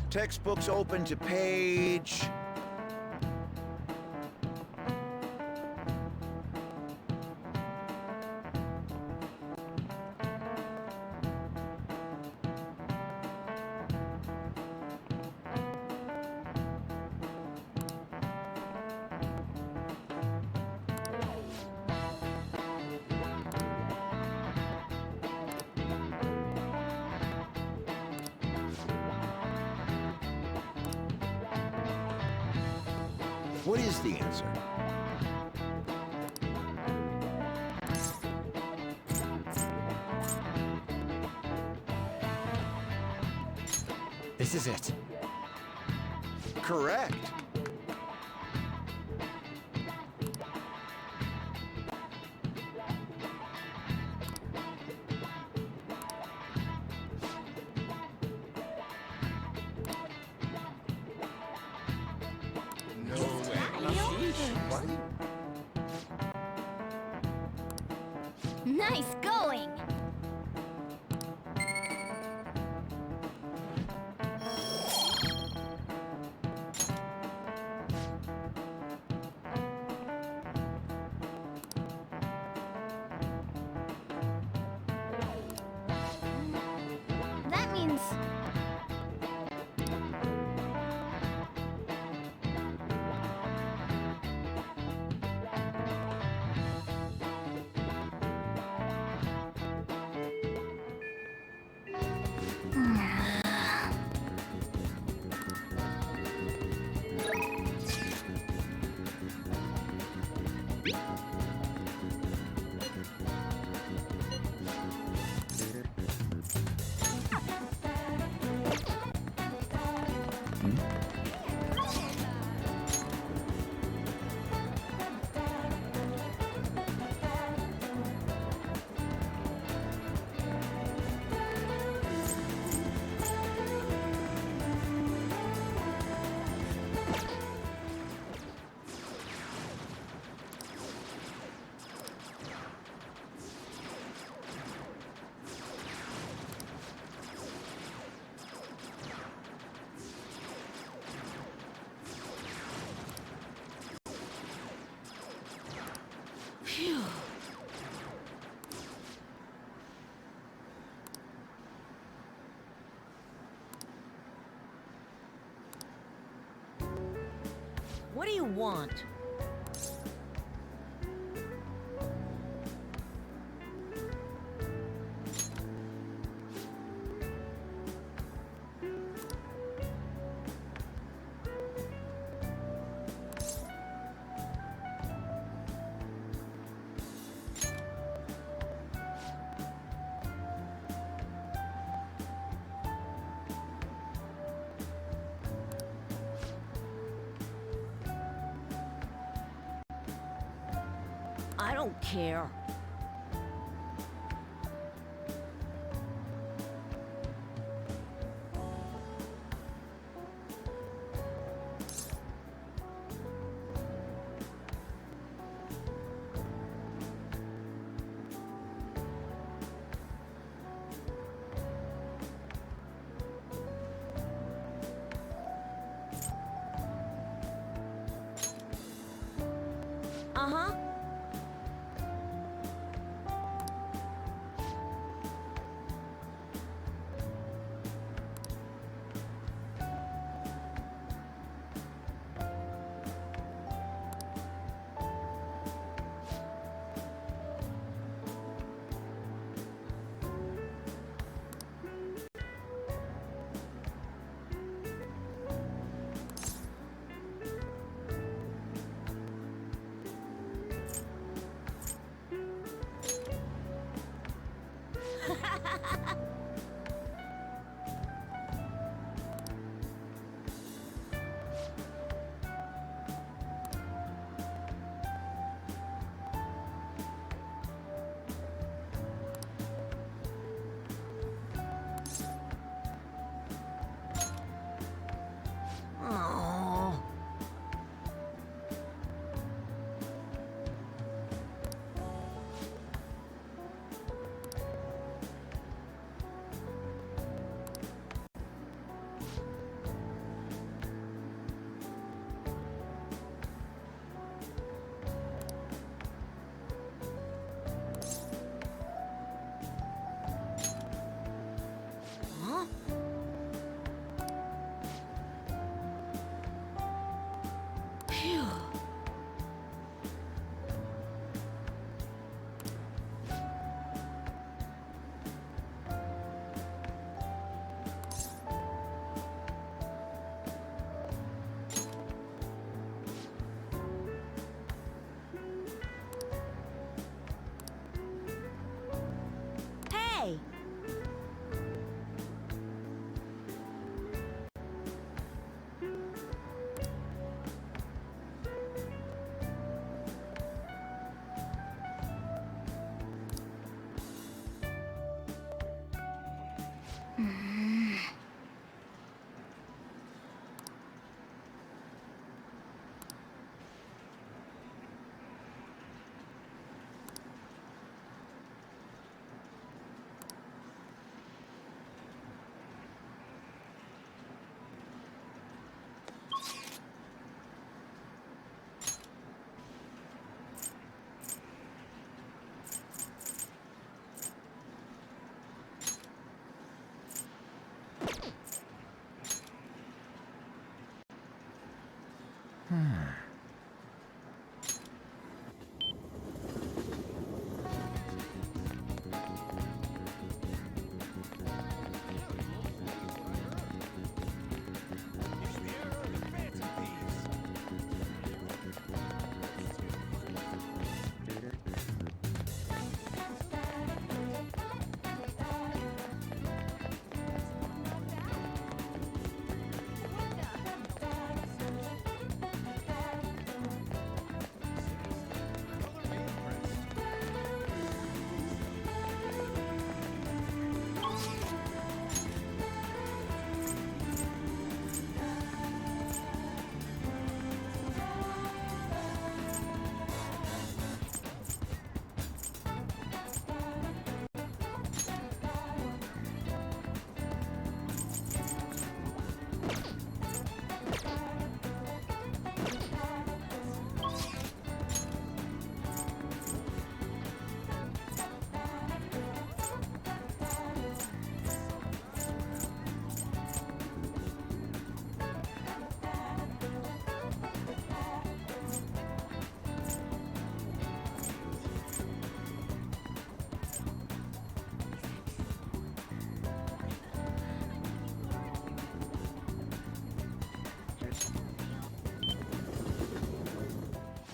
Textbooks open to page... What is the answer? This is it. Correct. Nice going! That means... Phew. What do you want? I don't care. Hey!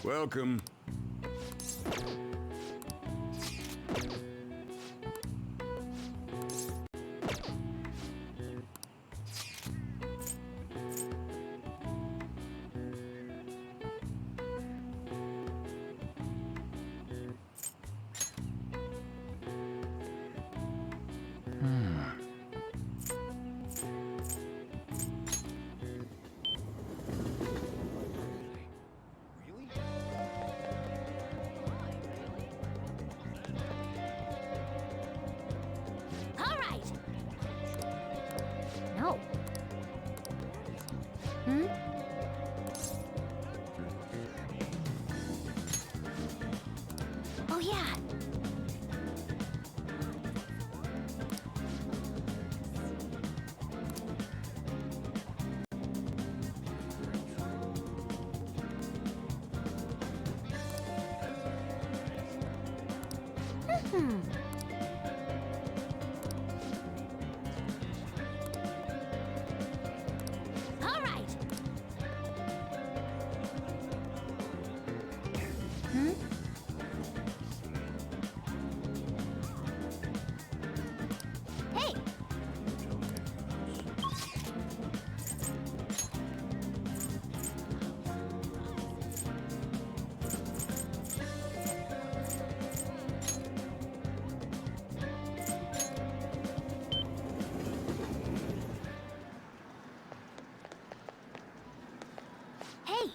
Welcome. All right. No. Hmm? Oh, yeah. Hmm. All right. Hmm? Hey! Hey!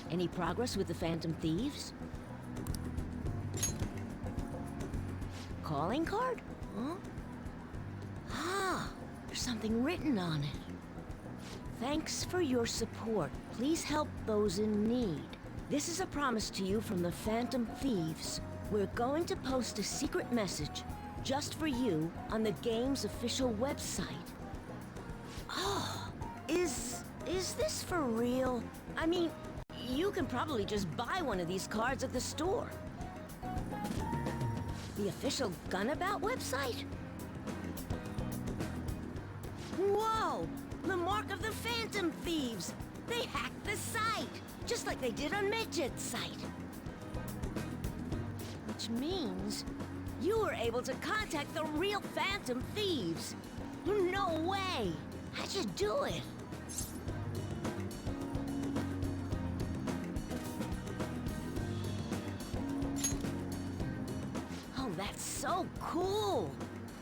Any progress with the Phantom Thieves? Calling card? Huh? Ah, there's something written on it. Thanks for your support. Please help those in need. This is a promise to you from the Phantom Thieves. We're going to post a secret message just for you on the game's official website. Oh, is Is this for real? I mean, you can probably just buy one of these cards at the store. The official Gun-About website? Whoa! The mark of the Phantom Thieves! They hacked the site! Just like they did on Medjed's site. Which means you were able to contact the real Phantom Thieves. No way! How'd you do it? Oh, that's so cool!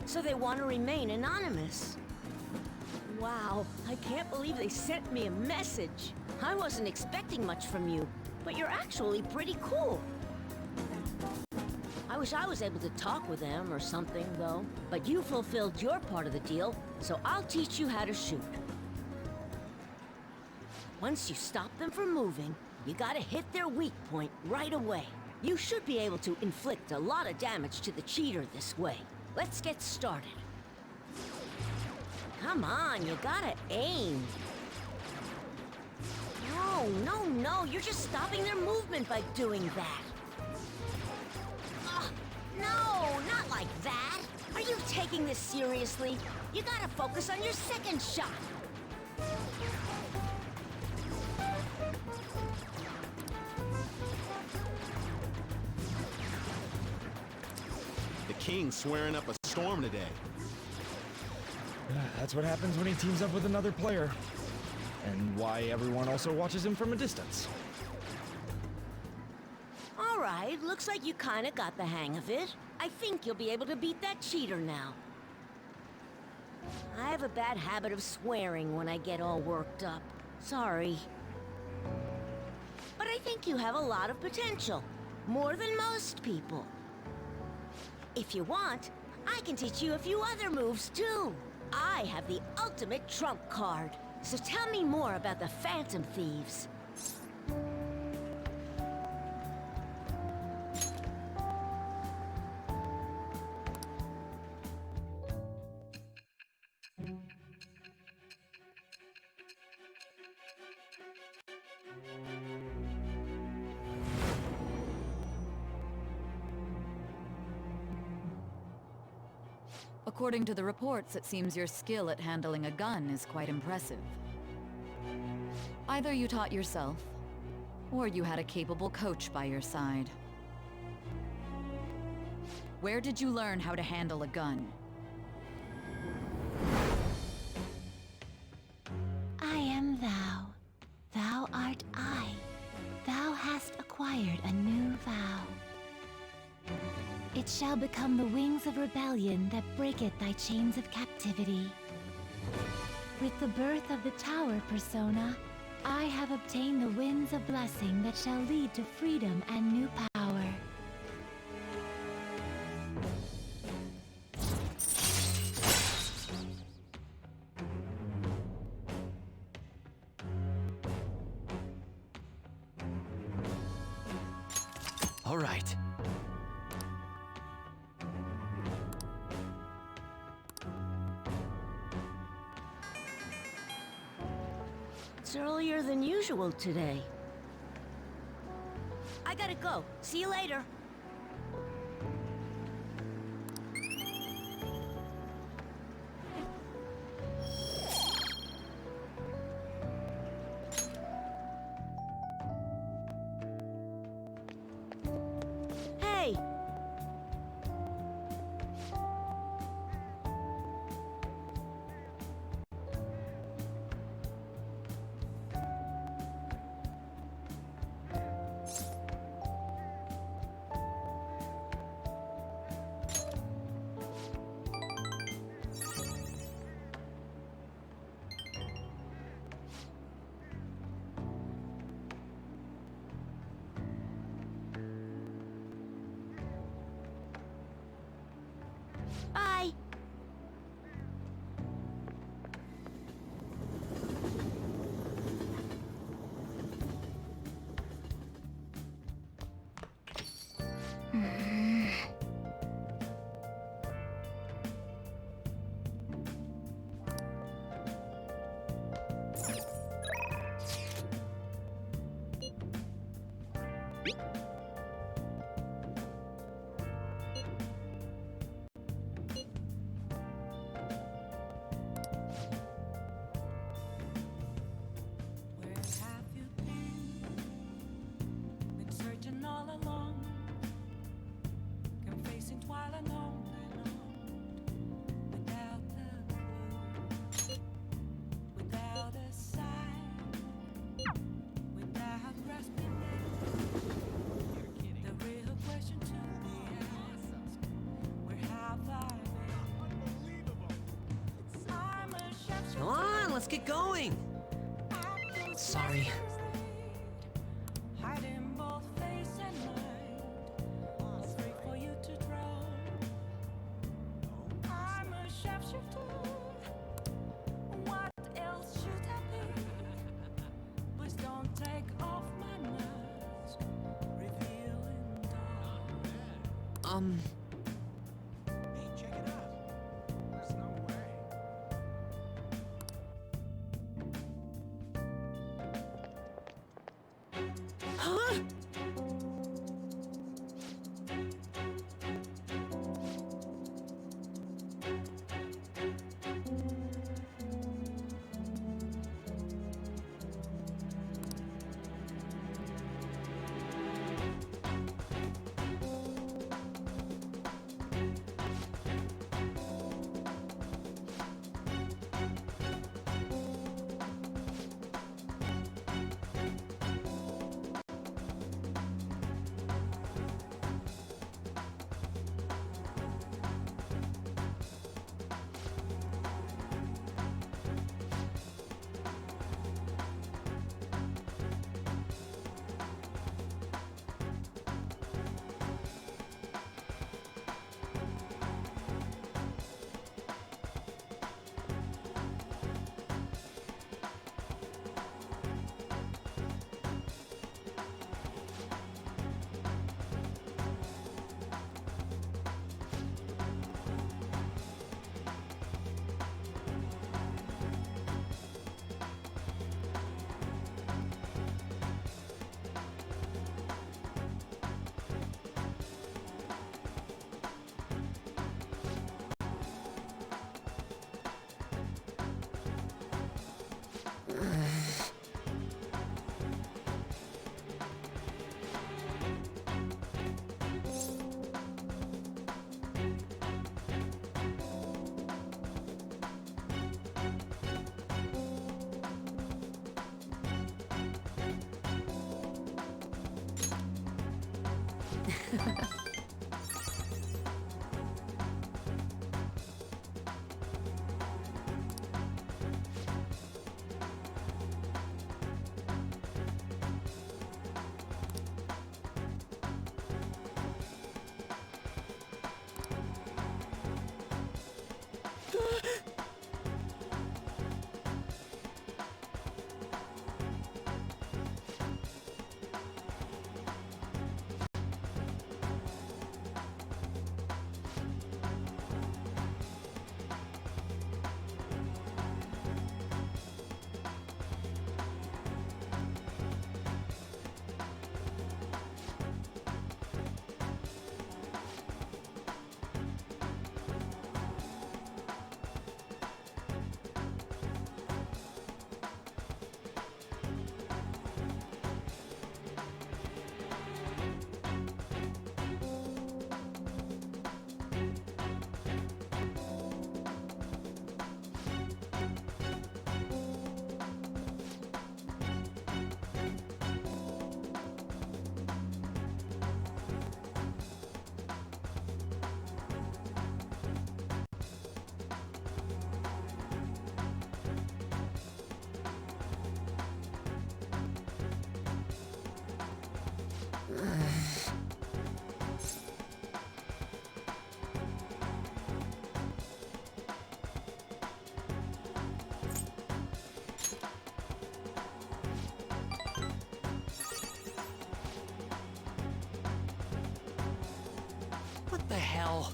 So they want to remain anonymous. Wow, I can't believe they sent me a message. I wasn't expecting much from you, but you're actually pretty cool. I wish I was able to talk with them or something, though. But you fulfilled your part of the deal, so I'll teach you how to shoot. Once you stop them from moving, you gotta hit their weak point right away. You should be able to inflict a lot of damage to the cheater this way. Let's get started. Come on, you gotta aim. No, you're just stopping their movement by doing that. No, not like that. Are you taking this seriously? You gotta focus on your second shot. The king's swearing up a storm today. That's what happens when he teams up with another player. And why everyone also watches him from a distance. All right, looks like you kinda got the hang of it. I think you'll be able to beat that cheater now. I have a bad habit of swearing when I get all worked up. Sorry. But I think you have a lot of potential. More than most people. If you want, I can teach you a few other moves too. I have the ultimate trump card. So tell me more about the Phantom Thieves. According to the reports, it seems your skill at handling a gun is quite impressive. Either you taught yourself, or you had a capable coach by your side. Where did you learn how to handle a gun? I am thou. Thou art I. Thou hast acquired a new vow. It shall become the wings of rebellion that breaketh thy chains of captivity. With the birth of the tower persona, I have obtained the winds of blessing that shall lead to freedom and new power. All right. It's earlier than usual today. I gotta go. See you later. Hey! Come on, let's get going. Sorry. Hiding both face and mind, afraid for you to drown. I'm a shapeshifter. What else should I be? Please don't take off my mask, revealing dawn. Hey, check it out. There's no way. Huh? What the hell?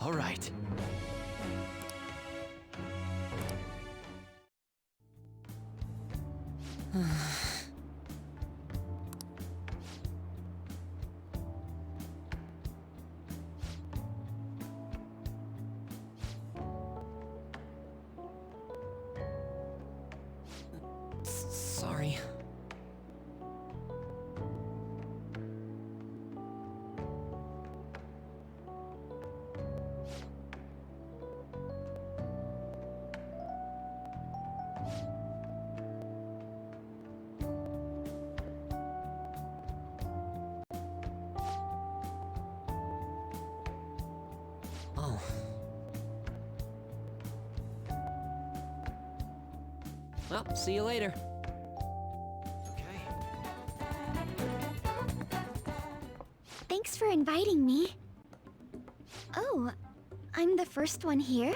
All right. Sorry. Oh. Well, see you later. Okay. Thanks for inviting me. Oh, I'm the first one here?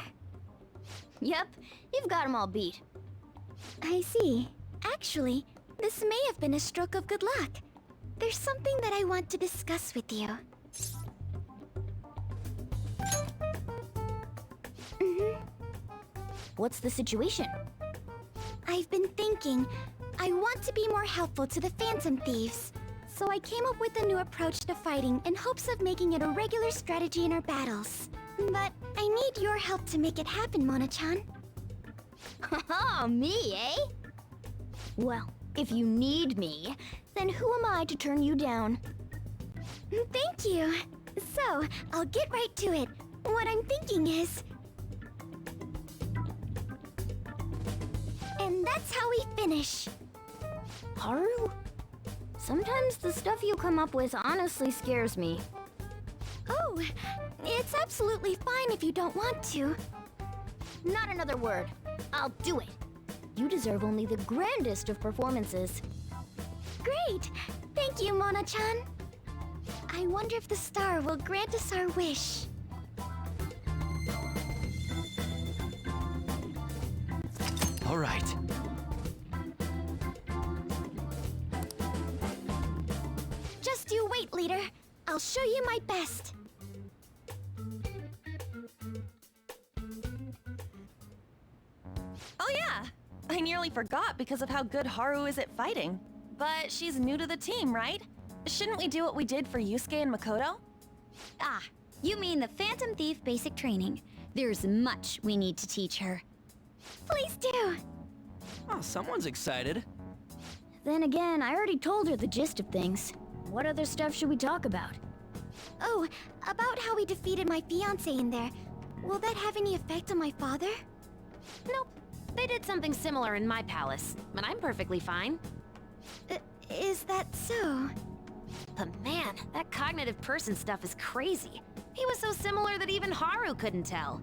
Yep, you've got them all beat. I see. Actually, this may have been a stroke of good luck. There's something that I want to discuss with you. What's the situation? I've been thinking, I want to be more helpful to the Phantom Thieves. So I came up with a new approach to fighting in hopes of making it a regular strategy in our battles. But I need your help to make it happen, Mona-chan. Haha, me, eh? Well, if you need me, then who am I to turn you down? Thank you. So, I'll get right to it. What I'm thinking is... And that's how we finish. Haru? Sometimes the stuff you come up with honestly scares me. Oh, it's absolutely fine if you don't want to. Not another word. I'll do it. You deserve only the grandest of performances. Great! Thank you, Mona-chan. I wonder if the star will grant us our wish. All right. Just you wait, leader. I'll show you my best. Oh yeah! I nearly forgot because of how good Haru is at fighting. But she's new to the team, right? Shouldn't we do what we did for Yusuke and Makoto? Ah, you mean the Phantom Thief basic training. There's much we need to teach her. Please do! Oh, someone's excited. Then again, I already told her the gist of things. What other stuff should we talk about? Oh, about how we defeated my fiancé in there. Will that have any effect on my father? Nope. They did something similar in my palace, but I'm perfectly fine. Is that so? But man, that cognitive person stuff is crazy. He was so similar that even Haru couldn't tell.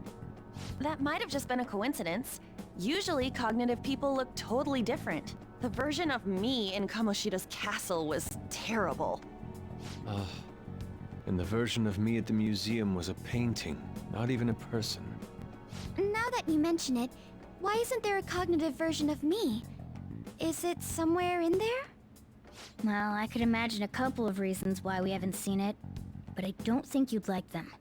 That might have just been a coincidence. Usually, cognitive people look totally different. The version of me in Kamoshida's castle was terrible. And the version of me at the museum was a painting, not even a person. Now that you mention it, why isn't there a cognitive version of me? Is it somewhere in there? Well, I could imagine a couple of reasons why we haven't seen it, but I don't think you'd like them.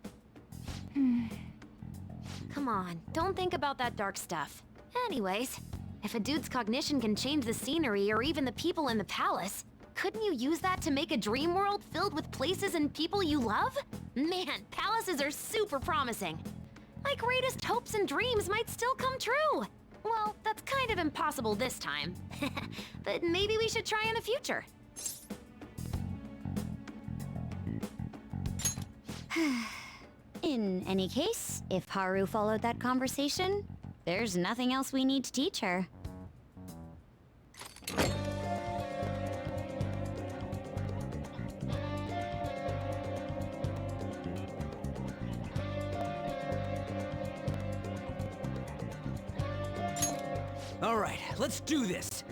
Come on, don't think about that dark stuff. Anyways, if a dude's cognition can change the scenery or even the people in the palace, couldn't you use that to make a dream world filled with places and people you love? Man, palaces are super promising. My greatest hopes and dreams might still come true. Well, that's kind of impossible this time. But maybe we should try in the future. In any case, if Haru followed that conversation, there's nothing else we need to teach her. All right, let's do this.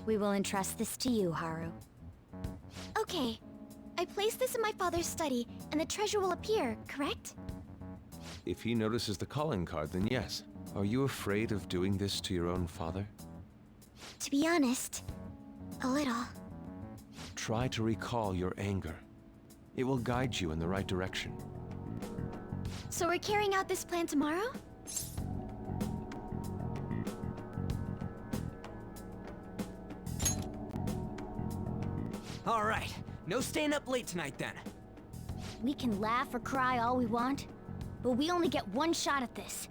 We will entrust this to you, Haru. Okay. I place this in my father's study, and the treasure will appear, correct? If he notices the calling card, then yes. Are you afraid of doing this to your own father? To be honest, a little. Try to recall your anger. It will guide you in the right direction. So we're carrying out this plan tomorrow? All right, no staying up late tonight then. We can laugh or cry all we want, but we only get one shot at this.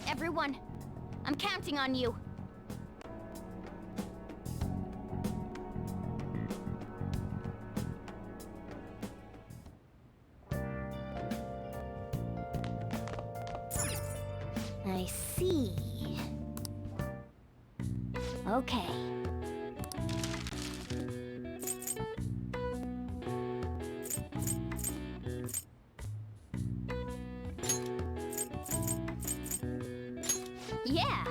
Everyone, I'm counting on you. I see. Okay. Yeah.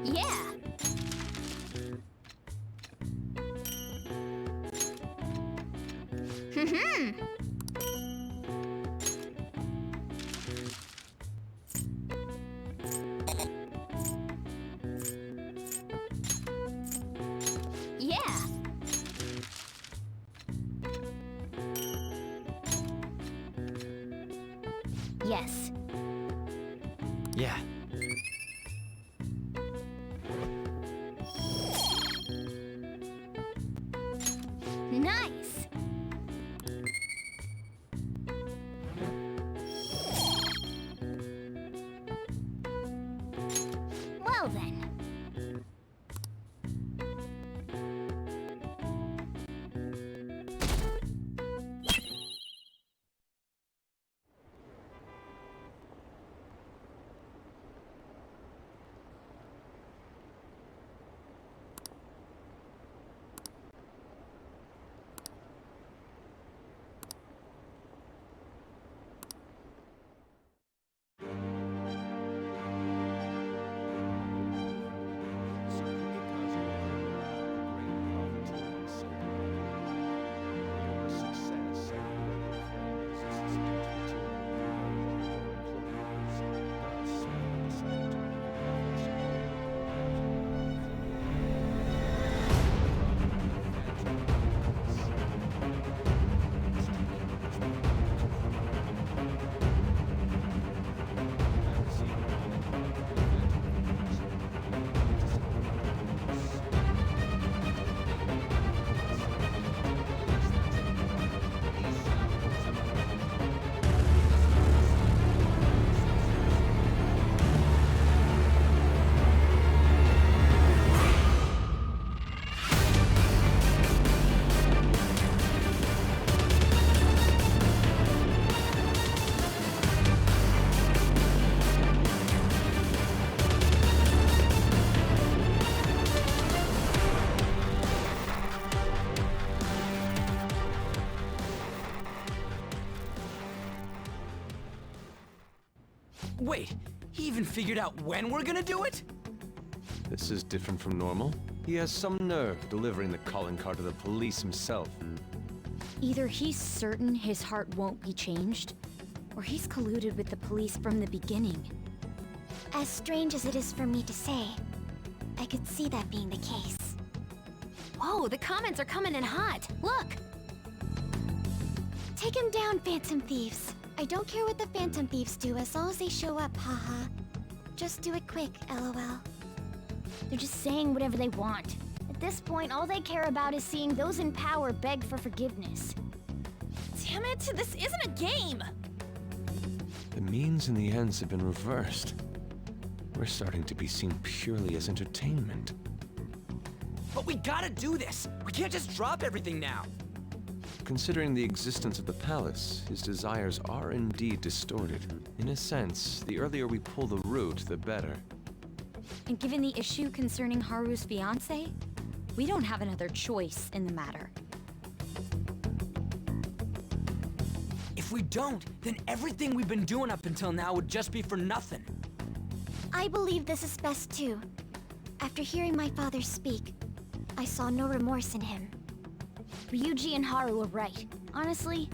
Yeah. Yeah. Yes. Yeah. Nice. Well then. Wait, he even figured out when we're gonna do it? This is different from normal. He has some nerve delivering the calling card to the police himself. Either he's certain his heart won't be changed, or he's colluded with the police from the beginning. As strange as it is for me to say, I could see that being the case. Whoa, the comments are coming in hot. Look! Take him down, Phantom Thieves. I don't care what the Phantom Thieves do as long as they show up, haha. Just do it quick, lol. They're just saying whatever they want. At this point, all they care about is seeing those in power beg for forgiveness. Damn it, this isn't a game! The means and the ends have been reversed. We're starting to be seen purely as entertainment. But we gotta do this! We can't just drop everything now! Considering the existence of the palace, his desires are indeed distorted. In a sense, the earlier we pull the root, the better. And given the issue concerning Haru's fiancé, we don't have another choice in the matter. If we don't, then everything we've been doing up until now would just be for nothing. I believe this is best too. After hearing my father speak, I saw no remorse in him. Ryuji and Haru are right. Honestly,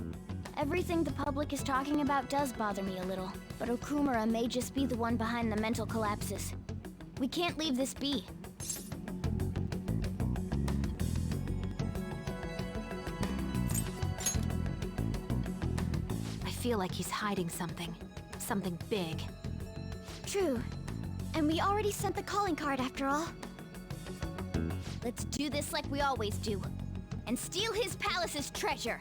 everything the public is talking about does bother me a little. But Okumara may just be the one behind the mental collapses. We can't leave this be. I feel like he's hiding something. Something big. True. And we already sent the calling card after all. Let's do this like we always do. And steal his palace's treasure.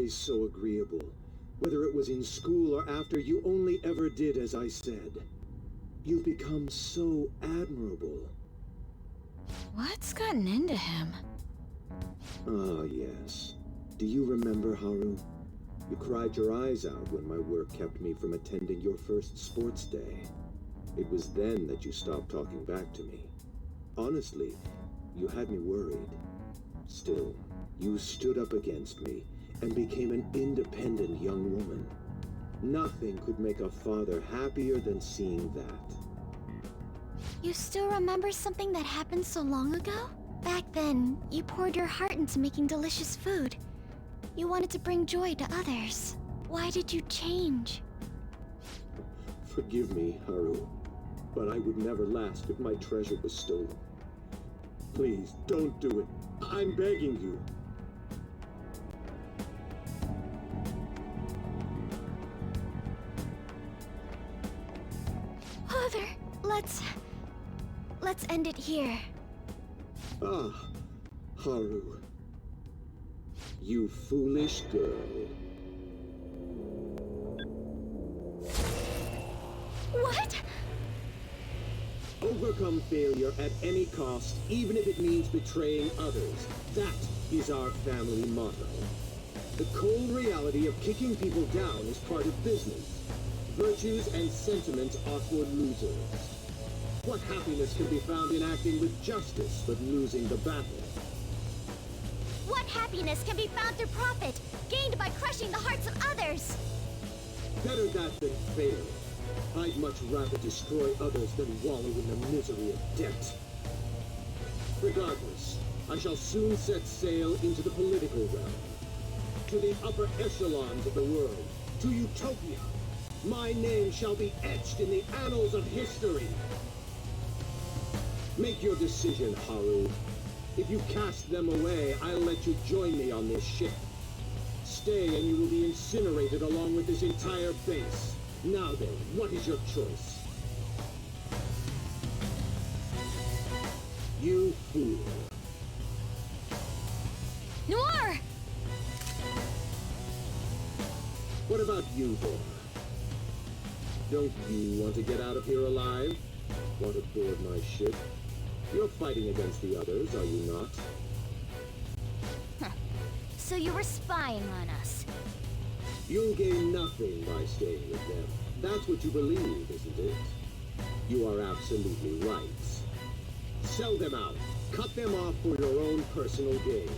always so agreeable. Whether it was in school or after, you only ever did as I said. You've become so admirable. What's gotten into him? Ah, yes. Do you remember, Haru? You cried your eyes out when my work kept me from attending your first sports day. It was then that you stopped talking back to me. Honestly, you had me worried. Still, you stood up against me and became an independent young woman. Nothing could make a father happier than seeing that. You still remember something that happened so long ago? Back then, you poured your heart into making delicious food. You wanted to bring joy to others. Why did you change? Forgive me, Haru, but I would never last if my treasure was stolen. Please, don't do it. I'm begging you. Father, let's end it here. Ah, Haru. You foolish girl. What? Overcome failure at any cost, even if it means betraying others. That is our family motto. The cold reality of kicking people down is part of business. Virtues and sentiments are for losers. What happiness can be found in acting with justice but losing the battle? What happiness can be found through profit, gained by crushing the hearts of others? Better that than fail. I'd much rather destroy others than wallow in the misery of debt. Regardless, I shall soon set sail into the political realm. To the upper echelons of the world. To Utopia. My name shall be etched in the annals of history. Make your decision, Haru. If you cast them away, I'll let you join me on this ship. Stay and you will be incinerated along with this entire base. Now then, what is your choice? You fool. Noir! What about you, boy? Don't you want to get out of here alive? Want to board my ship? You're fighting against the others, are you not? Huh. So you were spying on us. You'll gain nothing by staying with them. That's what you believe, isn't it? You are absolutely right. Sell them out. Cut them off for your own personal gain.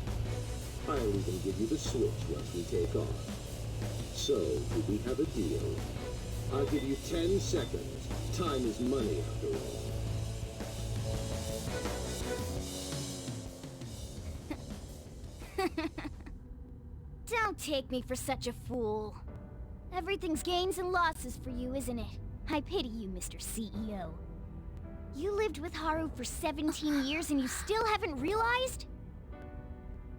I'll even give you the switch once we take off. So, do we have a deal? I'll give you 10 seconds. Time is money, after all. Don't take me for such a fool. Everything's gains and losses for you, isn't it? I pity you, Mr. CEO. You lived with Haru for 17 years and you still haven't realized?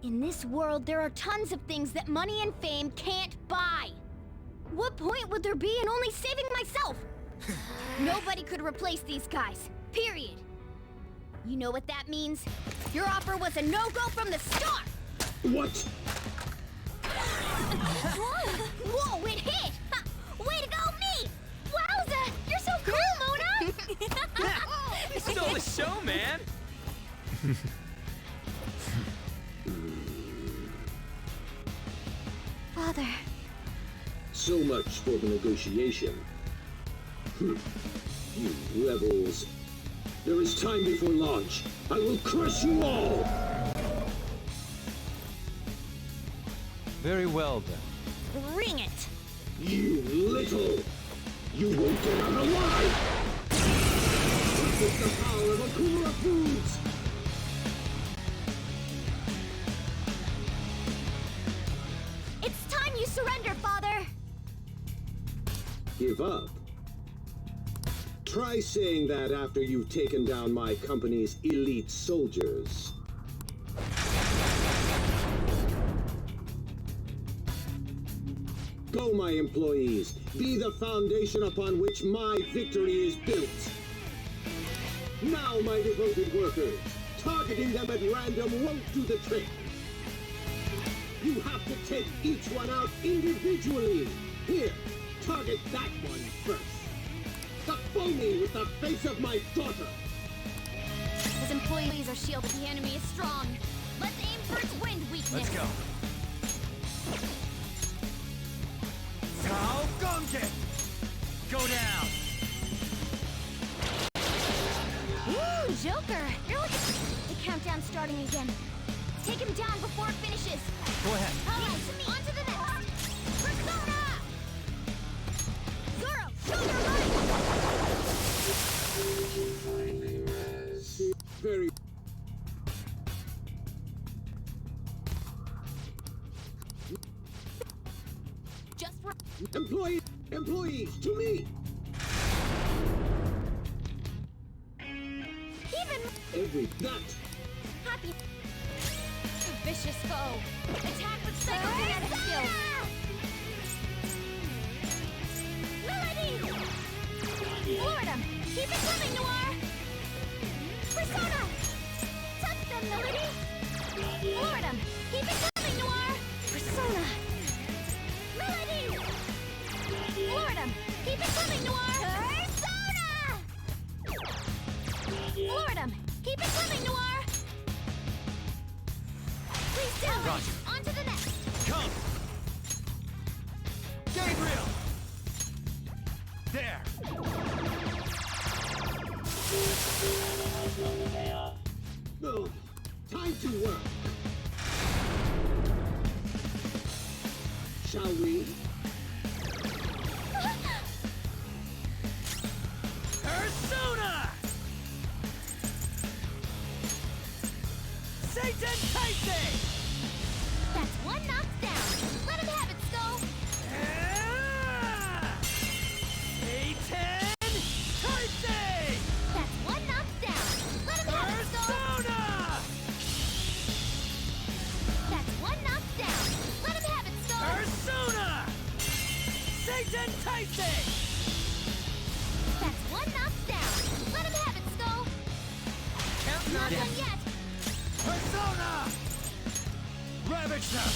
In this world, there are tons of things that money and fame can't buy. What point would there be in only saving myself? Nobody could replace these guys, period. You know what that means? Your offer was a no-go from the start! What? Whoa, it hit! Ha, way to go, me! Wowza! You're so cool, Mona! You stole the show, man! Father. So much for the negotiation. You rebels. There is time before launch. I will crush you all! Very well, then. Bring it! You little! You won't get out alive! This is the power of Okumara Foods! It's time you surrender, Father! Give up? Try saying that after you've taken down my company's elite soldiers. Go, my employees. Be the foundation upon which my victory is built. Now, my devoted workers, targeting them at random won't do the trick. You You have to take each one out individually. Here, target that one first. The phony with the face of my daughter. His employees are shielded. The enemy is strong. Let's aim for its wind weakness. Let's go. 𝐦𝐤𝐤𝐞! Go down! Woo, Joker! You're looking... The countdown's starting again. Take him down before it finishes. Go ahead. All right, to me. On to the next. Persona! Zoro, show your might! Very. Just for... Employees, to me! Even... That! Happy... Vicious foe. Attack with psychokinetic skills. Melody! Lord him! Keep it coming, Noir! Persona! Touch them, Melody! Lord him! Keep it coming, Noir! Persona! Melody! Lord him! Keep it coming, Noir! Persona! Lord him! Keep it coming, Noir! Please do! Roger. On to the next! Come! Gabriel! There! No! Time to work! Shall we? Persona! Satan Taisei! That's one knocked down! Let him have it, Skull! Satan Taisei! That's one knocked down! Let him have it, Skull! Persona! That's one knocked down! Let him have it, Skull! Persona! Satan Taisei! That's one knocked down! Let him have it, Skull! Not done yet! Persona! Ravage them!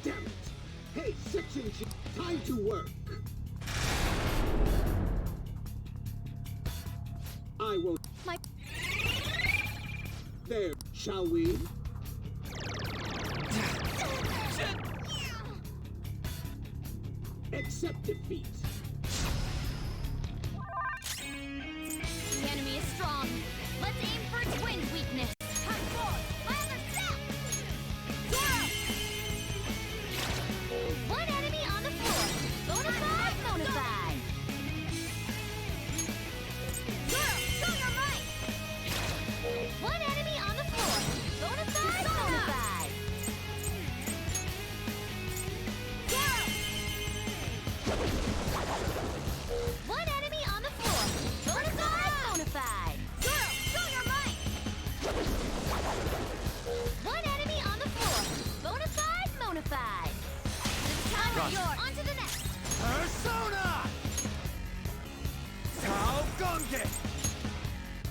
Damn it! Hey, Section G! Time to work! I won't... My... There, shall we? Accept defeat! The enemy is strong. Let's aim for its wind weakness. Turn forward. Fire the step. Zoro! One enemy on the floor. Bonafide, bonafide. Zoro, show your might. One enemy on the floor. Bonafide, bonafide. Zoro! One enemy on the floor. Bonafide, bonafide. Zoro, show your might. One enemy on the floor. Bonafide, bonafide. This time is yours. On to the next. Persona! 𝐦𝐤𝐤𝐞!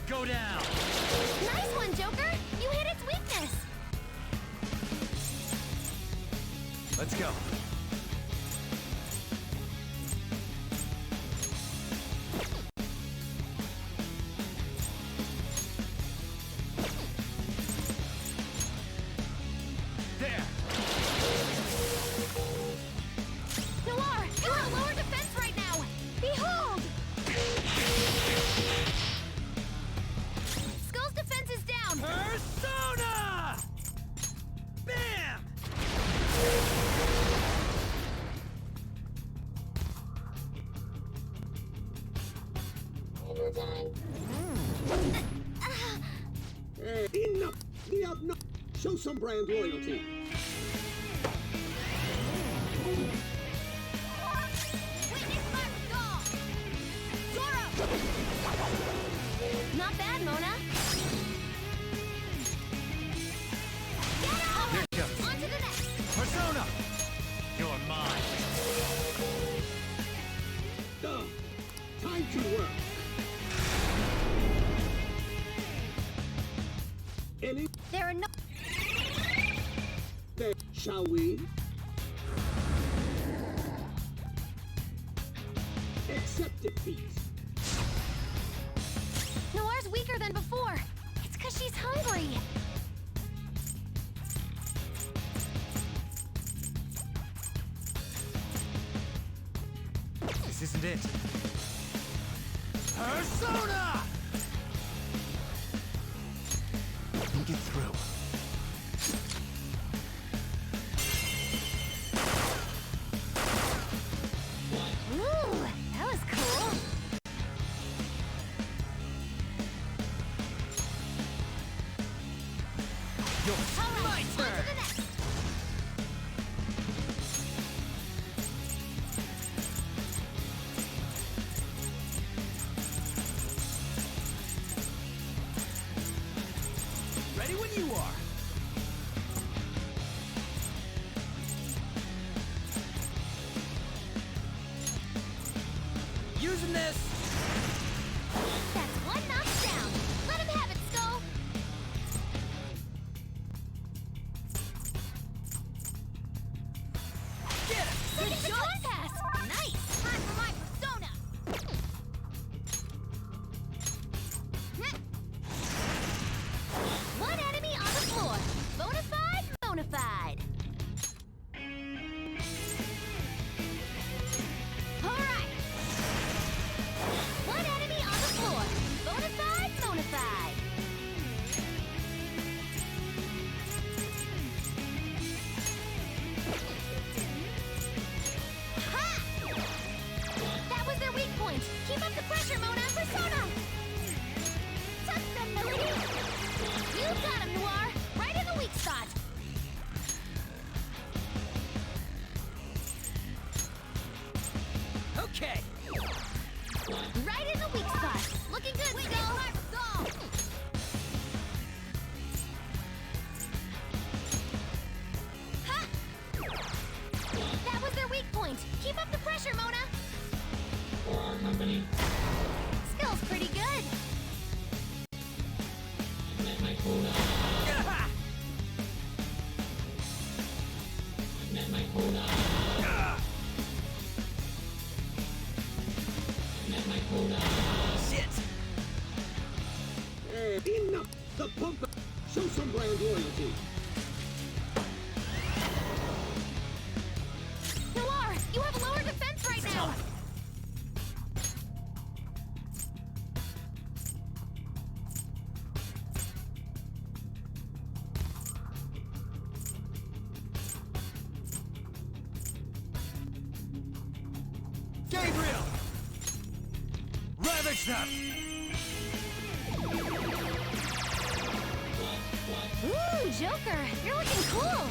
Go down! Nice one, Joker. You hit its weakness. Let's go. There! Noir, you're at lower defense right now. Behold! Skull's defense is down. Persona! Bam! Hey, enough! No! Show some brand loyalty! Witness my resolve. Zoro! Not bad, Mona. Get out! Here it goes. On to the next. Persona! You're mine. Time to work! Any There are no... day, shall we? Accept it, beast. Noir's weaker than before. It's because she's hungry. This isn't it. Persona! Let me get through. Ooh, that was cool. All right, on to the next. Ready when you are. Using this. That's one knockdown. Let him have it, Skull. Get it. Good shot pass. Nice. Time for my persona. One enemy on the floor. Bonafide, bonafide. All right. One enemy on the floor. Bonafide, bonafide. Ha! That was their weak point. Keep up the pressure, Mona. Persona. Touch them, Melody. You got him, Noir. Right in the weak spot. Okay. Right in the weak spot. Looking good, Skull. Ha! That was their weak point. Keep up the pressure, Mona. Skill's pretty good. Shit. Enough! The pump! Show some brand loyalty. Noir, you have lower defense right now. Gabriel! Ravage them! Ooh, Joker, you're looking cool.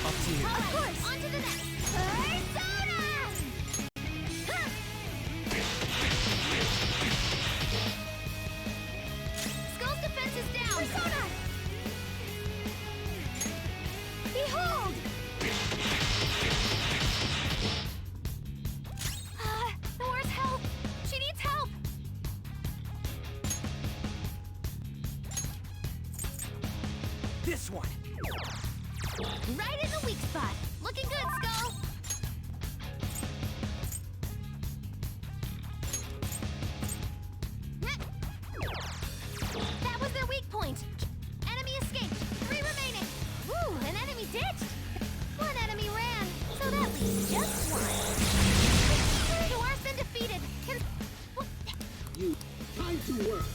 Up to you. Of course. On to the next. Persona! Ha! Skull's defense is down. Persona! Behold! Nora's help! She needs help! This one. Right in the weak spot. Looking good, Skull. That was their weak point. Enemy escaped. 3 remaining. Woo, an enemy ditched. 1 enemy ran. So that leaves just 1. Noir's been defeated. What? You. Time to work.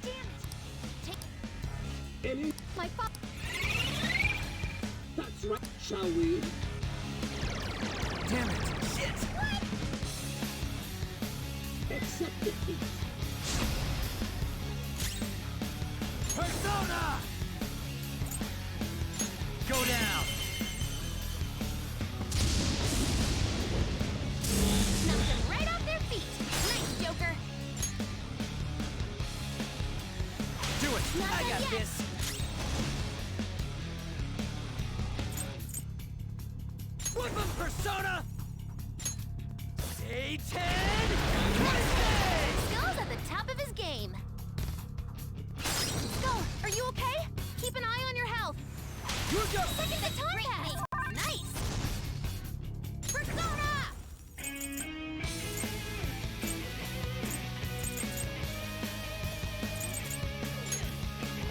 Damn it. Take Any. my fault. That's right. Shall we? Damn it. Shit. Accept it, beast. Persona! Go down. Knocked them right off their feet. Nice, Joker. Do it. Not I done got yet. this. Flip him, Persona! Satan! Look at the time pass! Nice! Persona!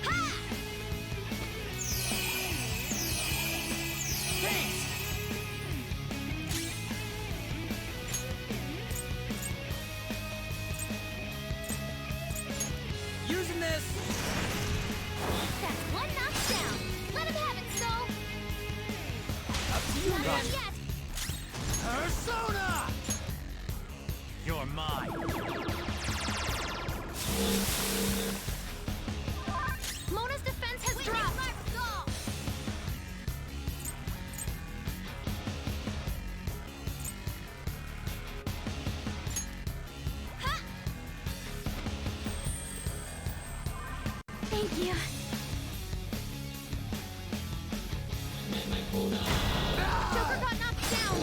Ha! Thanks! Using this! That's one knockdown! Let him have it, Soul! Up to you, Not man! done yet! Persona! You're mine! Mona's defense has dropped! Ha! Thank you. Joker got knocked down!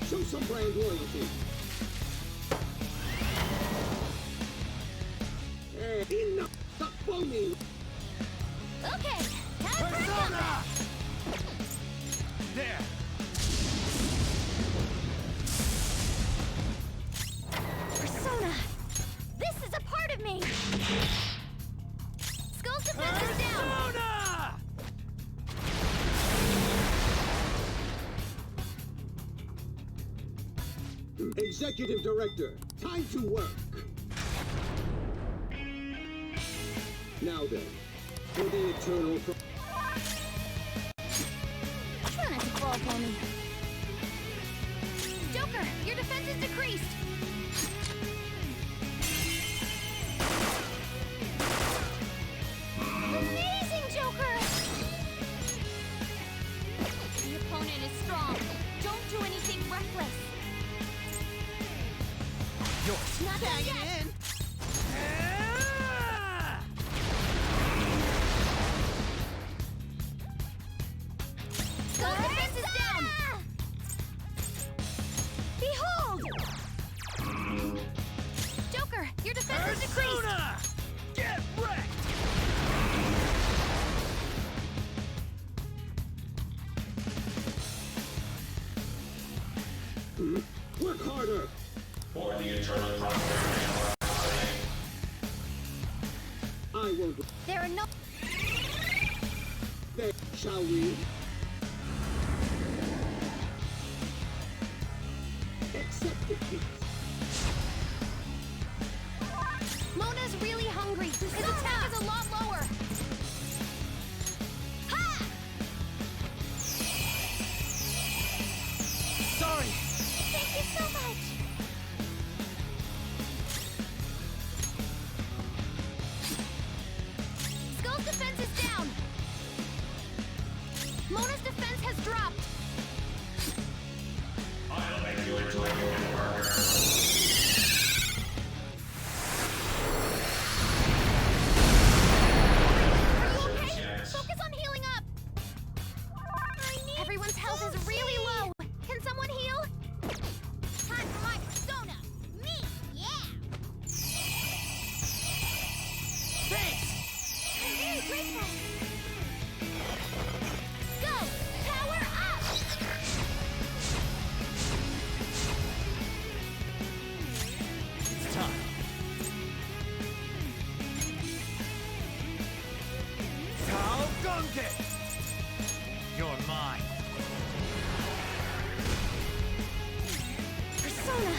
Show some brand loyalty. Hey, enough! Stop phoning! Okay, time for a comeback! There! Persona! This is a part of me! Skull's defense is down! Persona! Executive Director, time to work. Now then, for the eternal... Try not to fall for me. Joker, your defense is decreased! Amazing, Joker! The opponent is strong. Don't do anything reckless. Yours! Not done yet! Ah! Skull's defense is down! Behold! Joker, your defense is decreased! Persona! Get wrecked! Work harder! For the eternal prosperity. I won't... There are no... Then, shall we? Accept defeat. Mona's really hungry. His attack is a lot lower. Ha! Sorry! Thank you so much. Skull's defense is down. Mona's defense has dropped. I'll make you into a human worker. Are you okay? Focus on healing up. Everyone's health is really low. Can someone heal? Time for my persona. Me, yeah. Thanks! I'm very grateful. Go! Power up! It's time. 𝐥𝐤𝐤𝐞! You're mine. Persona.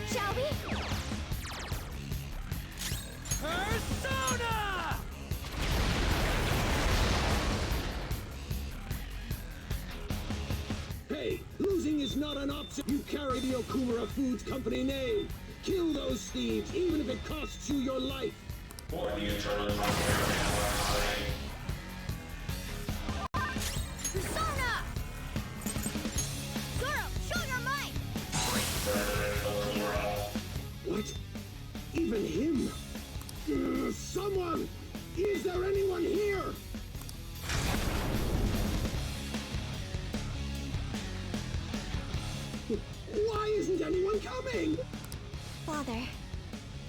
Shall we? Persona! Hey, losing is not an option. You carry the Okumara Foods Company name. Kill those thieves, even if it costs you your life. For the eternal prosperity. Persona! Zoro, show your might! President Okumara. What? Even him? Someone! Is there anyone here? Why isn't anyone coming? Father,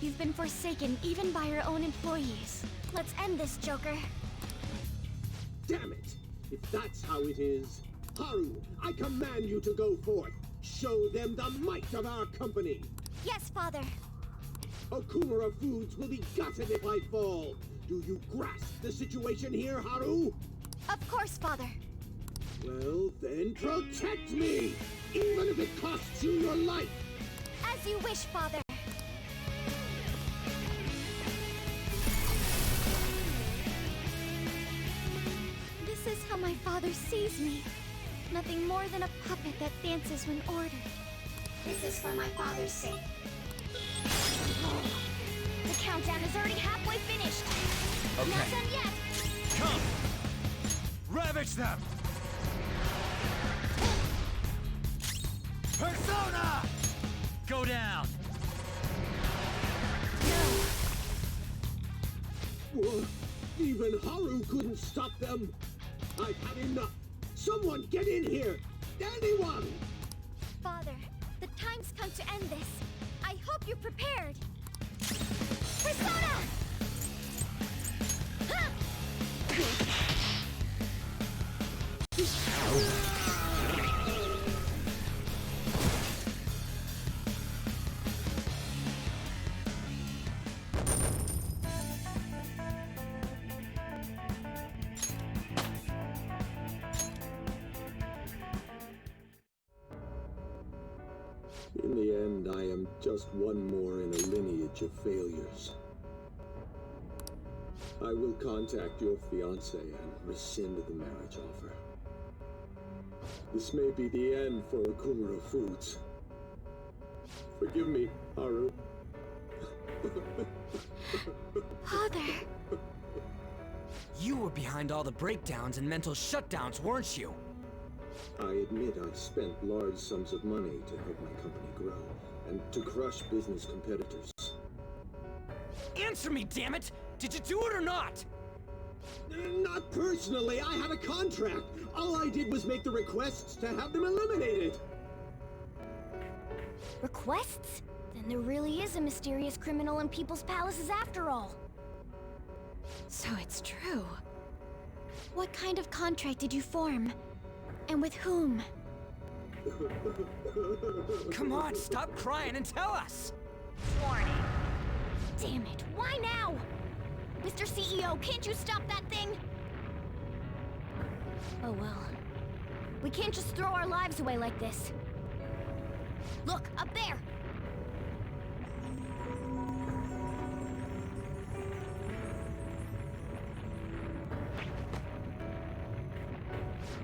you've been forsaken even by your own employees. Let's end this, Joker. Damn it! If that's how it is, Haru, I command you to go forth. Show them the might of our company. Yes, Father. Okumara Foods will be gutted if I fall. Do you grasp the situation here, Haru? Of course, Father. Well, then protect me! Even if it costs you your life! As you wish, Father. This is how my father sees me. Nothing more than a puppet that dances when ordered. This is for my father's sake. The countdown is already halfway finished. Okay. Not done yet. Come! Ravage them! Persona! Go down! Whoa, even Haru couldn't stop them! I've had enough! Someone get in here! Anyone! Father, the time's come to end this. I hope you're prepared. Persona! Ha! In the end, I am just one more in a lineage of failures. I will contact your fiancé and rescind the marriage offer. This may be the end for Okumara Foods. Forgive me, Haru. Father! You were behind all the breakdowns and mental shutdowns, weren't you? I admit I've spent large sums of money to help my company grow, and to crush business competitors. Answer me, damn it! Did you do it or not? Not personally, I had a contract! All I did was make the requests to have them eliminated! Requests? Then there really is a mysterious criminal in people's palaces after all. So it's true. What kind of contract did you form? And with whom? Come on, stop crying and tell us! Warning. Damn it, why now? Mr. CEO, can't you stop that thing? Oh well. We can't just throw our lives away like this. Look, up there!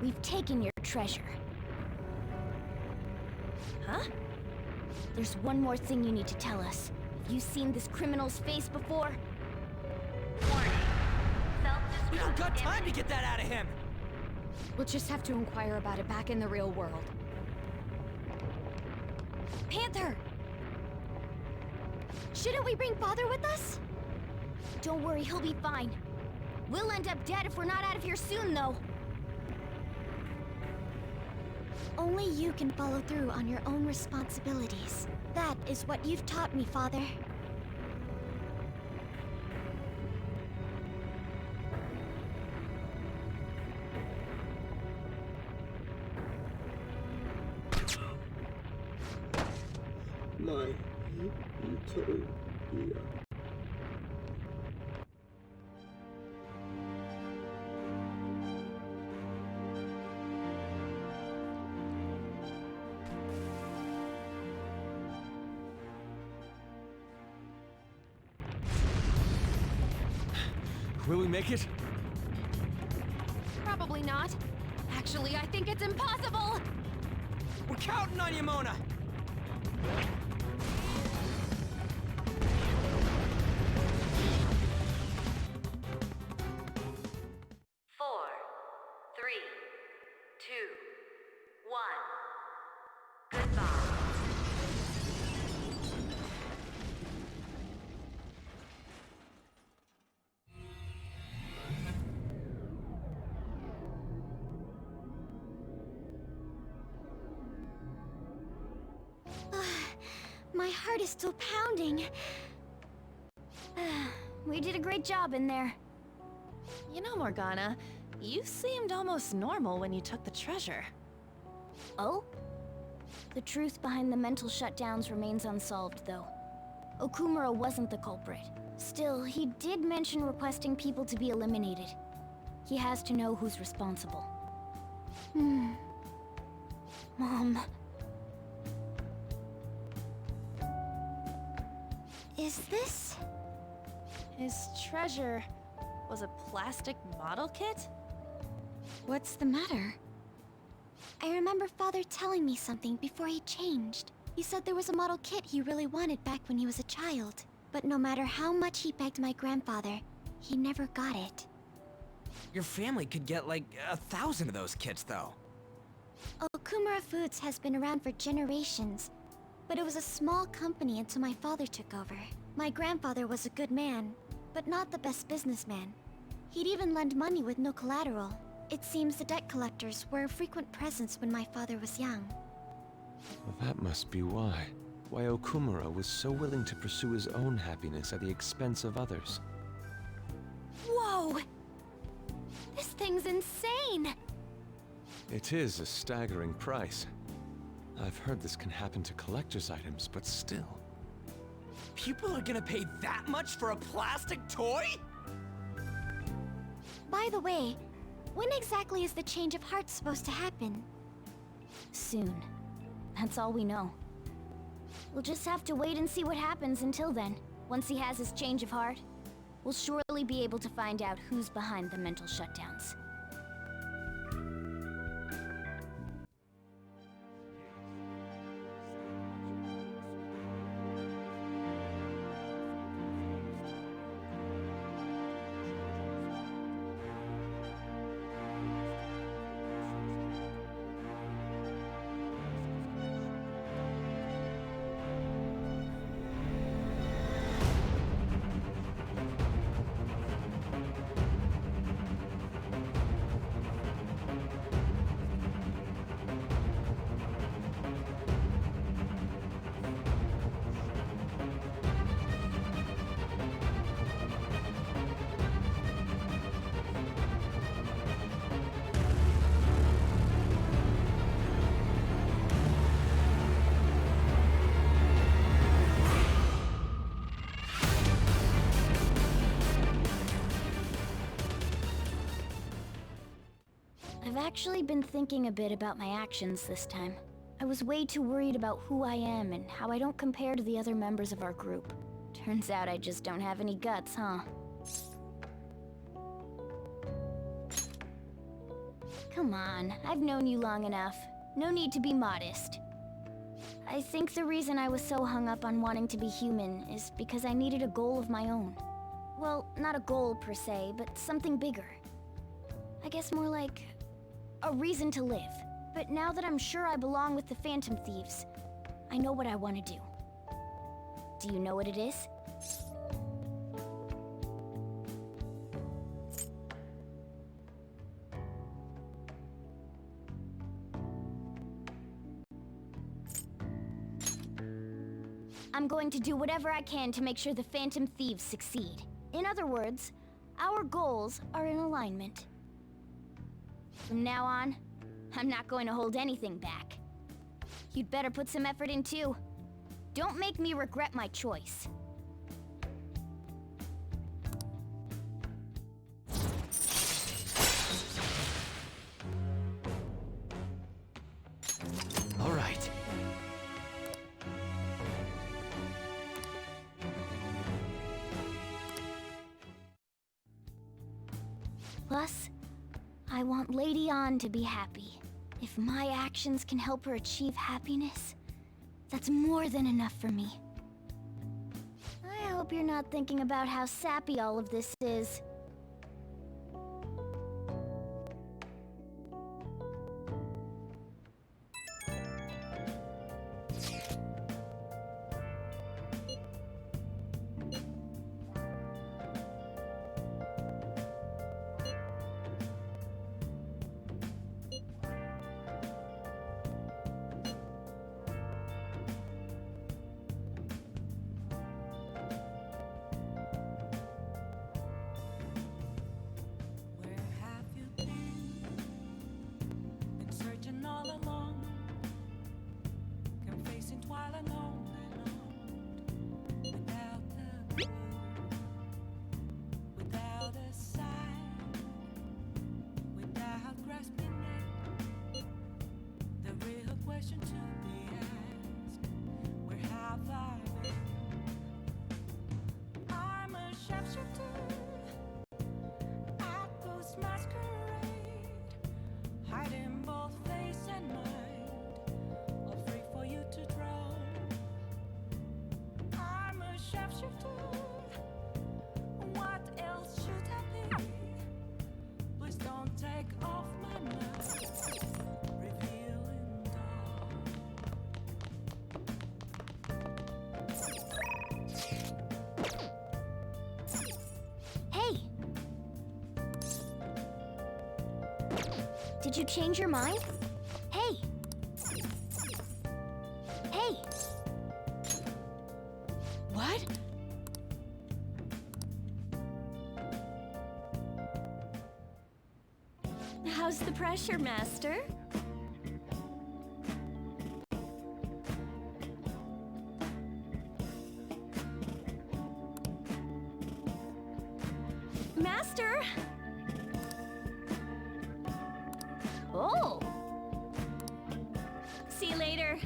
We've taken your treasure. Huh? There's one more thing you need to tell us. Have you seen this criminal's face before? Warning. We don't got time to get that out of him! We'll just have to inquire about it back in the real world. Panther! Shouldn't we bring Father with us? Don't worry, he'll be fine. We'll end up dead if we're not out of here soon, though. Only you can follow through on your own responsibilities. That is what you've taught me, Father. My utopia. Will we make it? Probably not. Actually, I think it's impossible! We're counting on you, Mona! Four, three, two, one. Goodbye. My heart is still pounding. We did a great job in there. You know, Morgana, you seemed almost normal when you took the treasure. Oh? The truth behind the mental shutdowns remains unsolved, though. Okumara wasn't the culprit. Still, he did mention requesting people to be eliminated. He has to know who's responsible. Mom. Is this... His treasure was a plastic model kit? What's the matter? I remember Father telling me something before he changed. He said there was a model kit he really wanted back when he was a child. But no matter how much he begged my grandfather, he never got it. Your family could get like 1,000 of those kits, though. Okumara Foods has been around for generations, but it was a small company until my father took over. My grandfather was a good man, but not the best businessman. He'd even lend money with no collateral. It seems the debt collectors were a frequent presence when my father was young. Well, that must be why. Why Okumara was so willing to pursue his own happiness at the expense of others. Whoa! This thing's insane! It is a staggering price. I've heard this can happen to collector's items, but still. People are gonna pay that much for a plastic toy? By the way, when exactly is the change of heart supposed to happen? Soon. That's all we know. We'll just have to wait and see what happens until then. Once he has his change of heart, we'll surely be able to find out who's behind the mental shutdowns. I've actually been thinking a bit about my actions this time. I was way too worried about who I am and how I don't compare to the other members of our group. Turns out I just don't have any guts, huh? Come on, I've known you long enough. No need to be modest. I think the reason I was so hung up on wanting to be human is because I needed a goal of my own. Well, not a goal per se, but something bigger. I guess more like a reason to live. But now that I'm sure I belong with the Phantom Thieves, I know what I want to do. Do you know what it is? I'm going to do whatever I can to make sure the Phantom Thieves succeed. In other words, our goals are in alignment. From now on, I'm not going to hold anything back. You'd better put some effort in too. Don't make me regret my choice. All right. Plus, I want Lady An to be happy. If my actions can help her achieve happiness, that's more than enough for me. I hope you're not thinking about how sappy all of this is. while alone and on, without a clue, without a sign, without grasping it. The real question to be asked: where have I been? I'm a sharpshooter at Ghost Masquerade, hiding both face and mind, all free for you to draw. I'm a sharpshooter. What else should I be? Please don't take off my mask, revealing dawn. Hey! Did you change your mind? Hey! Hey! What? How's the pressure, Master? Master! Oh! See you later.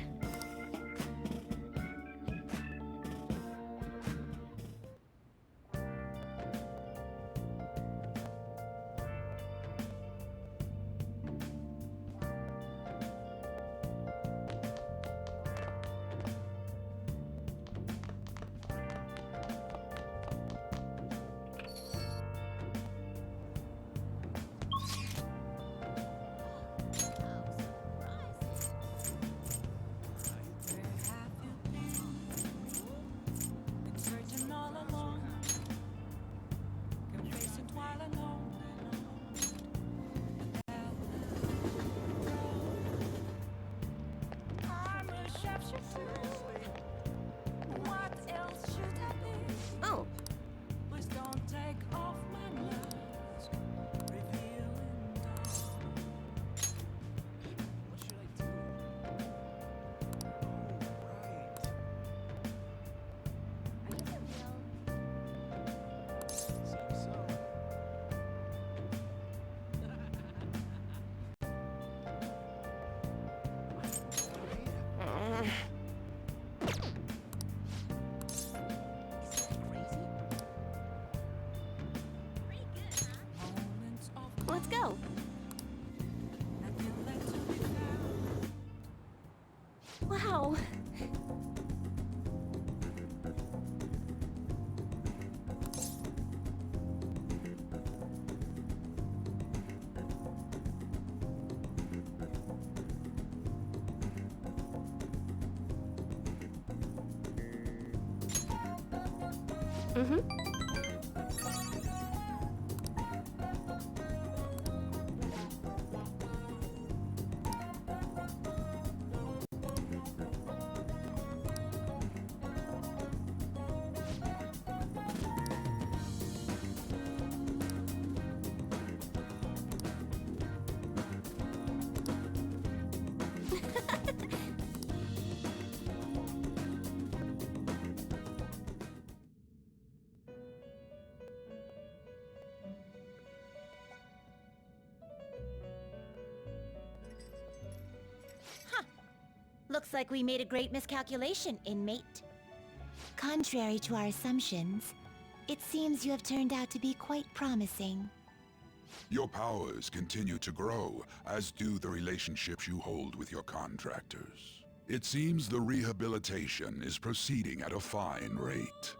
What else should I be? Oh. Please don't take off my mask, revealing dawn. What should I do? Seems so. Moments of Let's go. nothing left to be found. Wow. Mm-hmm. Looks like we made a great miscalculation, inmate. Contrary to our assumptions, it seems you have turned out to be quite promising. Your powers continue to grow, as do the relationships you hold with your contractors. It seems the rehabilitation is proceeding at a fine rate.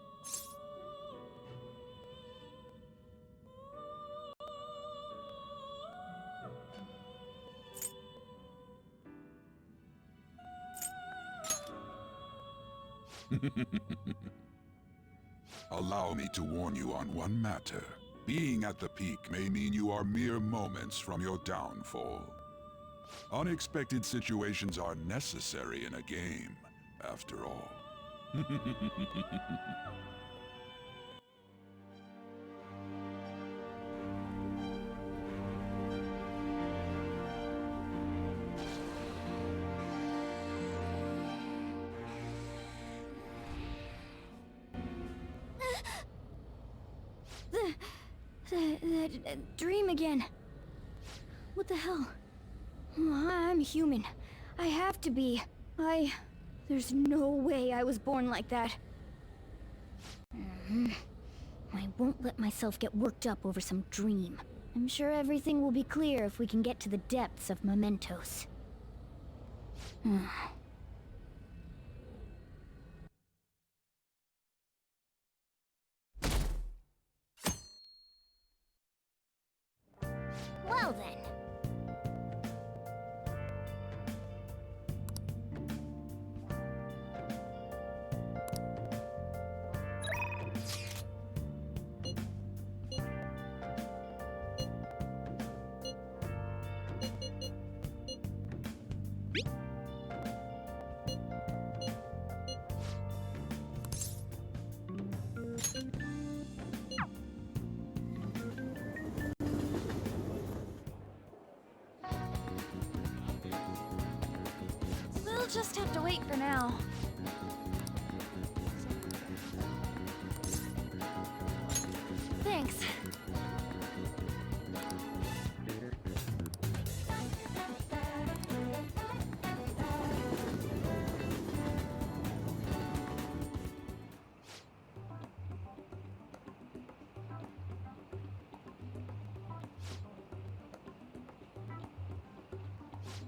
Allow me to warn you on one matter. Being at the peak may mean you are mere moments from your downfall. Unexpected situations are necessary in a game, after all. That dream again. What the hell? I'm human. I have to be. There's no way I was born like that. I won't let myself get worked up over some dream. I'm sure everything will be clear if we can get to the depths of mementos. Well then. We'll just have to wait for now. Thanks.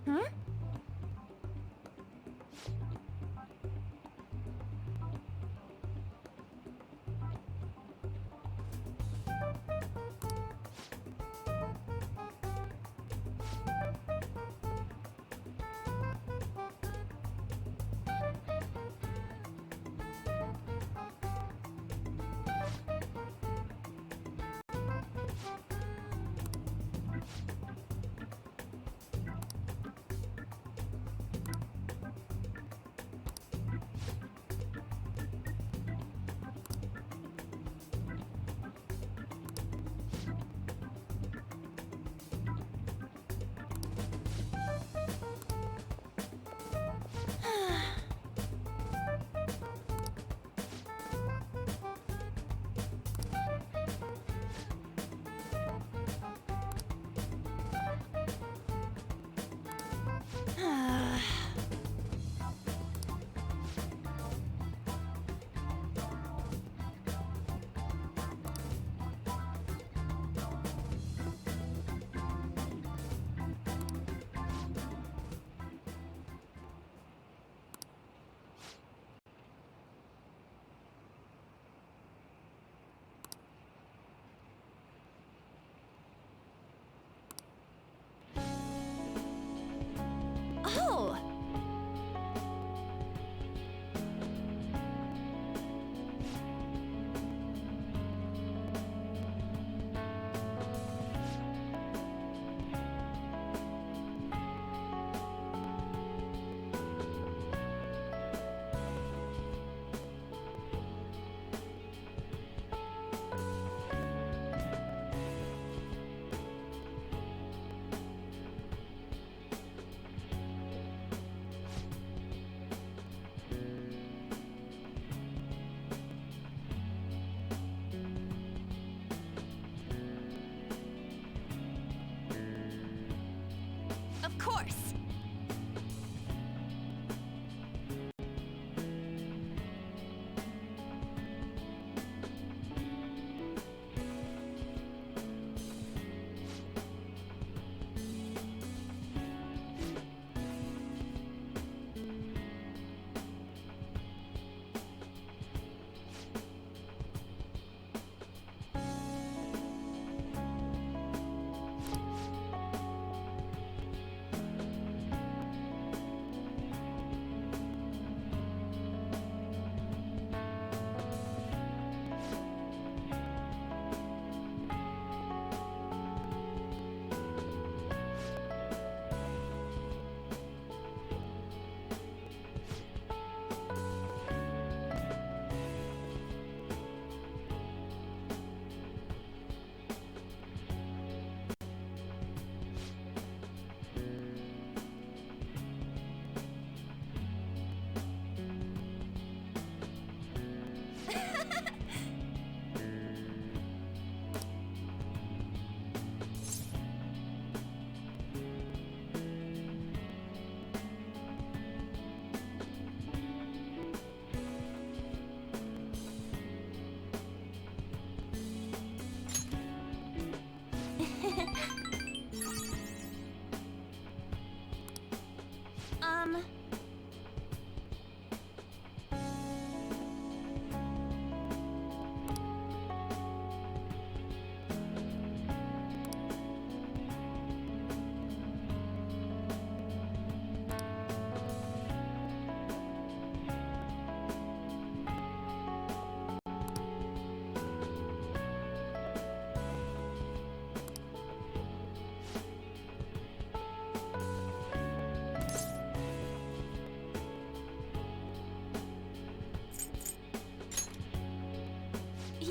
Huh?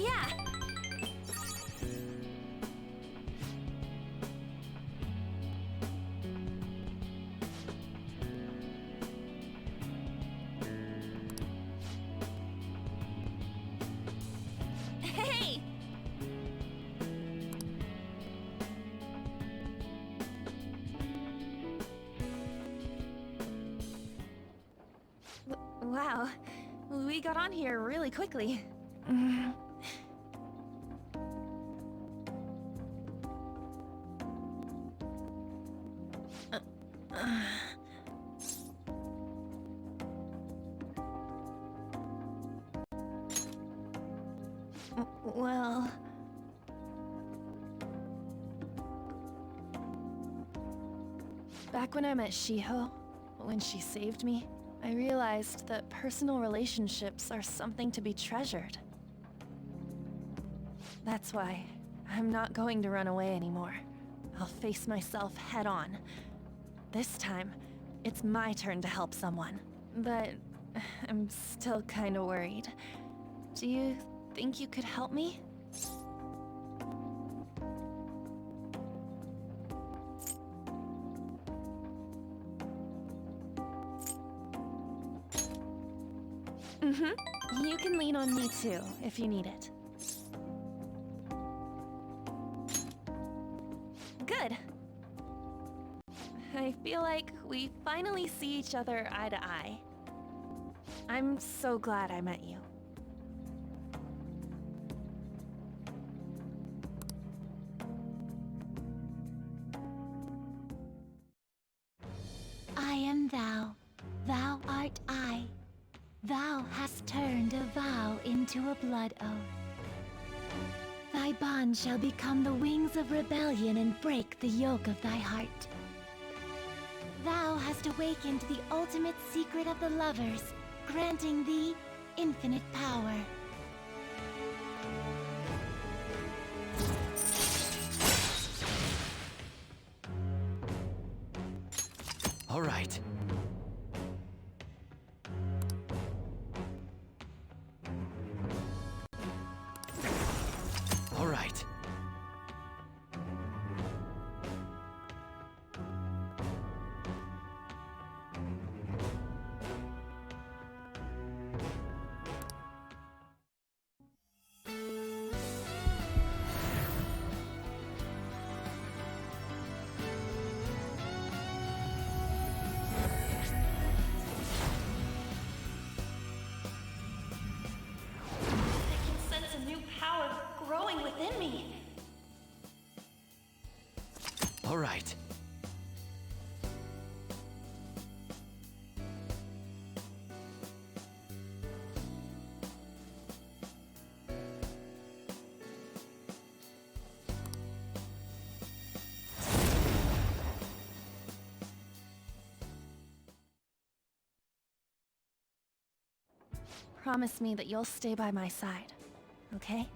Yeah. Hey! Wow, we got on here really quickly. Well... Back when I met 𝐥𝐤𝐤, when she saved me, I realized that personal relationships are something to be treasured. That's why I'm not going to run away anymore. I'll face myself head on. This time, it's my turn to help someone. But I'm still kinda worried. Do you think you could help me? You can lean on me too, if you need it. Good. I feel like we finally see each other eye to eye. I'm so glad I met you. I am thou, thou art I. Thou hast turned a vow into a blood oath. Thy bond shall become the wings of rebellion and break the yoke of thy heart. Thou hast awakened the ultimate secret of the lovers, granting thee infinite power. All right. All right. Within me. All right. Promise me that you'll stay by my side, okay?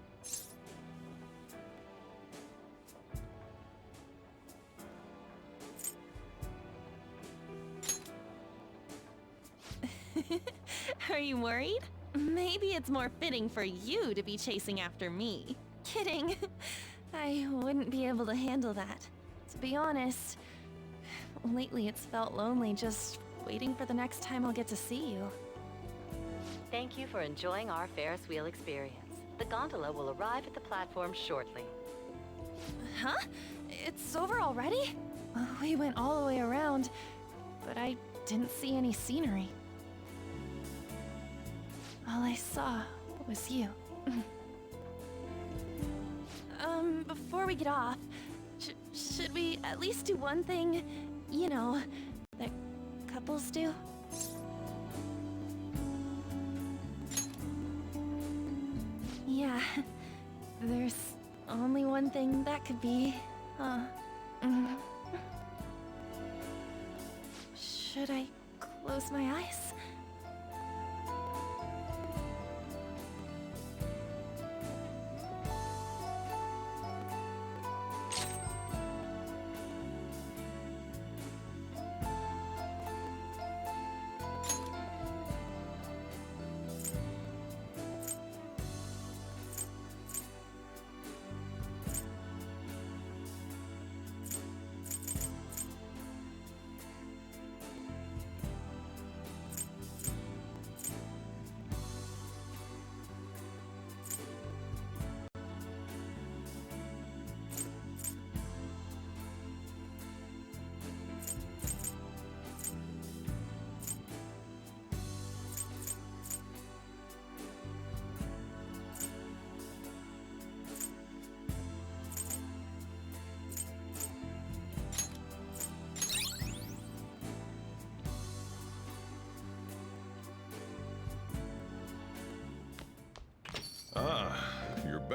Are you worried? Maybe it's more fitting for you to be chasing after me. Kidding. I wouldn't be able to handle that. To be honest, lately it's felt lonely just waiting for the next time I'll get to see you. Thank you for enjoying our Ferris wheel experience. The gondola will arrive at the platform shortly. Huh? It's over already? We went all the way around, but I didn't see any scenery. All I saw was you. Before we get off, should we at least do one thing, you know, that couples do? Yeah, there's only one thing that could be, Should I close my eyes?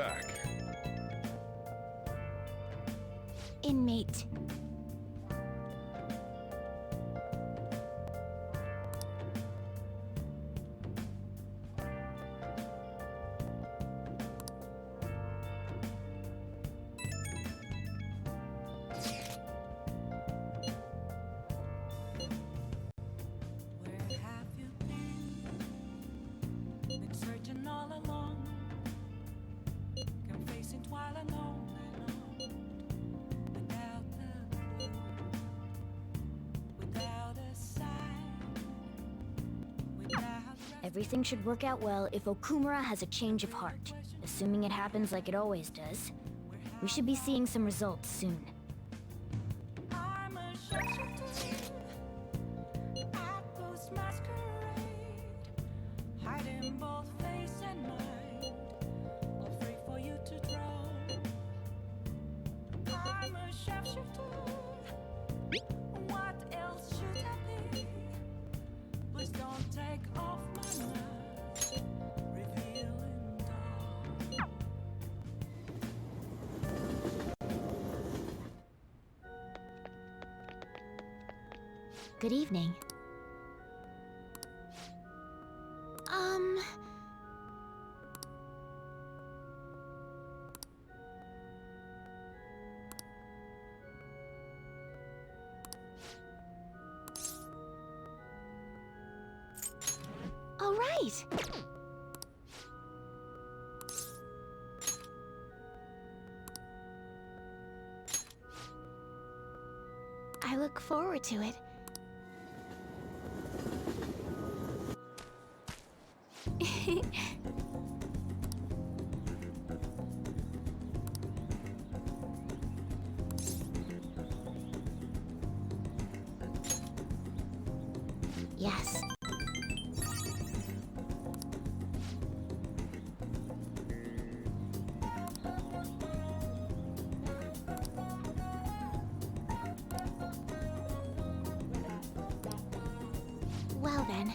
back. Inmate. Where have you been searching all along. Can face it while alone without the clue, without a sign, without Everything should work out well if Okumara has a change of heart. Assuming it happens like it always does, we should be seeing some results soon. I'm a shapeshifter, Altus masquerade, hiding both face and mind, all free for you to draw. I'm a shapeshifter, what else should I be? Please don't take off my mask, revealing dawn. Good evening. All right. I look forward to it. Yes. Well then.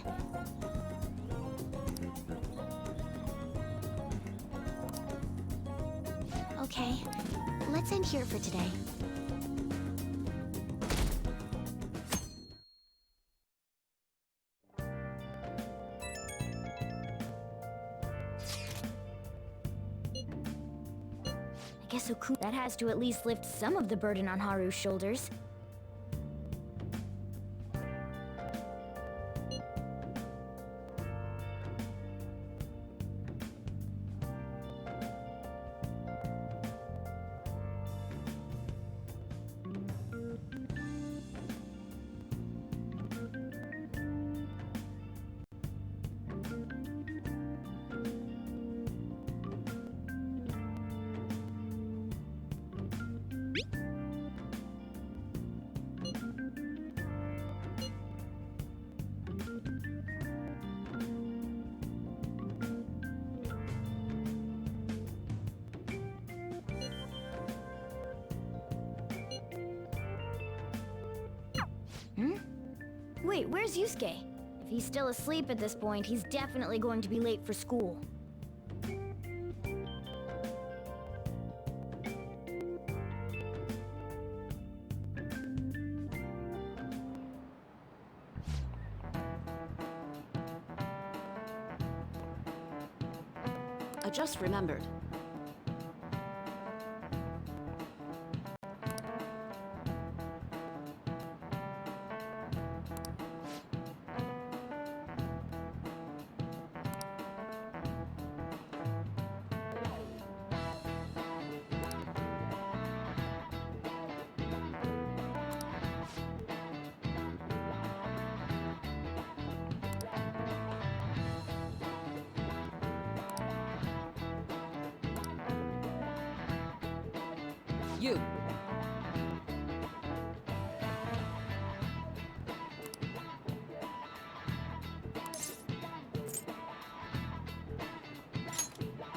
Okay, let's end here for today. I guess that has to at least lift some of the burden on Haru's shoulders. Wait, where's Yusuke? If he's still asleep at this point, he's definitely going to be late for school. I just remembered. You.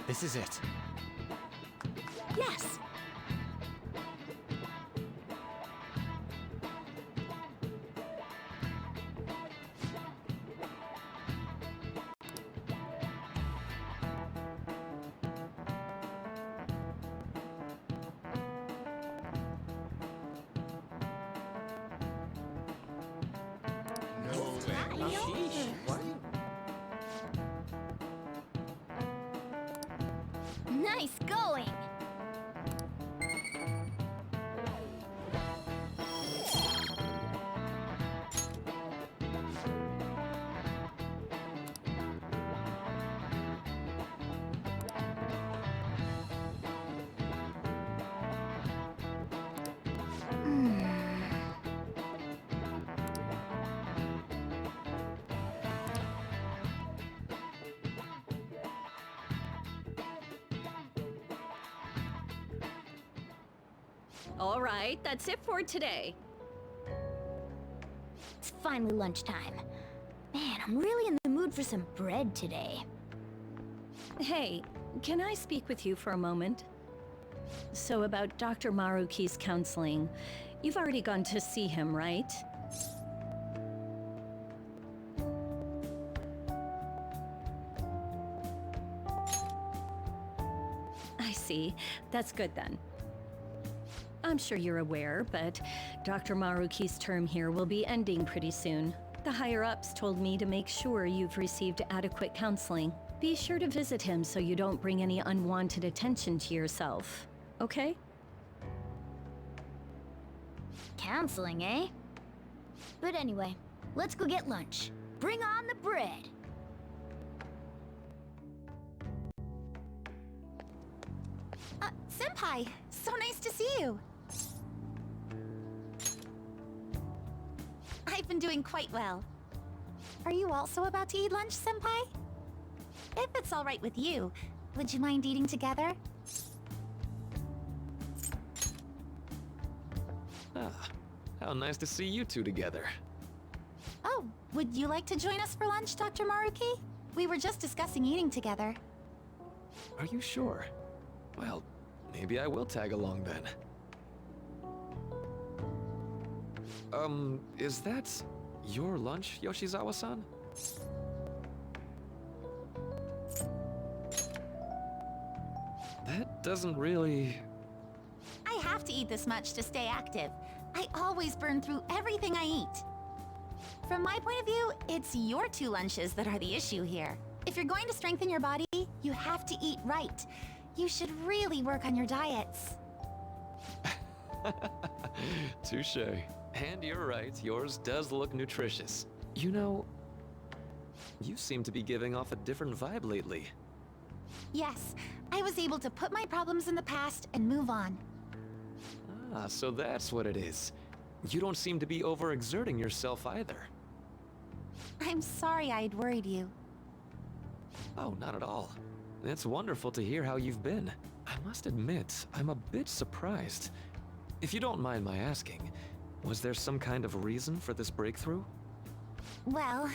This is it. Yes! Nice going! All right, that's it for today. It's finally lunchtime. Man, I'm really in the mood for some bread today. Hey, can I speak with you for a moment? So about Dr. Maruki's counseling, you've already gone to see him, right? I see. That's good then. I'm sure you're aware, but Dr. Maruki's term here will be ending pretty soon. The higher-ups told me to make sure you've received adequate counseling. Be sure to visit him so you don't bring any unwanted attention to yourself, okay? Counseling, eh? But anyway, let's go get lunch. Bring on the bread! Senpai, so nice to see you. I've been doing quite well. Are you also about to eat lunch, Senpai? If it's all right with you, would you mind eating together? Ah, how nice to see you two together. Oh, would you like to join us for lunch, Dr. Maruki? We were just discussing eating together. Are you sure? Well, maybe I will tag along then. Is that your lunch, Yoshizawa-san? That doesn't really... I have to eat this much to stay active. I always burn through everything I eat. From my point of view, it's your two lunches that are the issue here. If you're going to strengthen your body, you have to eat right. You should really work on your diets. Touché. And you're right, yours does look nutritious. You know, you seem to be giving off a different vibe lately. Yes, I was able to put my problems in the past and move on. Ah, so that's what it is. You don't seem to be overexerting yourself either. I'm sorry I'd worried you. Oh, not at all. It's wonderful to hear how you've been. I must admit, I'm a bit surprised. If you don't mind my asking, was there some kind of reason for this breakthrough? Well,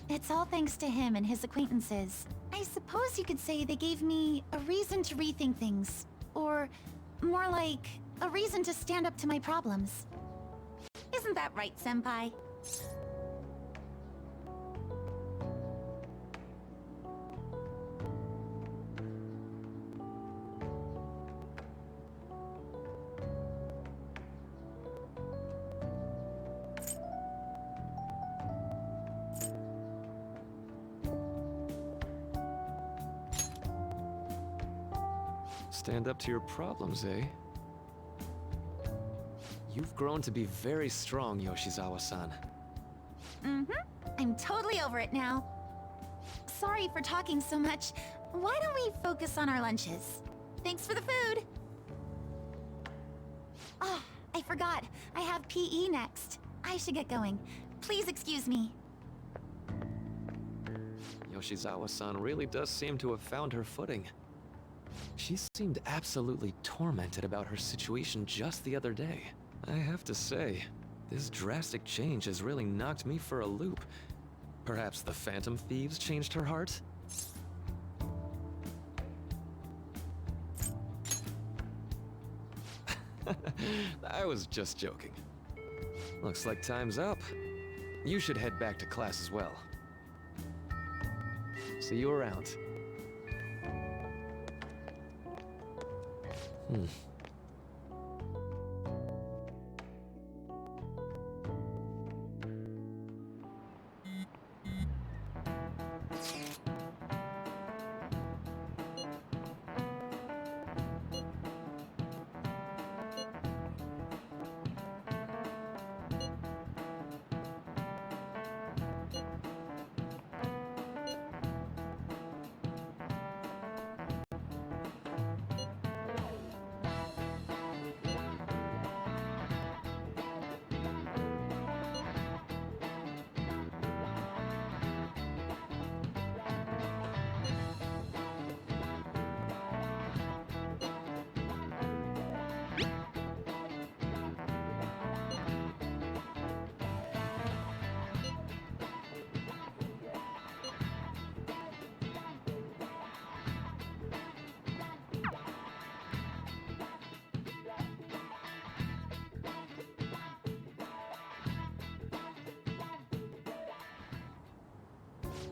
it's all thanks to him and his acquaintances. I suppose you could say they gave me a reason to rethink things. Or more like, a reason to stand up to my problems. Isn't that right, Senpai? Stand up to your problems, eh? You've grown to be very strong, Yoshizawa-san. Mm-hmm. I'm totally over it now. Sorry for talking so much. Why don't we focus on our lunches? Thanks for the food! Oh, I forgot. I have PE next. I should get going. Please excuse me. Yoshizawa-san really does seem to have found her footing. She seemed absolutely tormented about her situation just the other day. I have to say, this drastic change has really knocked me for a loop. Perhaps the Phantom Thieves changed her heart? I was just joking. Looks like time's up. You should head back to class as well. See you around.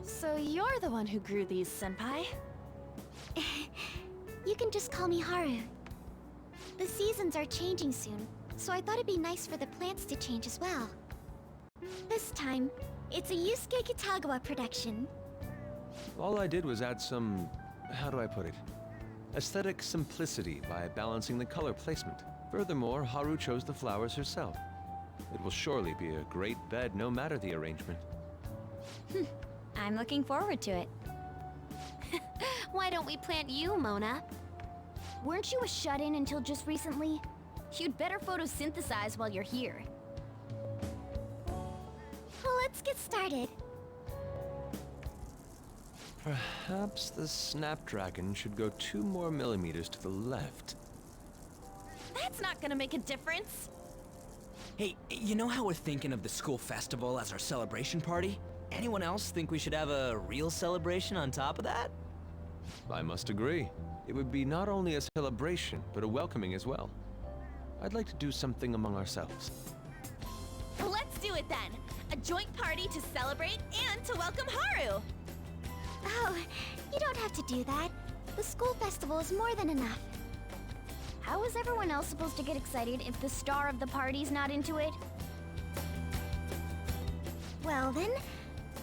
So you're the one who grew these, Senpai? You can just call me Haru. The seasons are changing soon, so I thought it'd be nice for the plants to change as well. This time, it's a 𝐦𝐨𝐫𝐞 production. All I did was add some, how do I put it? Aesthetic simplicity by balancing the color placement. Furthermore, Haru chose the flowers herself. It will surely be a great bed no matter the arrangement. I'm looking forward to it. Why don't we plant you, Mona? Weren't you a shut-in until just recently? You'd better photosynthesize while you're here. Well, let's get started. Perhaps the Snapdragon should go 2 more millimeters to the left. That's not gonna make a difference. Hey, you know how we're thinking of the school festival as our celebration party? Anyone else think we should have a real celebration on top of that? I must agree. It would be not only a celebration, but a welcoming as well. I'd like to do something among ourselves. Let's do it then! A joint party to celebrate and to welcome Haru! Oh, you don't have to do that. The school festival is more than enough. How is everyone else supposed to get excited if the star of the party's not into it? Well then,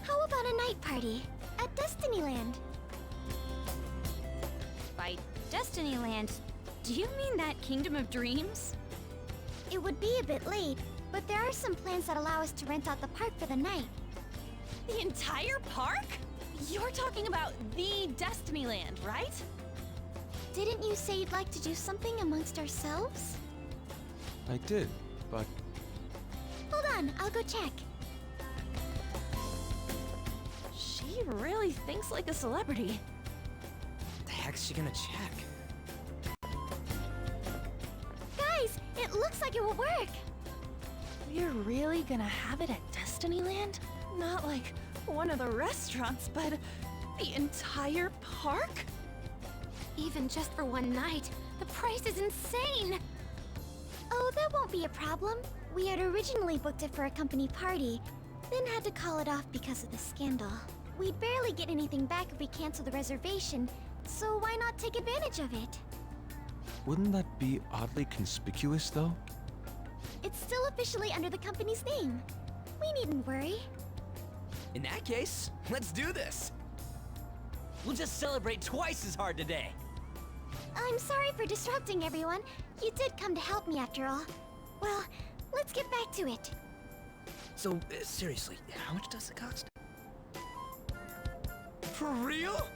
how about a night party at Destinyland? By Destinyland, do you mean that Kingdom of Dreams? It would be a bit late, but there are some plans that allow us to rent out the park for the night. The entire park? You're talking about the Destinyland, right? Didn't you say you'd like to do something amongst ourselves? I did, but... Hold on, I'll go check. She really thinks like a celebrity. The heck's she gonna check? Guys, it looks like it will work. We're really gonna have it at Destinyland? Not like one of the restaurants, but the entire park? Even just for one night, the price is insane! Oh, that won't be a problem. We had originally booked it for a company party, then had to call it off because of the scandal. We'd barely get anything back if we cancel the reservation, so why not take advantage of it? Wouldn't that be oddly conspicuous, though? It's still officially under the company's name. We needn't worry. In that case, let's do this! We'll just celebrate twice as hard today! I'm sorry for disrupting everyone. You did come to help me after all. Well, let's get back to it. So, seriously, how much does it cost? For real?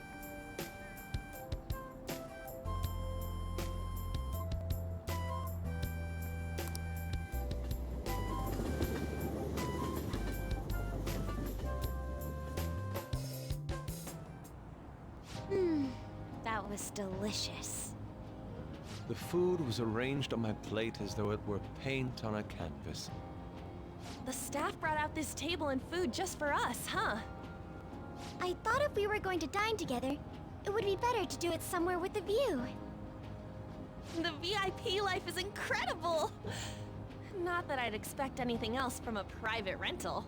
That was delicious. The food was arranged on my plate as though it were paint on a canvas. The staff brought out this table and food just for us, huh? I thought if we were going to dine together, it would be better to do it somewhere with a view. The VIP life is incredible! Not that I'd expect anything else from a private rental.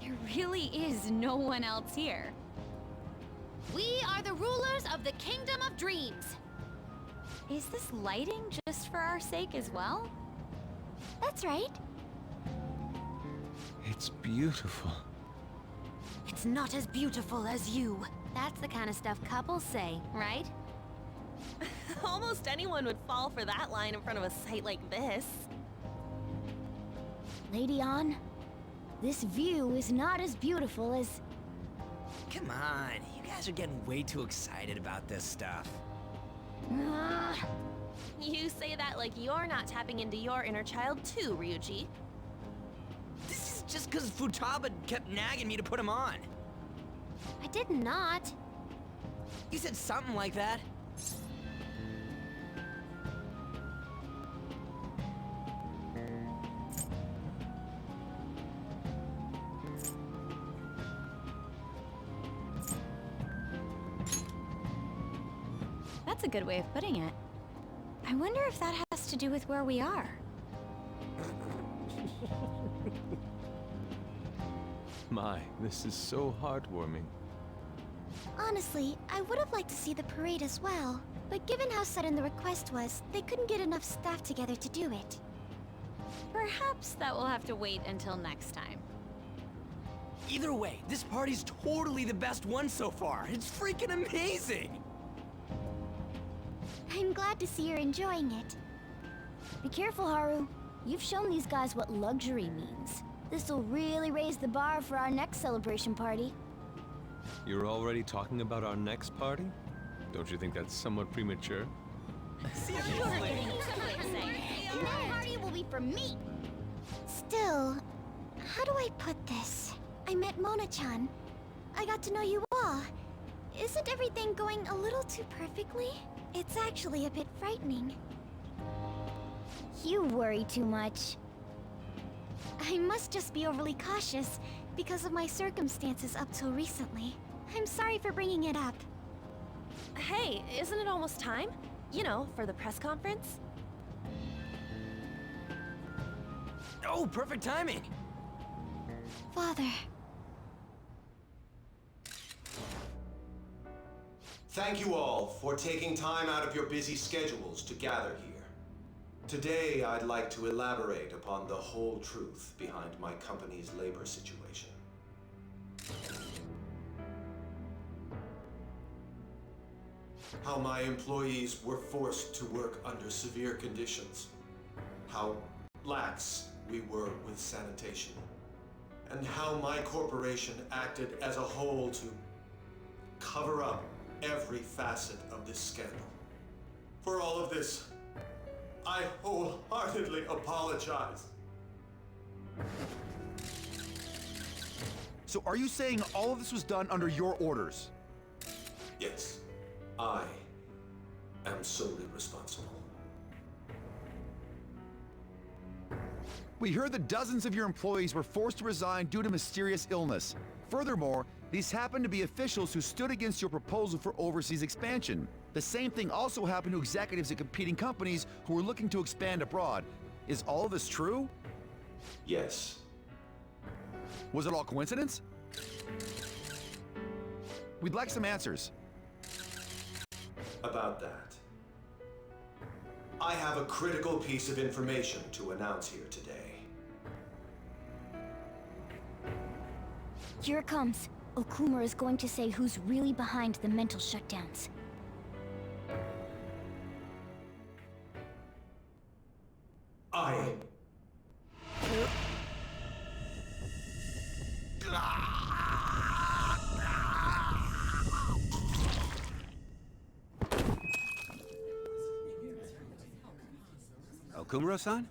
There really is no one else here. We are the rulers of the Kingdom of Dreams. Is this lighting just for our sake as well? That's right. It's beautiful. It's not as beautiful as you. That's the kind of stuff couples say, right? Almost anyone would fall for that line in front of a site like this. Lady An, this view is not as beautiful as... Come on, you guys are getting way too excited about this stuff. You say that like you're not tapping into your inner child too, Ryuji. This is just because Futaba kept nagging me to put him on. I did not. You said something like that. That's a good way of putting it. I wonder if that has to do with where we are. My, this is so heartwarming. Honestly, I would have liked to see the parade as well. But given how sudden the request was, they couldn't get enough staff together to do it. Perhaps that will have to wait until next time. Either way, this party's totally the best one so far. It's freaking amazing! I'm glad to see you're enjoying it. Be careful, Haru. You've shown these guys what luxury means. This'll really raise the bar for our next celebration party. You're already talking about our next party? Don't you think that's somewhat premature? And that party will be for me! Still, how do I put this? I met Mona-chan. I got to know you all. Isn't everything going a little too perfectly? It's actually a bit frightening. You worry too much. I must just be overly cautious because of my circumstances up till recently. I'm sorry for bringing it up. Hey, isn't it almost time? You know, for the press conference? Oh, perfect timing! Father. Thank you all for taking time out of your busy schedules to gather here. Today, I'd like to elaborate upon the whole truth behind my company's labor situation. How my employees were forced to work under severe conditions. How lax we were with sanitation. And how my corporation acted as a whole to cover up every facet of this scandal. For all of this, I wholeheartedly apologize. So are you saying all of this was done under your orders? Yes, I am solely responsible. We heard that dozens of your employees were forced to resign due to mysterious illness. Furthermore, these happened to be officials who stood against your proposal for overseas expansion. The same thing also happened to executives at competing companies who were looking to expand abroad. Is all of this true? Yes. Was it all coincidence? We'd like some answers. About that, I have a critical piece of information to announce here today. Here it comes. Okumara is going to say who's really behind the mental shutdowns. Okumura-san?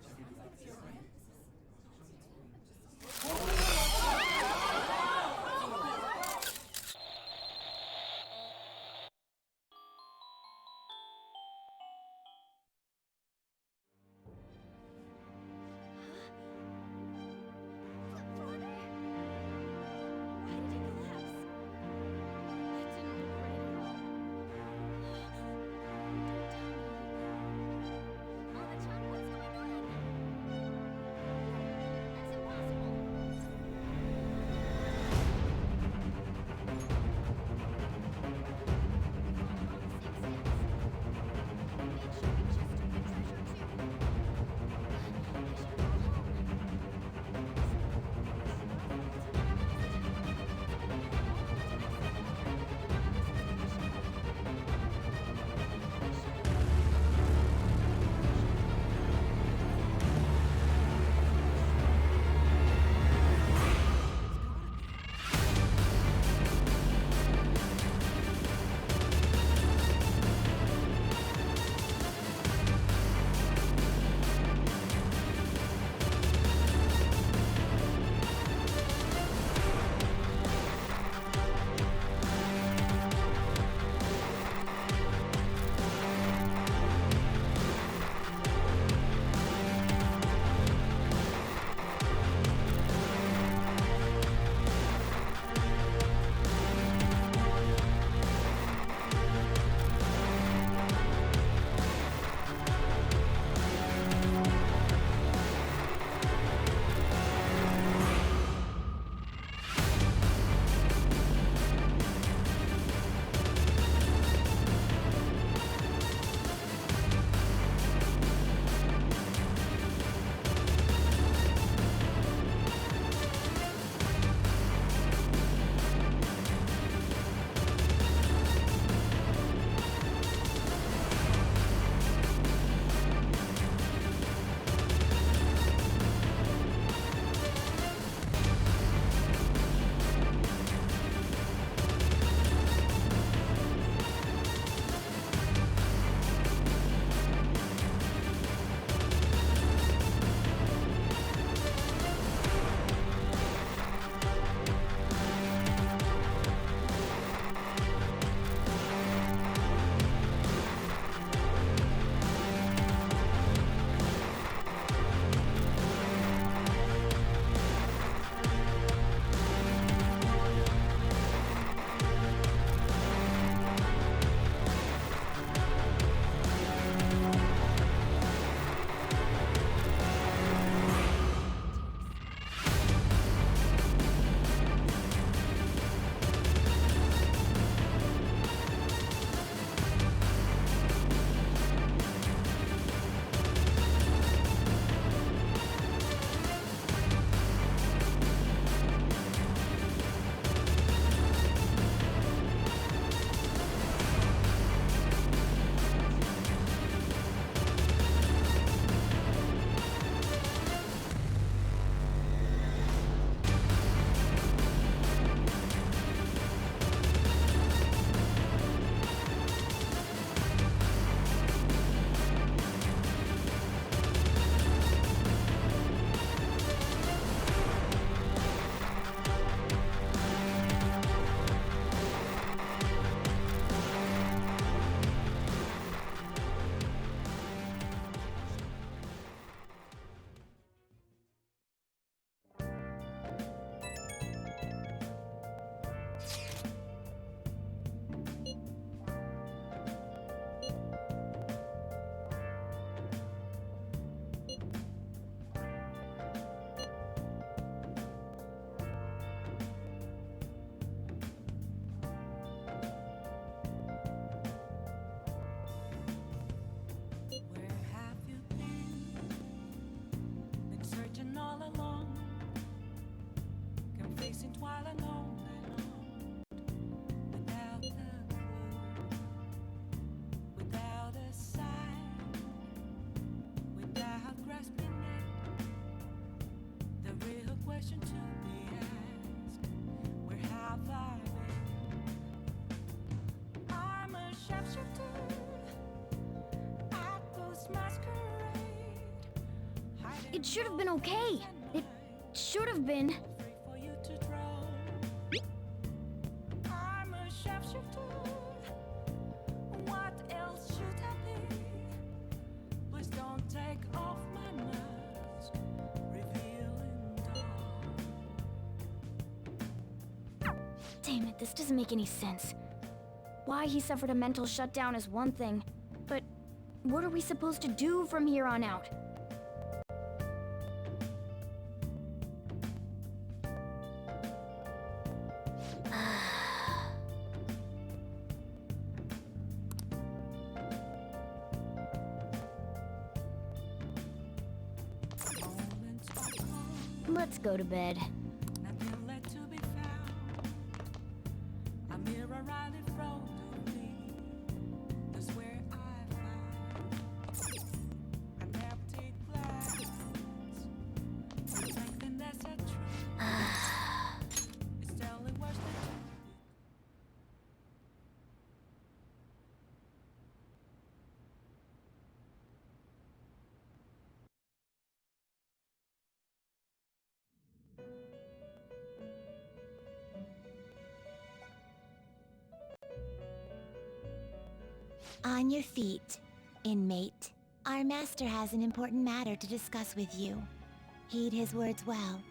It should have been okay. It should have been. I'm a sharpshooter. What else should I be? Please don't take off my mask, revealing dawn. Damn it, this doesn't make any sense. Why he suffered a mental shutdown is one thing, but what are we supposed to do from here on out? Let's go to bed. Nothing left to be found. A mirror right in front of me. That's where I found an empty glass. Something that's a truth. It's telling worse than truth. On your feet, inmate. Our master has an important matter to discuss with you. Heed his words well.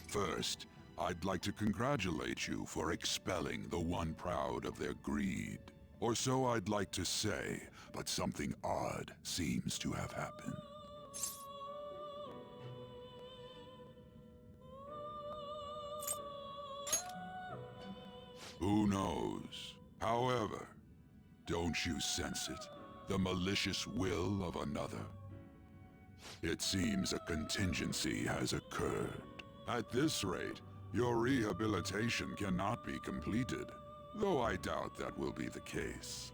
First, I'd like to congratulate you for expelling the one proud of their greed. Or so I'd like to say, but something odd seems to have happened. Who knows? However, don't you sense it? The malicious will of another? It seems a contingency has occurred. At this rate, your rehabilitation cannot be completed, though I doubt that will be the case.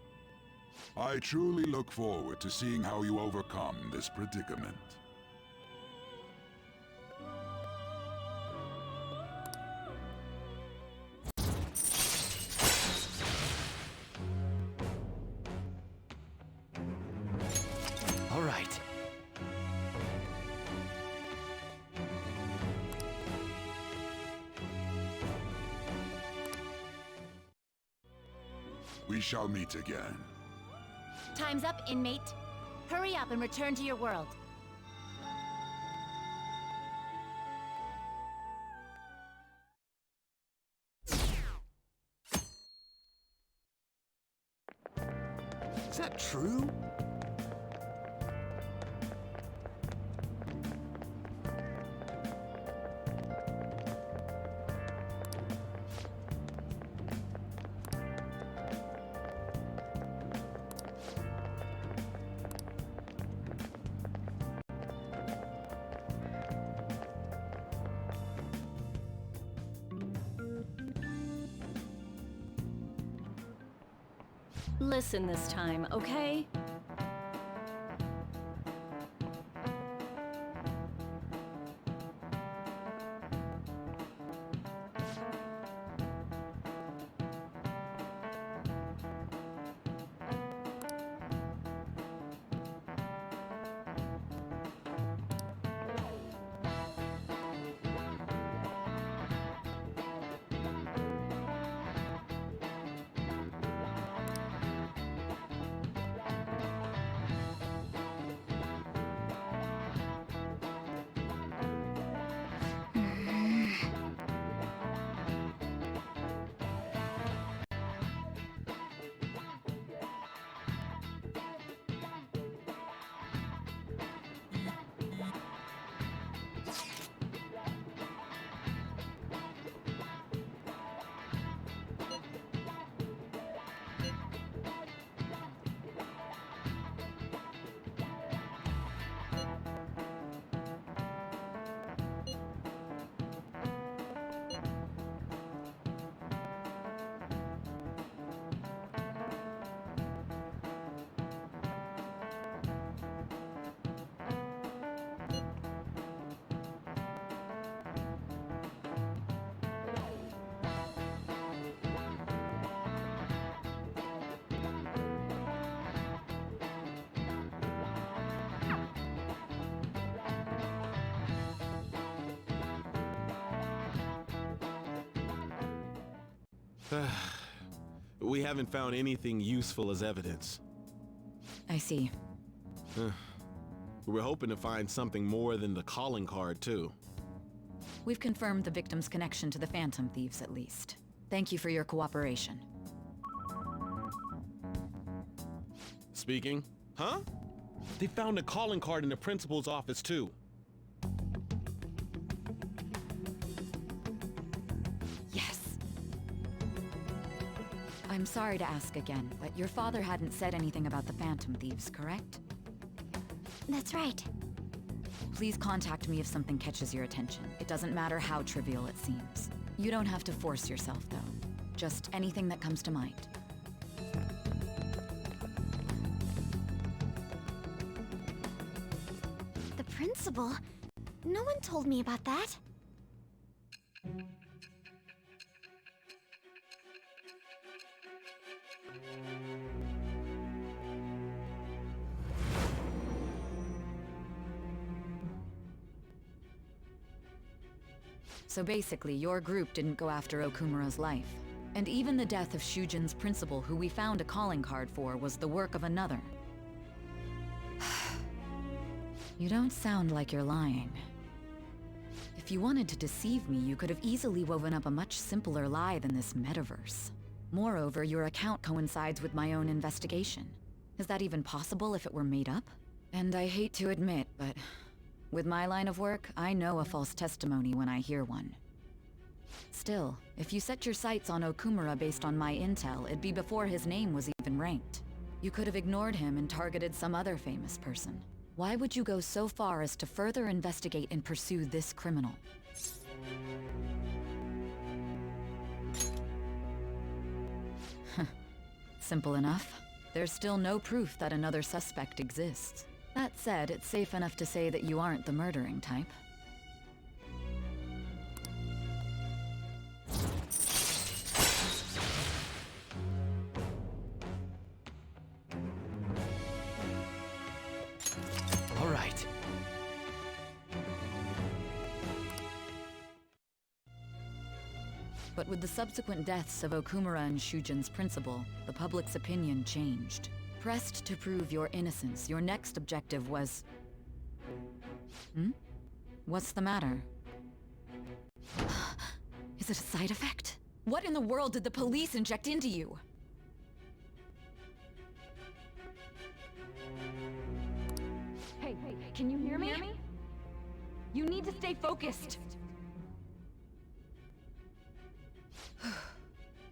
I truly look forward to seeing how you overcome this predicament. All right. We shall meet again. Time's up, inmate. Hurry up and return to your world. Is that true? Listen this time, okay? We haven't found anything useful as evidence. I see. We're hoping to find something more than the calling card, too. We've confirmed the victim's connection to the Phantom Thieves, at least. Thank you for your cooperation. Speaking? Huh? They found a calling card in the principal's office, too. Yes. I'm sorry to ask again, but your father hadn't said anything about the Phantom Thieves, correct? That's right. Please contact me if something catches your attention. It doesn't matter how trivial it seems. You don't have to force yourself, though. Just anything that comes to mind. The principal? No one told me about that. So basically, your group didn't go after Okumara's life. And even the death of Shujin's principal, who we found a calling card for, was the work of another. You don't sound like you're lying. If you wanted to deceive me, you could have easily woven up a much simpler lie than this metaverse. Moreover, your account coincides with my own investigation. Is that even possible if it were made up? And I hate to admit, but with my line of work, I know a false testimony when I hear one. Still, if you set your sights on Okumara based on my intel, it'd be before his name was even ranked. You could have ignored him and targeted some other famous person. Why would you go so far as to further investigate and pursue this criminal? Simple enough. There's still no proof that another suspect exists. That said, it's safe enough to say that you aren't the murdering type. All right. But with the subsequent deaths of Okumara and Shujin's principal, the public's opinion changed. Pressed to prove your innocence, your next objective was... What's the matter? Is it a side effect? What in the world did the police inject into you? Hey, can you hear me? You need to stay focused.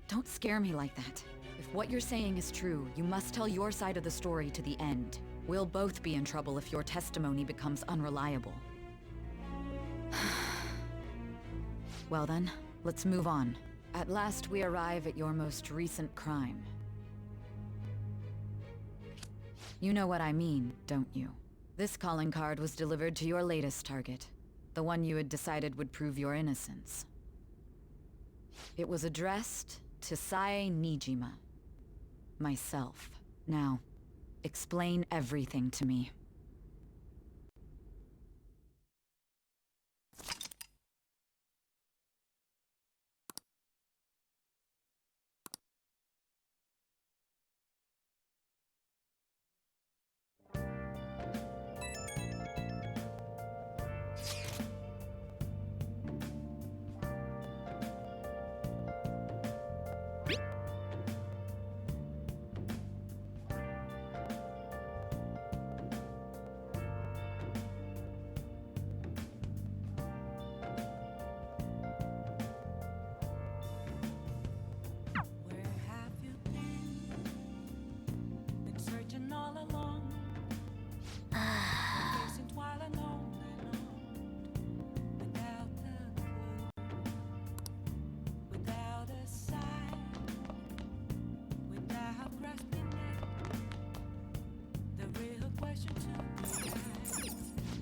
Don't scare me like that. If what you're saying is true, you must tell your side of the story to the end. We'll both be in trouble if your testimony becomes unreliable. Well then, let's move on. At last we arrive at your most recent crime. You know what I mean, don't you? This calling card was delivered to your latest target, the one you had decided would prove your innocence. It was addressed to 𝐦𝐨𝐫𝐞, myself. Now, explain everything to me.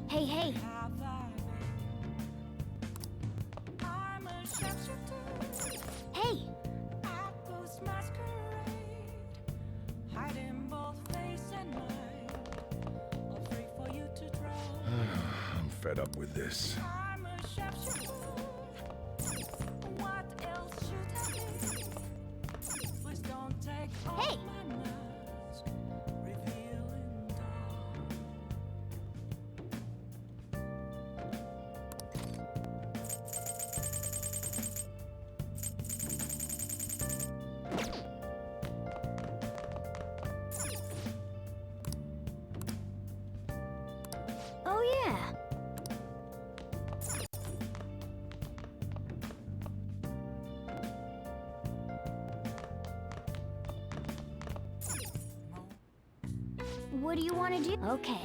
Hey. Hey! I'm fed up with this. Yeah. What do you want to do? Okay.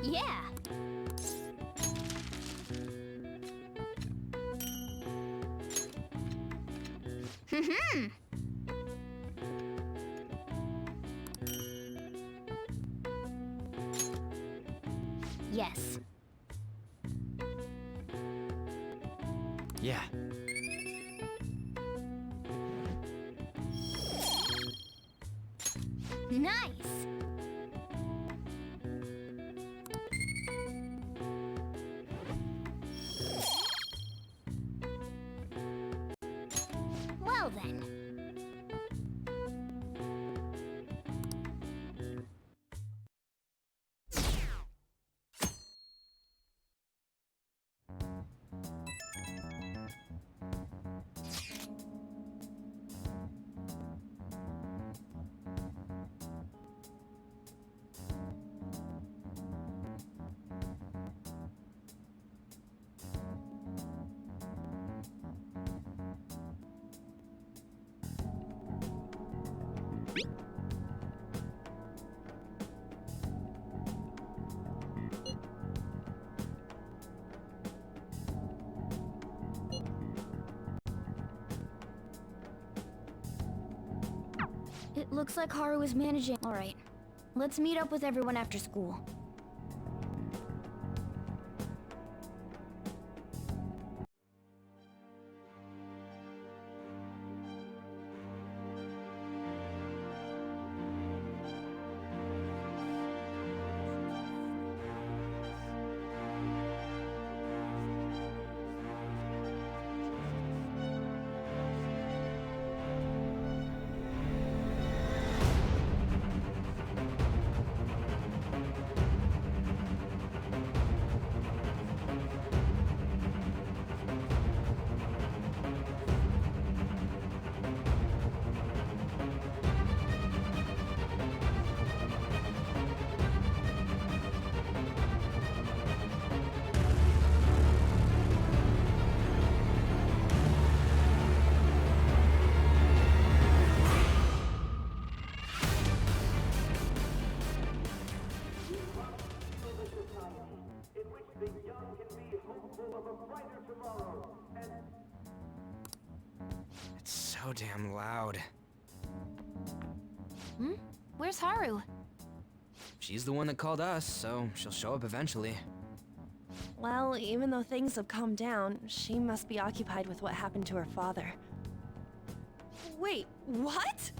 Yeah. Yes. Yeah. Nice. Well then. It looks like Haru is managing. All right, let's meet up with everyone after school. It's so damn loud. Hmm? Where's Haru? She's the one that called us, so she'll show up eventually. Well, even though things have calmed down, she must be occupied with what happened to her father. Wait, what?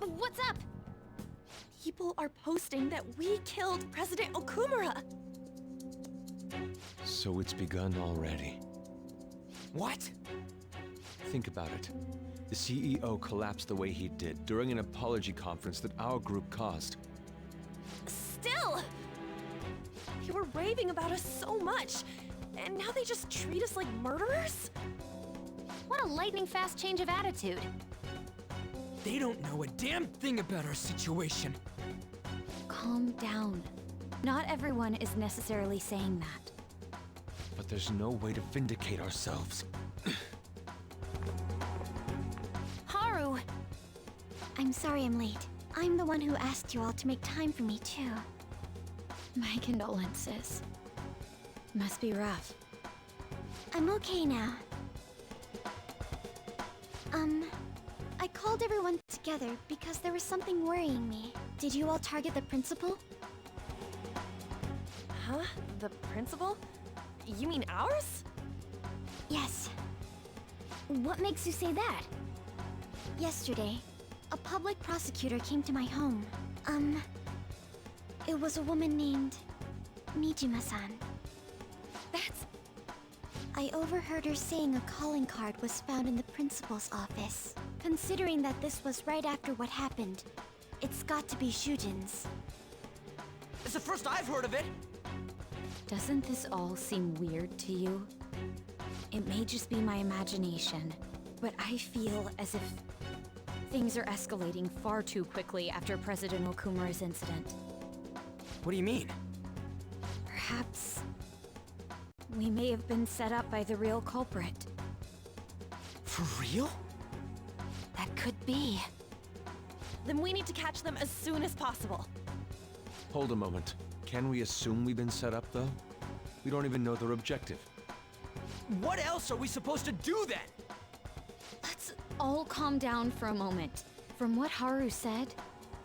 What's up? People are posting that we killed President Okumara! So it's begun already. What? Think about it. The CEO collapsed the way he did during an apology conference that our group caused. Still! You were raving about us so much, and now they just treat us like murderers? What a lightning-fast change of attitude. They don't know a damn thing about our situation. Calm down. Not everyone is necessarily saying that. But there's no way to vindicate ourselves. Haru! I'm sorry I'm late. I'm the one who asked you all to make time for me, too. My condolences. Must be rough. I'm okay now. I called everyone together because there was something worrying me. Did you all target the principal? Huh? The principal? You mean ours? Yes. What makes you say that? Yesterday, a public prosecutor came to my home. It was a woman named Mijima-san. That's... I overheard her saying a calling card was found in the principal's office. Considering that this was right after what happened, it's got to be Shujin's. It's the first I've heard of it! Doesn't this all seem weird to you? It may just be my imagination, but I feel as if Things are escalating far too quickly after President Okumara's incident. What do you mean? Perhaps we may have been set up by the real culprit. For real? That could be. Then we need to catch them as soon as possible. Hold a moment. Can we assume we've been set up, though? We don't even know their objective. What else are we supposed to do then? Let's all calm down for a moment. From what Haru said,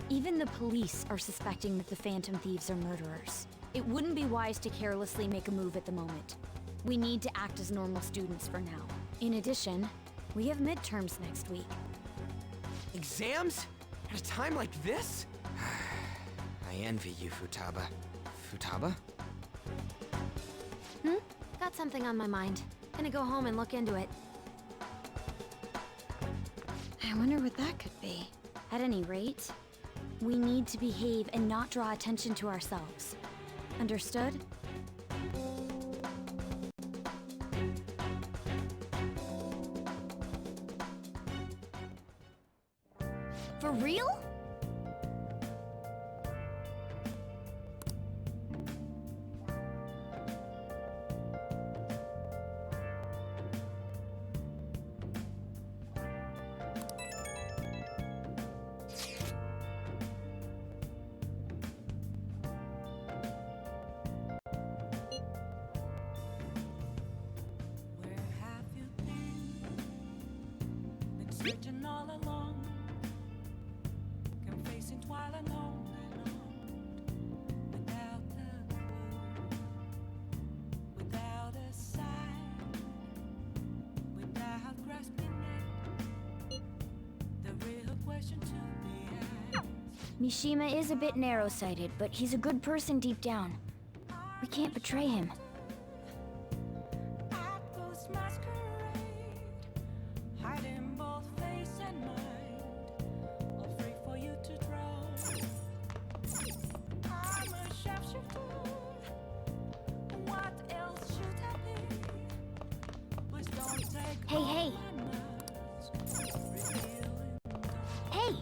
even the police are suspecting that the Phantom Thieves are murderers. It wouldn't be wise to carelessly make a move at the moment. We need to act as normal students for now. In addition, we have midterms next week. Exams? At a time like this? I envy you, Futaba. Futaba? Got something on my mind. Gonna go home and look into it. I wonder what that could be. At any rate, we need to behave and not draw attention to ourselves. Understood? For real? Searching all along, confessing twilight on and on, without a clue, without a sign, without grasping it. The real question to be asked. Mishima is a bit narrow-sighted, but he's a good person deep down. We can't betray him. Outpost masquerade, hiding both face and mind, all free for you to draw. I'm a sharpshooter. What else should I be? Please don't take Hey, hey. Hey!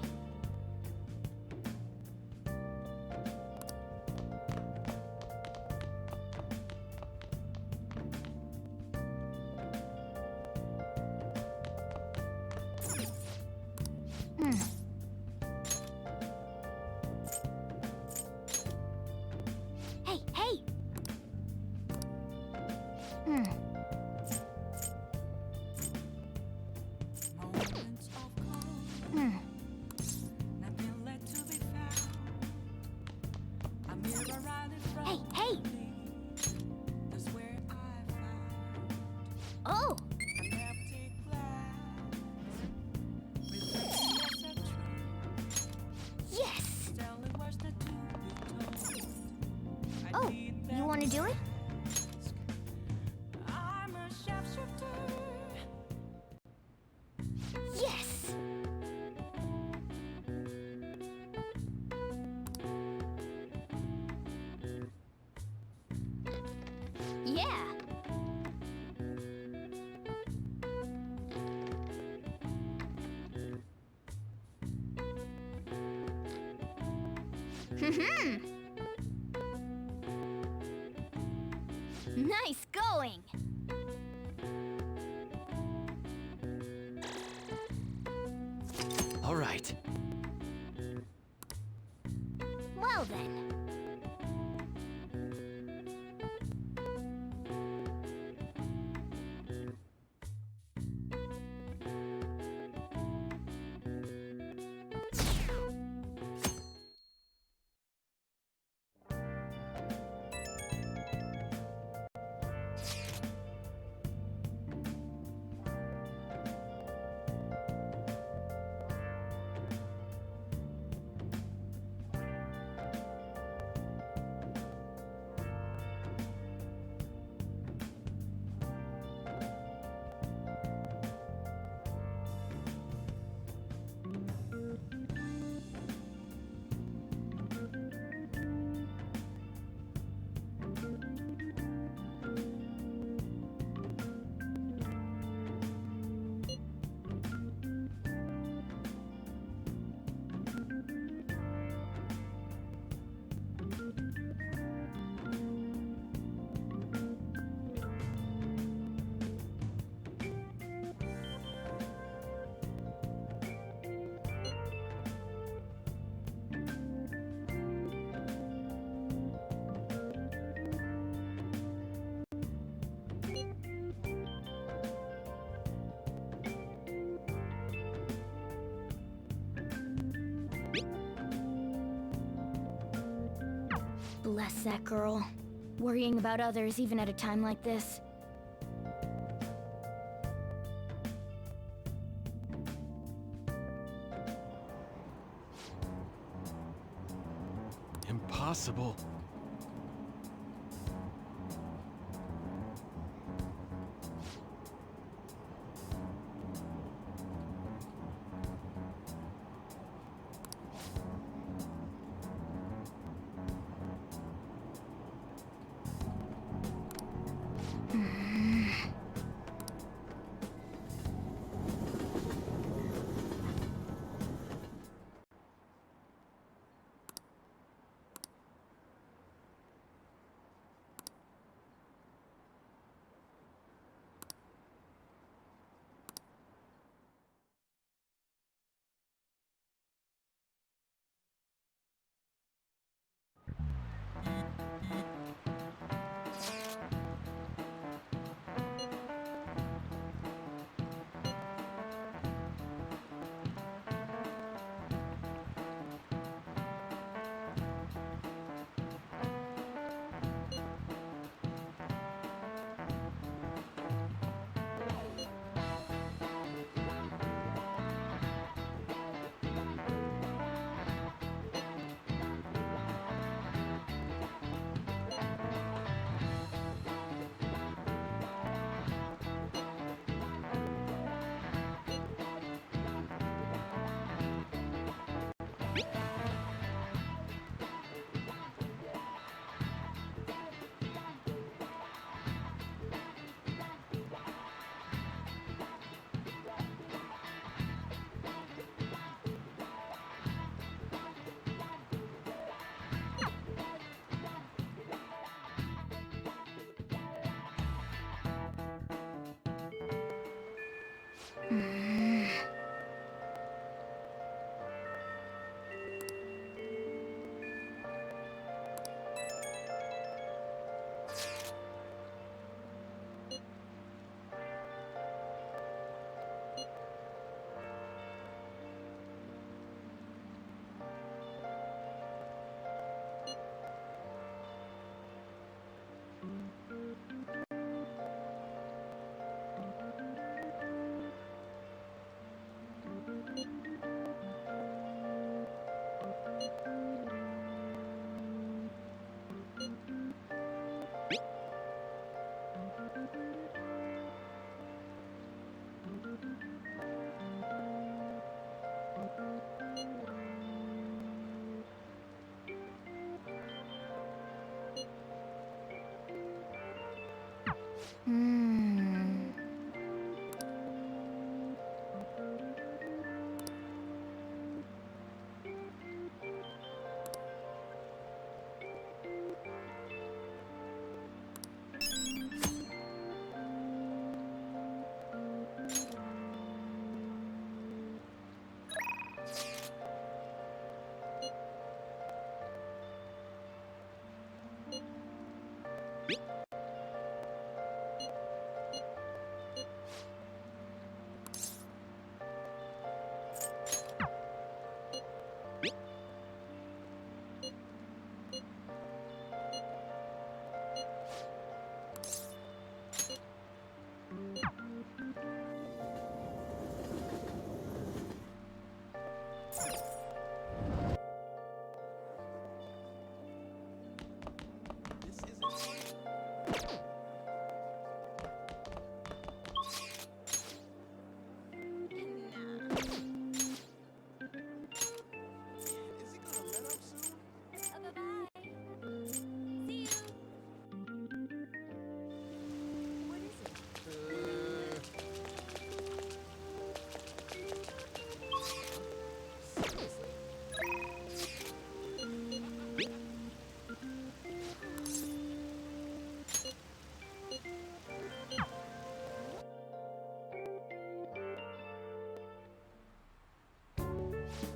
Hey, hey! Moments of calm, nothing left to be found. A mirror right in front Hey, hey! of me. That's where I found Oh! an empty glass, reflecting as a tree, Yes! telling words not to be told. I Oh, need you them want to do it? I'm a sharpshooter. Yes! Yeah! Nice going! All right. Well then. Bless that girl. Worrying about others even at a time like this. Impossible.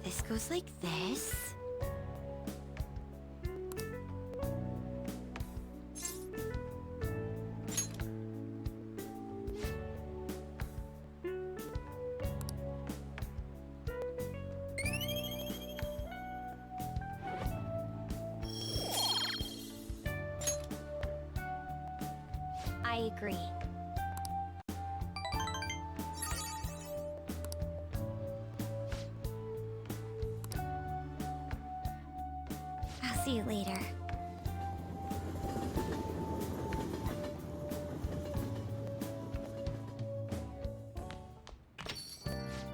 This goes like this. I agree. I'll see you later.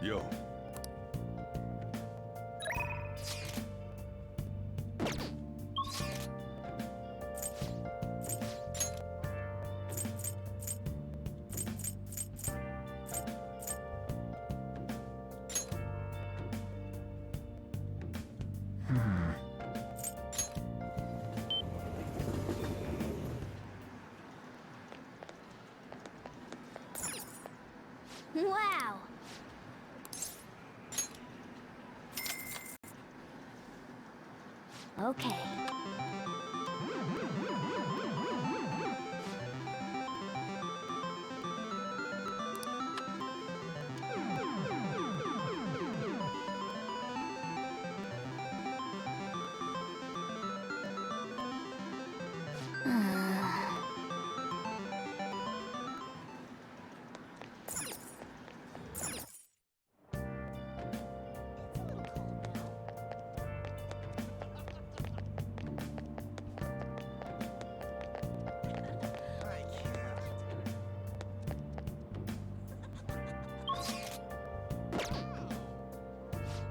Yo. Wow! Okay.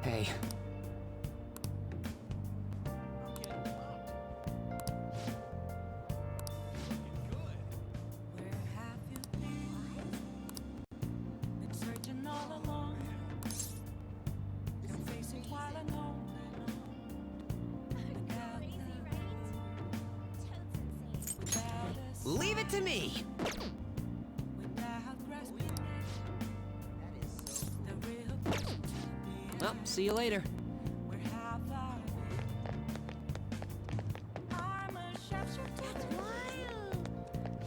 Hey. Been searching all along. Been facing while alone. Leave it to me! Well, see you later.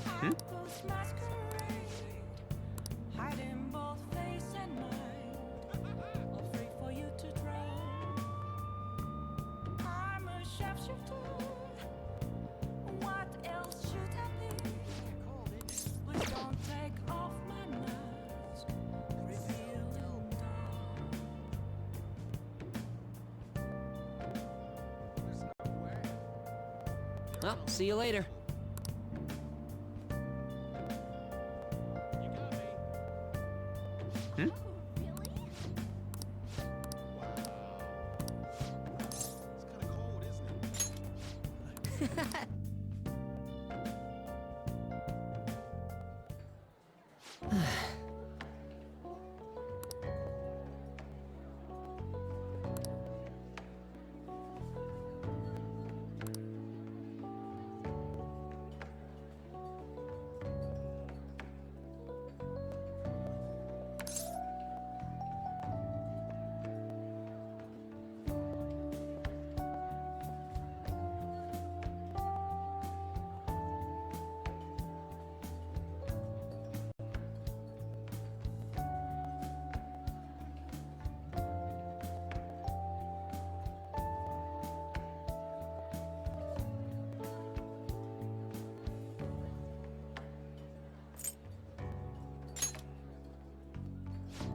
Hmm? Hiding both face and mind, afraid for you to drown. I'm a shapeshifter. What else should I be? Please don't take off my mask. Revealing Well, see you later. Hmm?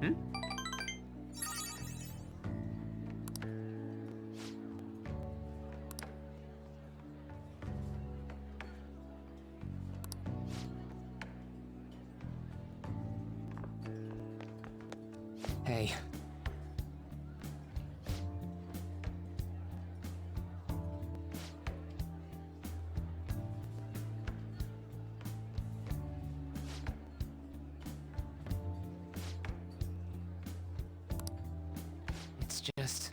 Hmm? Hey. It's just...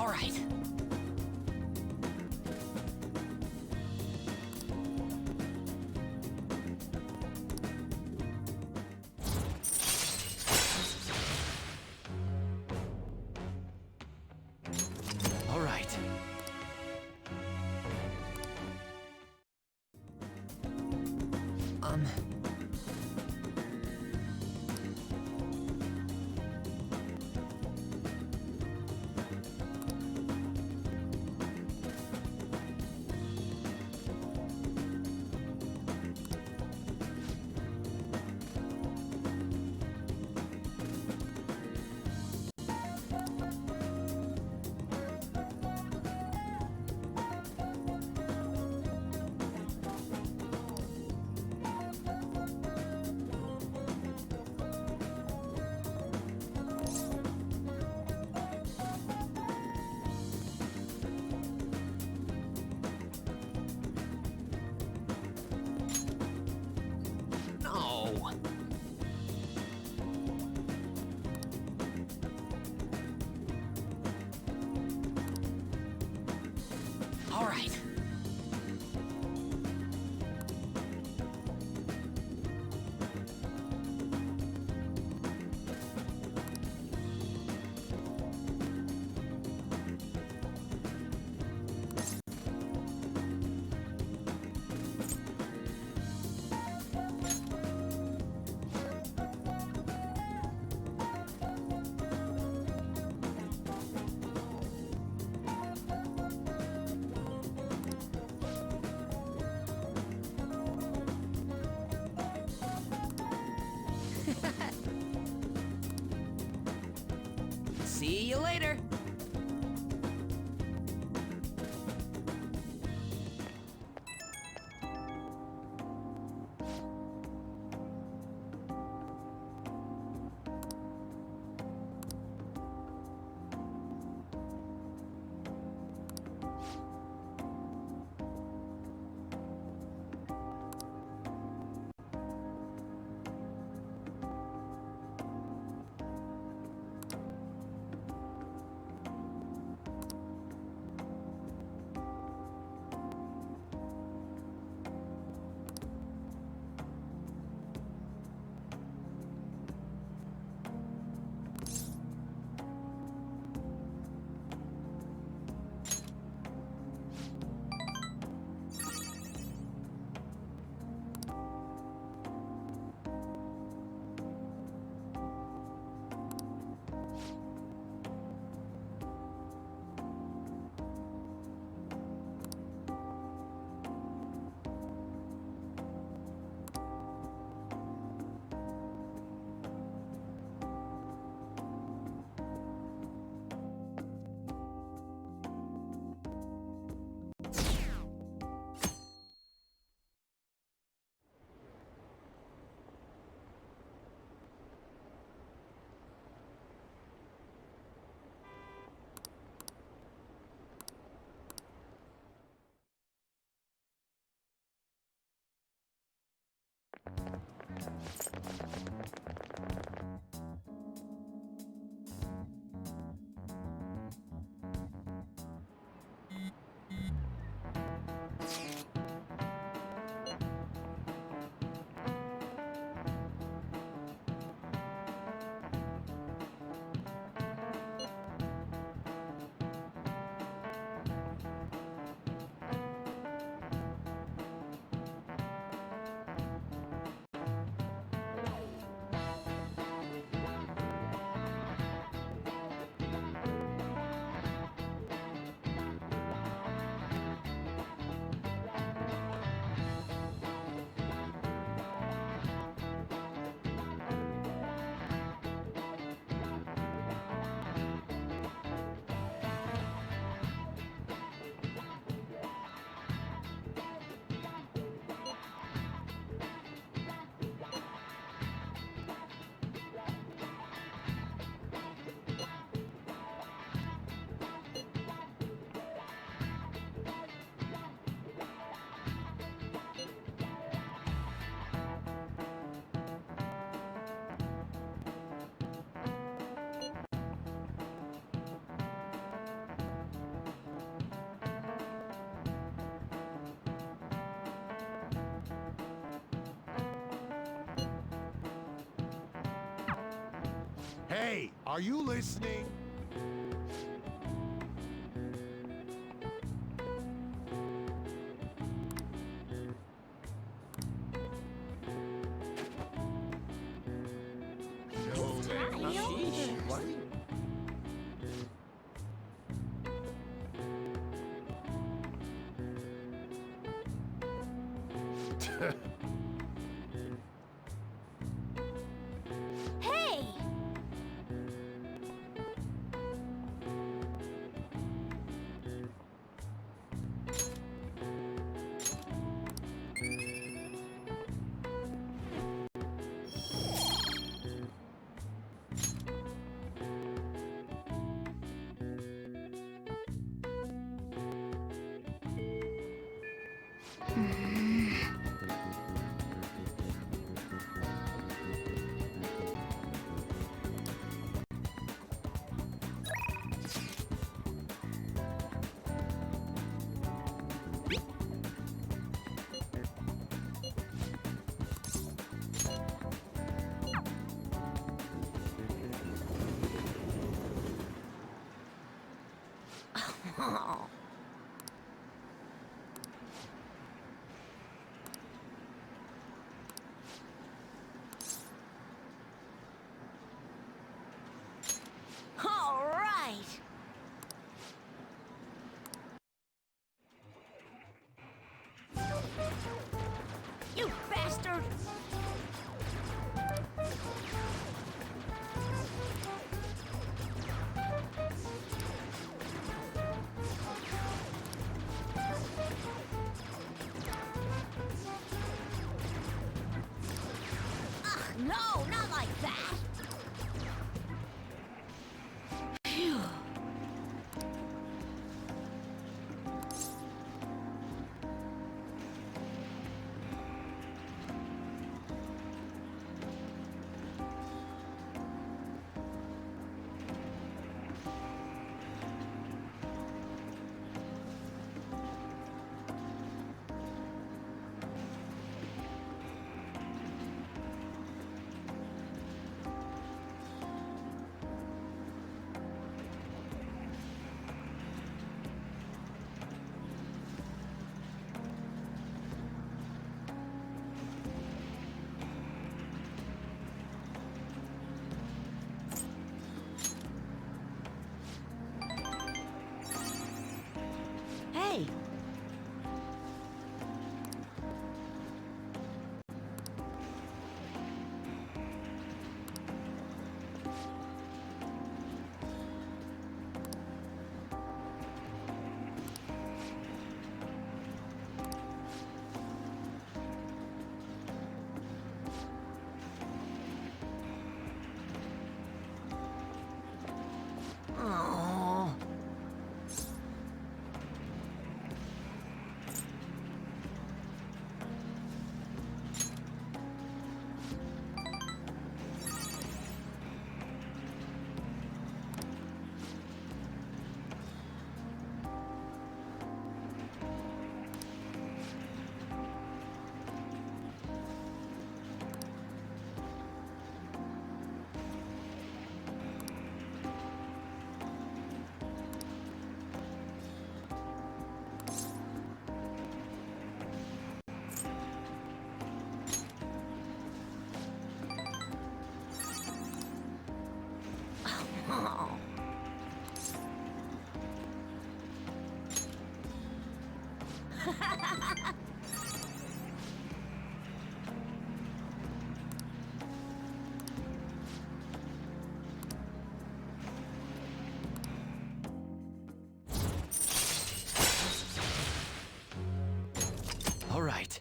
All right. All right. No. All right. See you later. Hey, are you listening? Hey! Oh. All right. You bastard! Ugh, no, not like that! Phew. Hey! Oh. Oh. All right.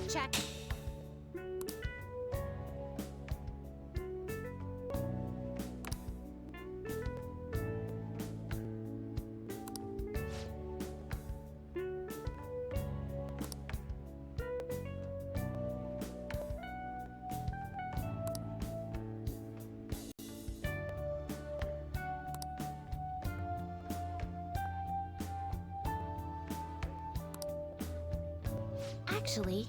Check. Actually,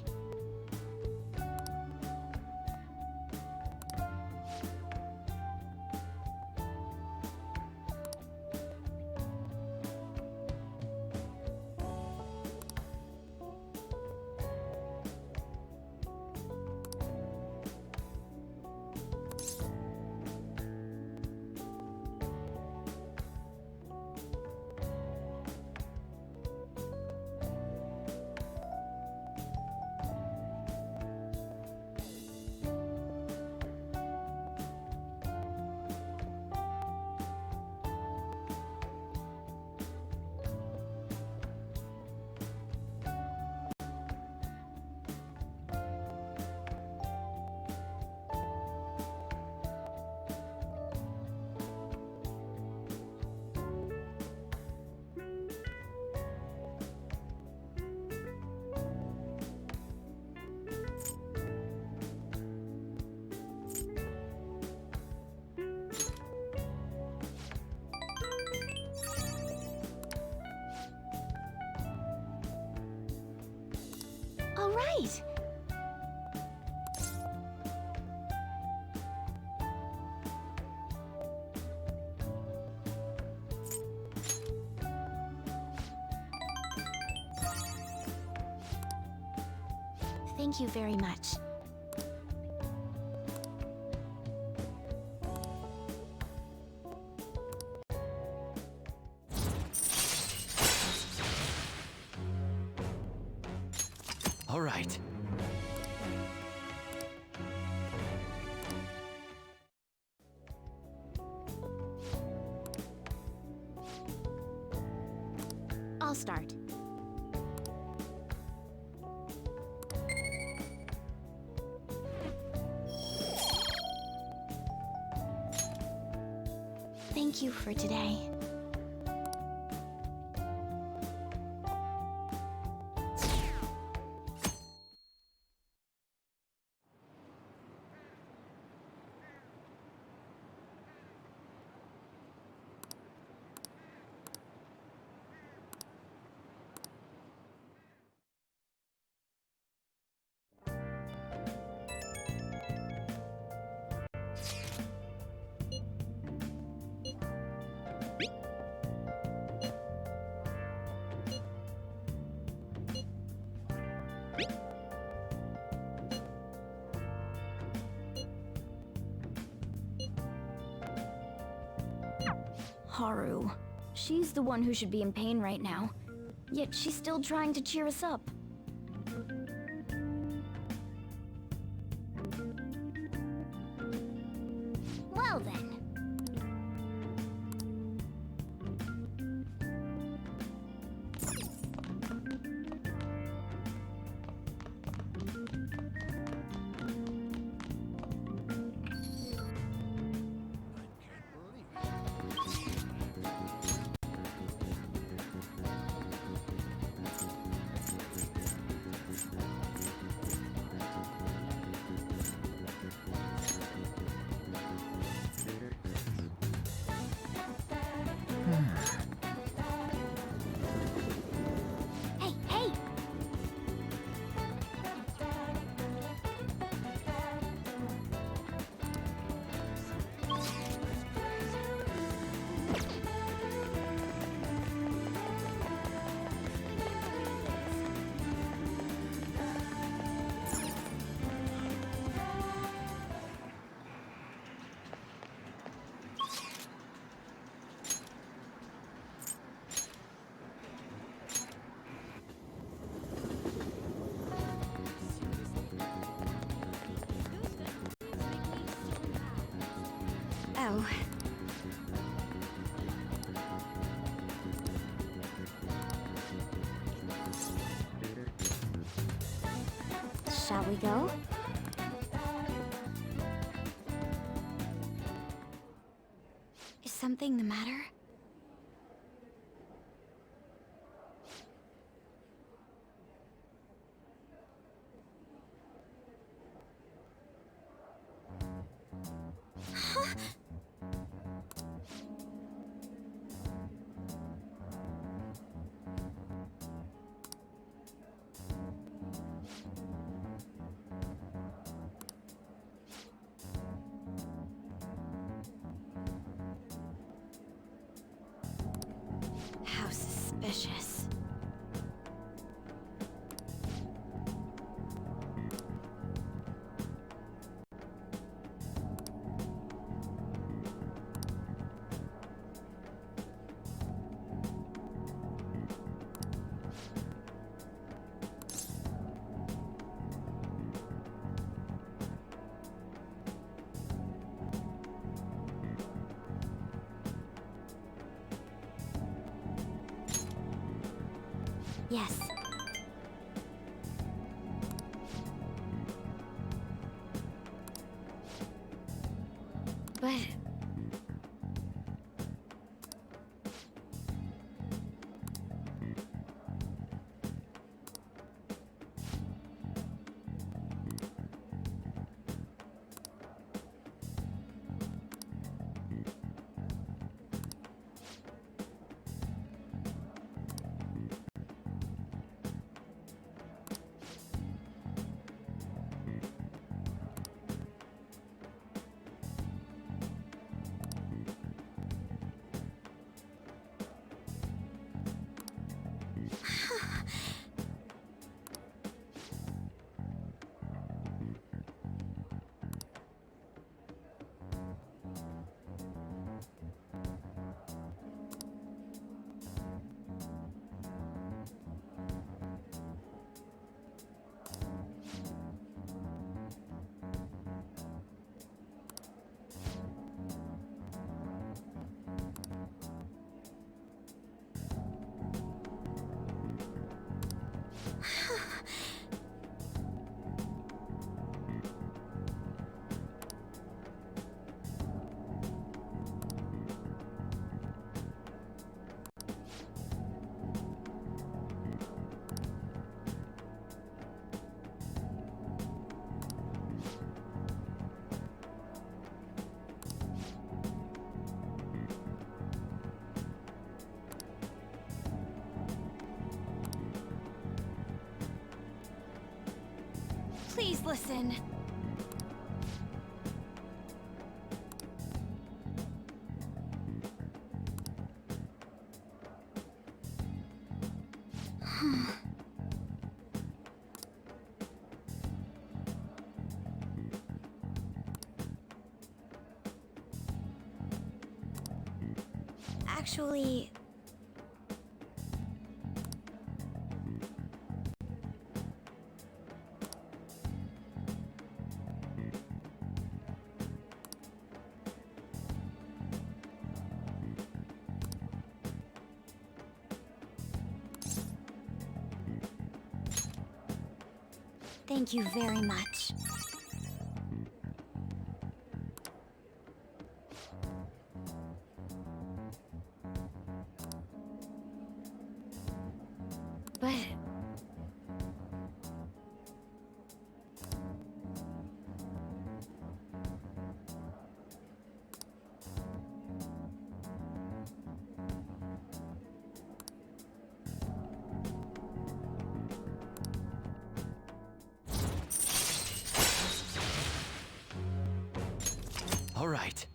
all right. Thank you very much. All right. I'll start. Thank you for today. Haru. She's the one who should be in pain right now. Yet she's still trying to cheer us up. Well then. Hey, hey! Oh. Shall we go? Is something the matter? How suspicious. Yes. But... Please listen. Actually... Thank you very much. But... All right.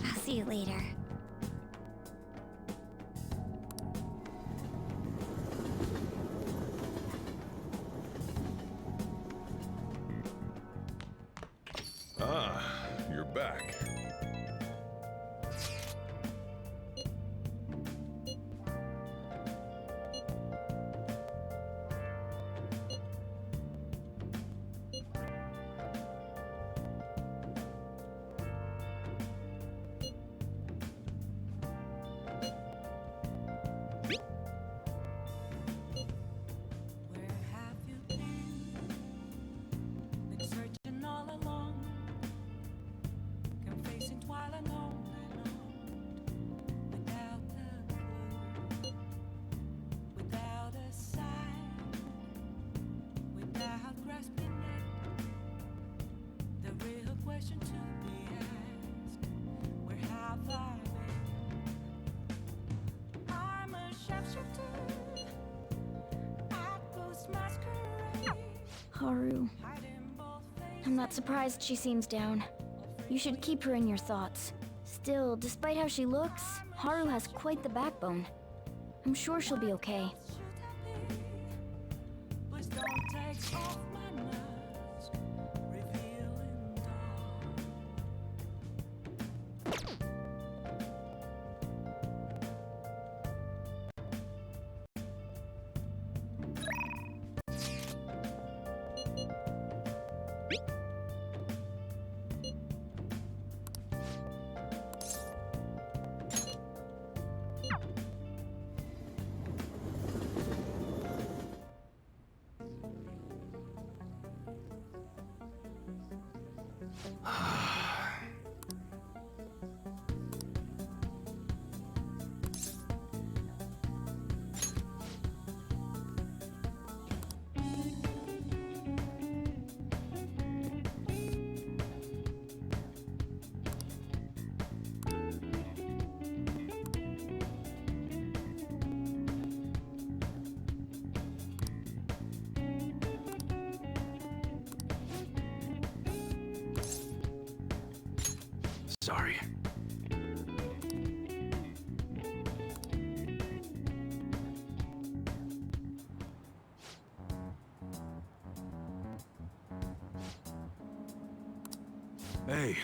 I'll see you later. Ah, you're back. Haru. I'm not surprised she seems down. You should keep her in your thoughts. Still, despite how she looks, Haru has quite the backbone. I'm sure she'll be okay. Please don't take off my mask, revealing Sorry. Hey.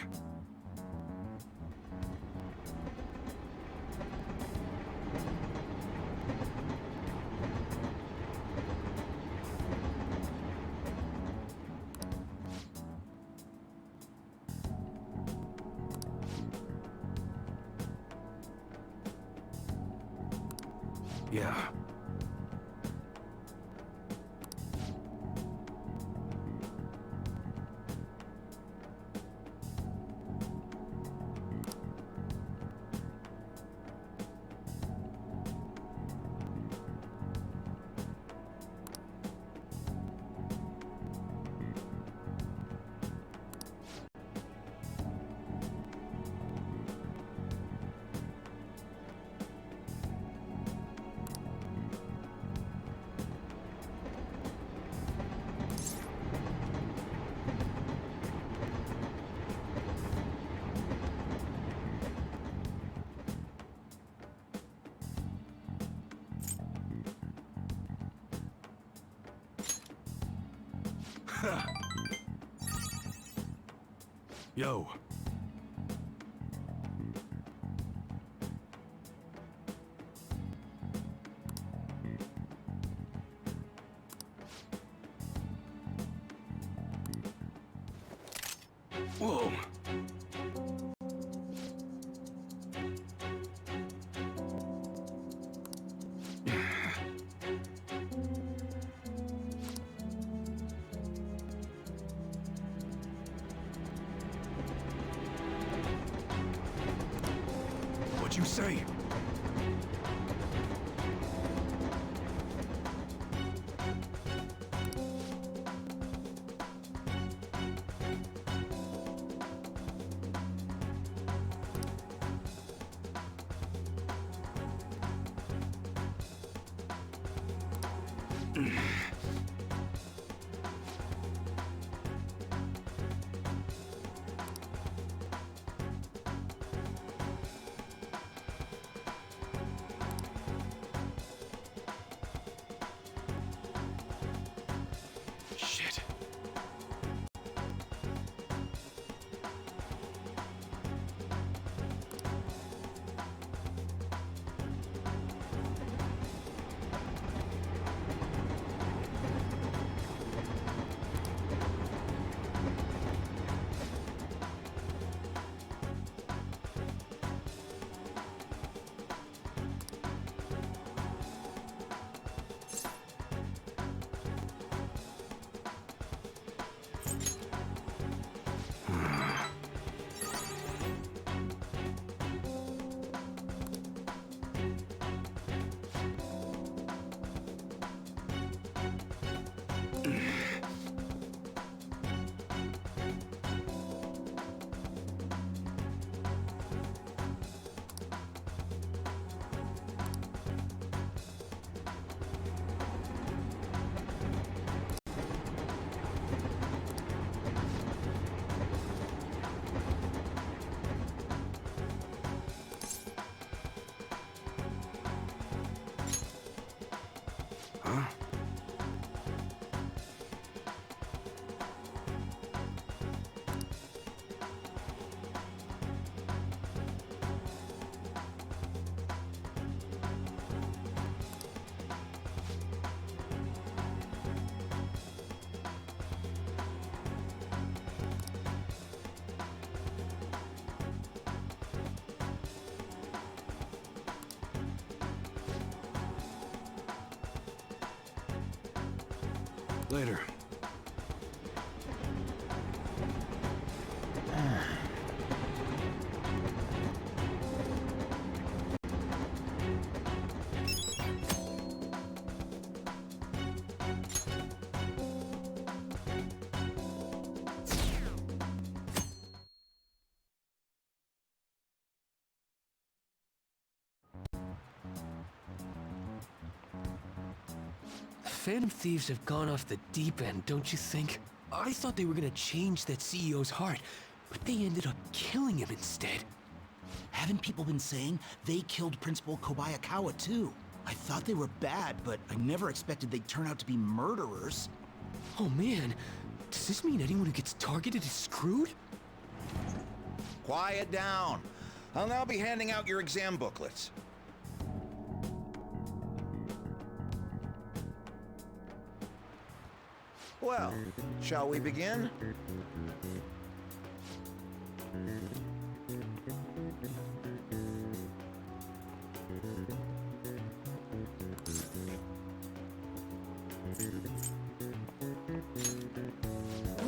Yeah. Yo. Whoa. What'd you say? Shit. Huh? Later. Phantom Thieves have gone off the deep end, don't you think? I thought they were gonna change that CEO's heart, but they ended up killing him instead. Haven't people been saying they killed Principal 𝐦𝐤𝐤 too? I thought they were bad, but I never expected they'd turn out to be murderers. Oh man, does this mean anyone who gets targeted is screwed? Quiet down. I'll now be handing out your exam booklets. Well, shall we begin?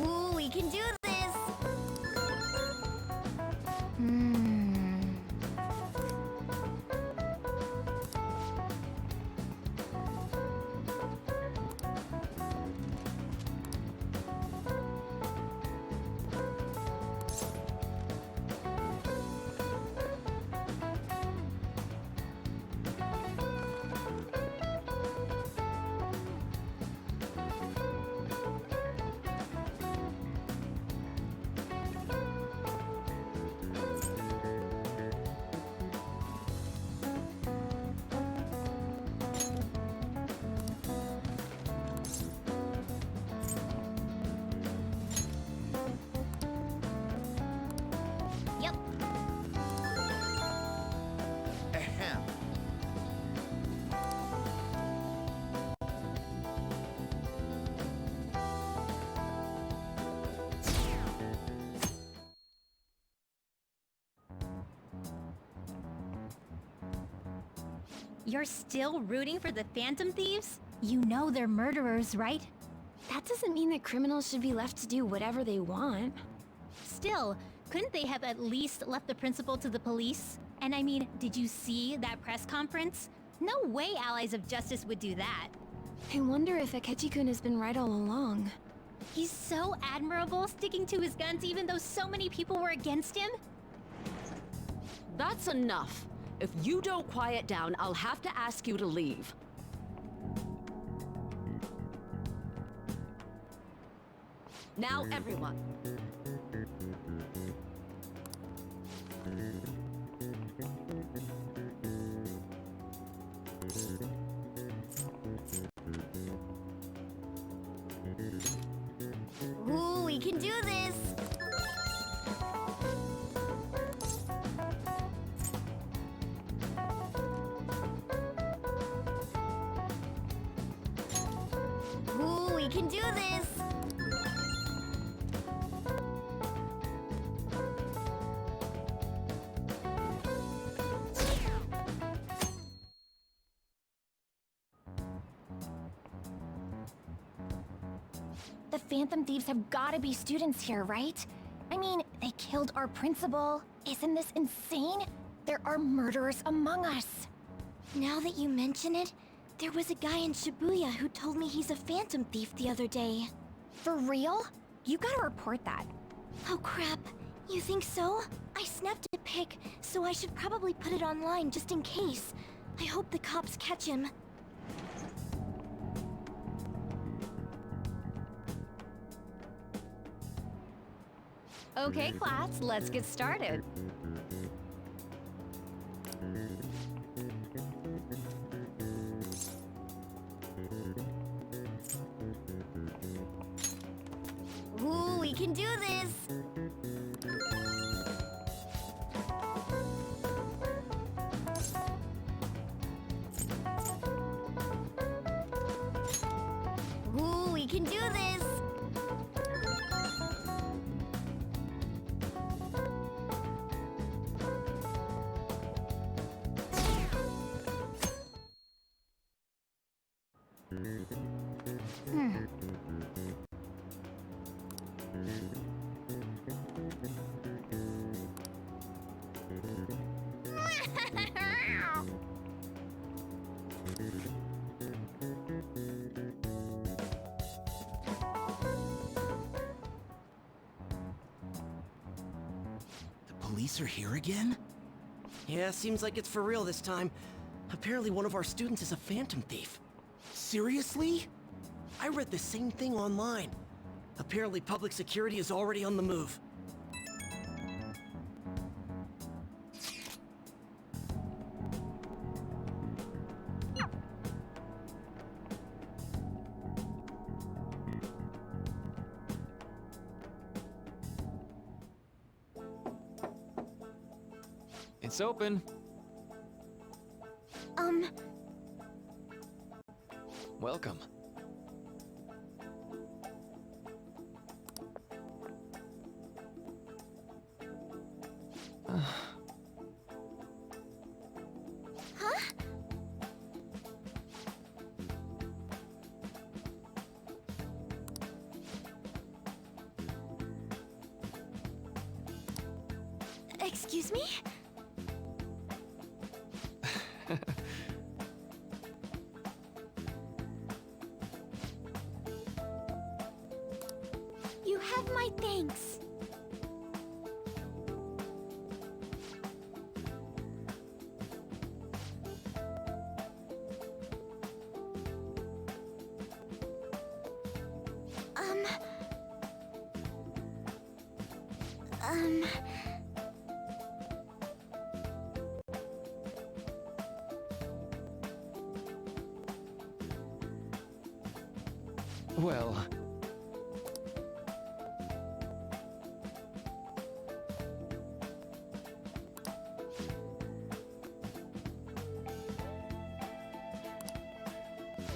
Ooh, we can do this! Yep. Ahem. You're still rooting for the Phantom Thieves? You know they're murderers, right? That doesn't mean that criminals should be left to do whatever they want. Still, couldn't they have at least left the principal to the police? And I mean, did you see that press conference? No way Allies of Justice would do that. I wonder if 𝐦𝐤𝐤𝐿 has been right all along. He's so admirable, sticking to his guns even though so many people were against him. That's enough. If you don't quiet down, I'll have to ask you to leave. Now, everyone. Ooh, we can do this! Ooh, we can do this! The Phantom Thieves have gotta be students here, right? I mean, they killed our principal. Isn't this insane? There are murderers among us. Now that you mention it, there was a guy in Shibuya who told me he's a Phantom Thief the other day. For real? You gotta report that. Oh crap, you think so? I snapped a pic, so I should probably put it online just in case. I hope the cops catch him. Okay, class, let's get started. can do this! Ooh, we can do this! Police are here again? Yeah, seems like it's for real this time. Apparently one of our students is a phantom thief. Seriously? I read the same thing online. Apparently public security is already on the move. It's open. Welcome. Excuse me? You have my thanks. Well...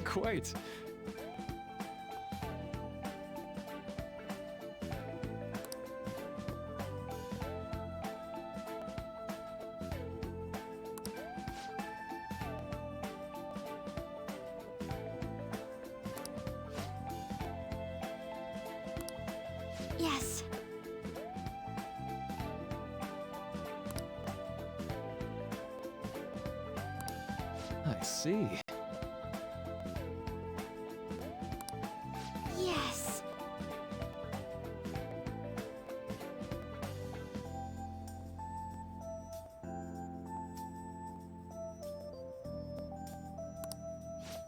Quite. Yes. I see. Yes.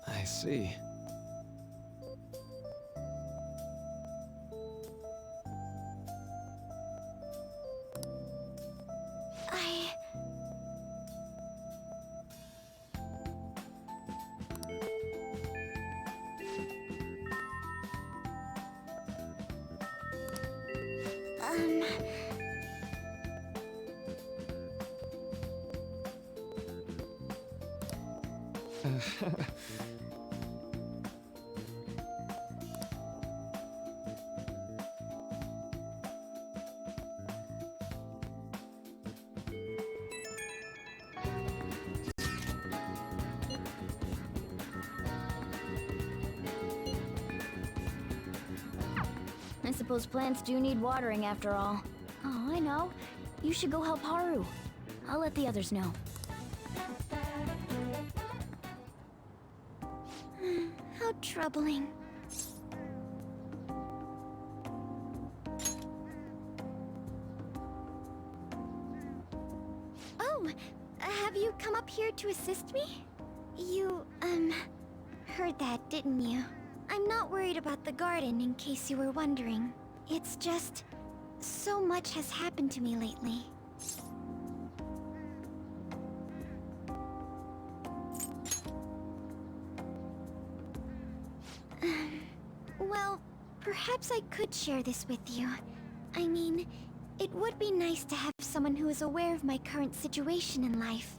I see. I suppose plants do need watering after all. Oh, I know. You should go help Haru. I'll let the others know. How troubling. Oh, have you come up here to assist me? You, heard that, didn't you? I'm not worried about the garden, in case you were wondering. It's just... so much has happened to me lately. Well, Perhaps I could share this with you. I mean, it would be nice to have someone who is aware of my current situation in life.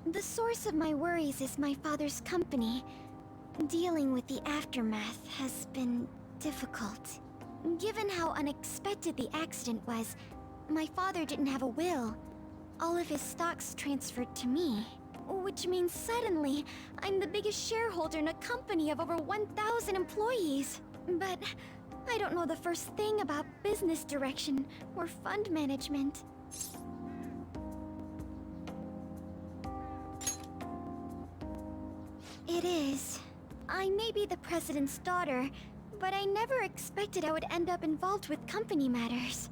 The source of my worries is my father's company. Dealing with the aftermath has been difficult. Given how unexpected the accident was, my father didn't have a will. All of his stocks transferred to me. Which means suddenly, I'm the biggest shareholder in a company of over 1,000 employees. But I don't know the first thing about business direction or fund management. It is. I may be the president's daughter, but I never expected I would end up involved with company matters.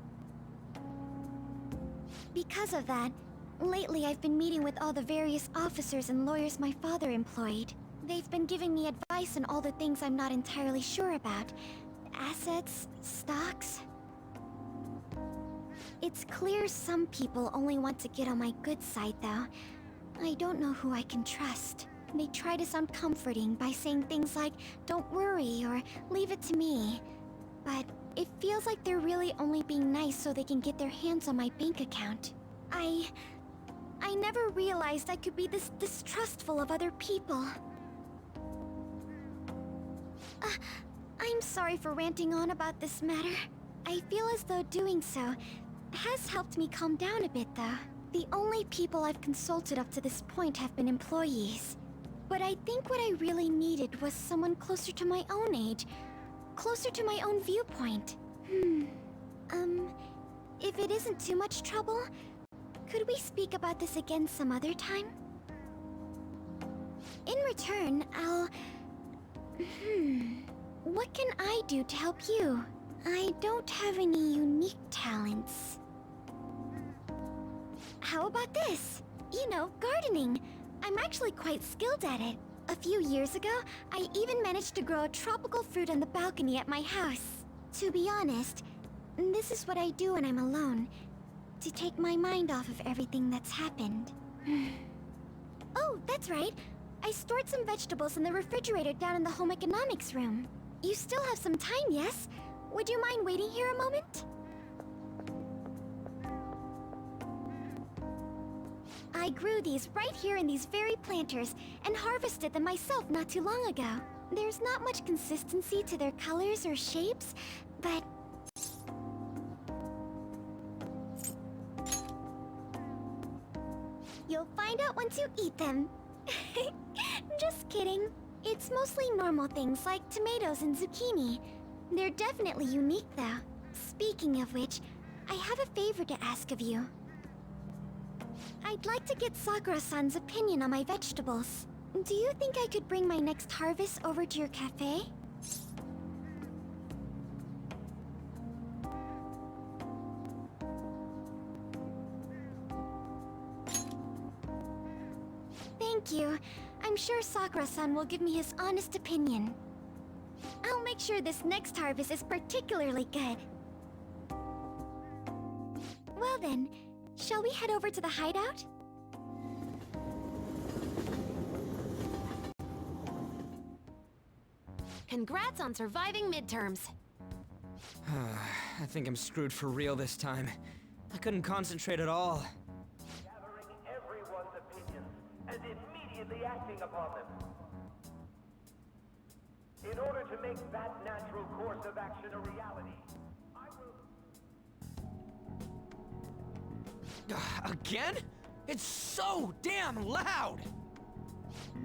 Because of that, lately I've been meeting with all the various officers and lawyers my father employed. They've been giving me advice on all the things I'm not entirely sure about. Assets, stocks. It's clear some people only want to get on my good side, though. I don't know who I can trust. They try to sound comforting by saying things like, "Don't worry," or "Leave it to me." But it feels like they're really only being nice so they can get their hands on my bank account. I never realized I could be this distrustful of other people. I'm sorry for ranting on about this matter. I feel as though doing so has helped me calm down a bit, though. The only people I've consulted up to this point have been employees. But I think what I really needed was someone closer to my own age, closer to my own viewpoint. If it isn't too much trouble, could we speak about this again some other time? In return, what can I do to help you? I don't have any unique talents. How about this? You know, gardening. I'm actually quite skilled at it. A few years ago, I even managed to grow a tropical fruit on the balcony at my house. To be honest, this is what I do when I'm alone, to take my mind off of everything that's happened. Oh, that's right. I stored some vegetables in the refrigerator down in the home economics room. You still have some time, yes? Would you mind waiting here a moment? I grew these right here in these very planters and harvested them myself not too long ago. There's not much consistency to their colors or shapes, but... You'll find out once you eat them. Just kidding. It's mostly normal things like tomatoes and zucchini. They're definitely unique, though. Speaking of which, I have a favor to ask of you. I'd like to get Sakura-san's opinion on my vegetables. Do you think I could bring my next harvest over to your cafe? Thank you. I'm sure Sakura-san will give me his honest opinion. I'll make sure this next harvest is particularly good. Well then, shall we head over to the hideout? Congrats on surviving midterms. I think I'm screwed for real this time. I couldn't concentrate at all. Gathering everyone's opinions and immediately acting upon them. In order to make that natural course of action a reality, I will... Again? It's so damn loud!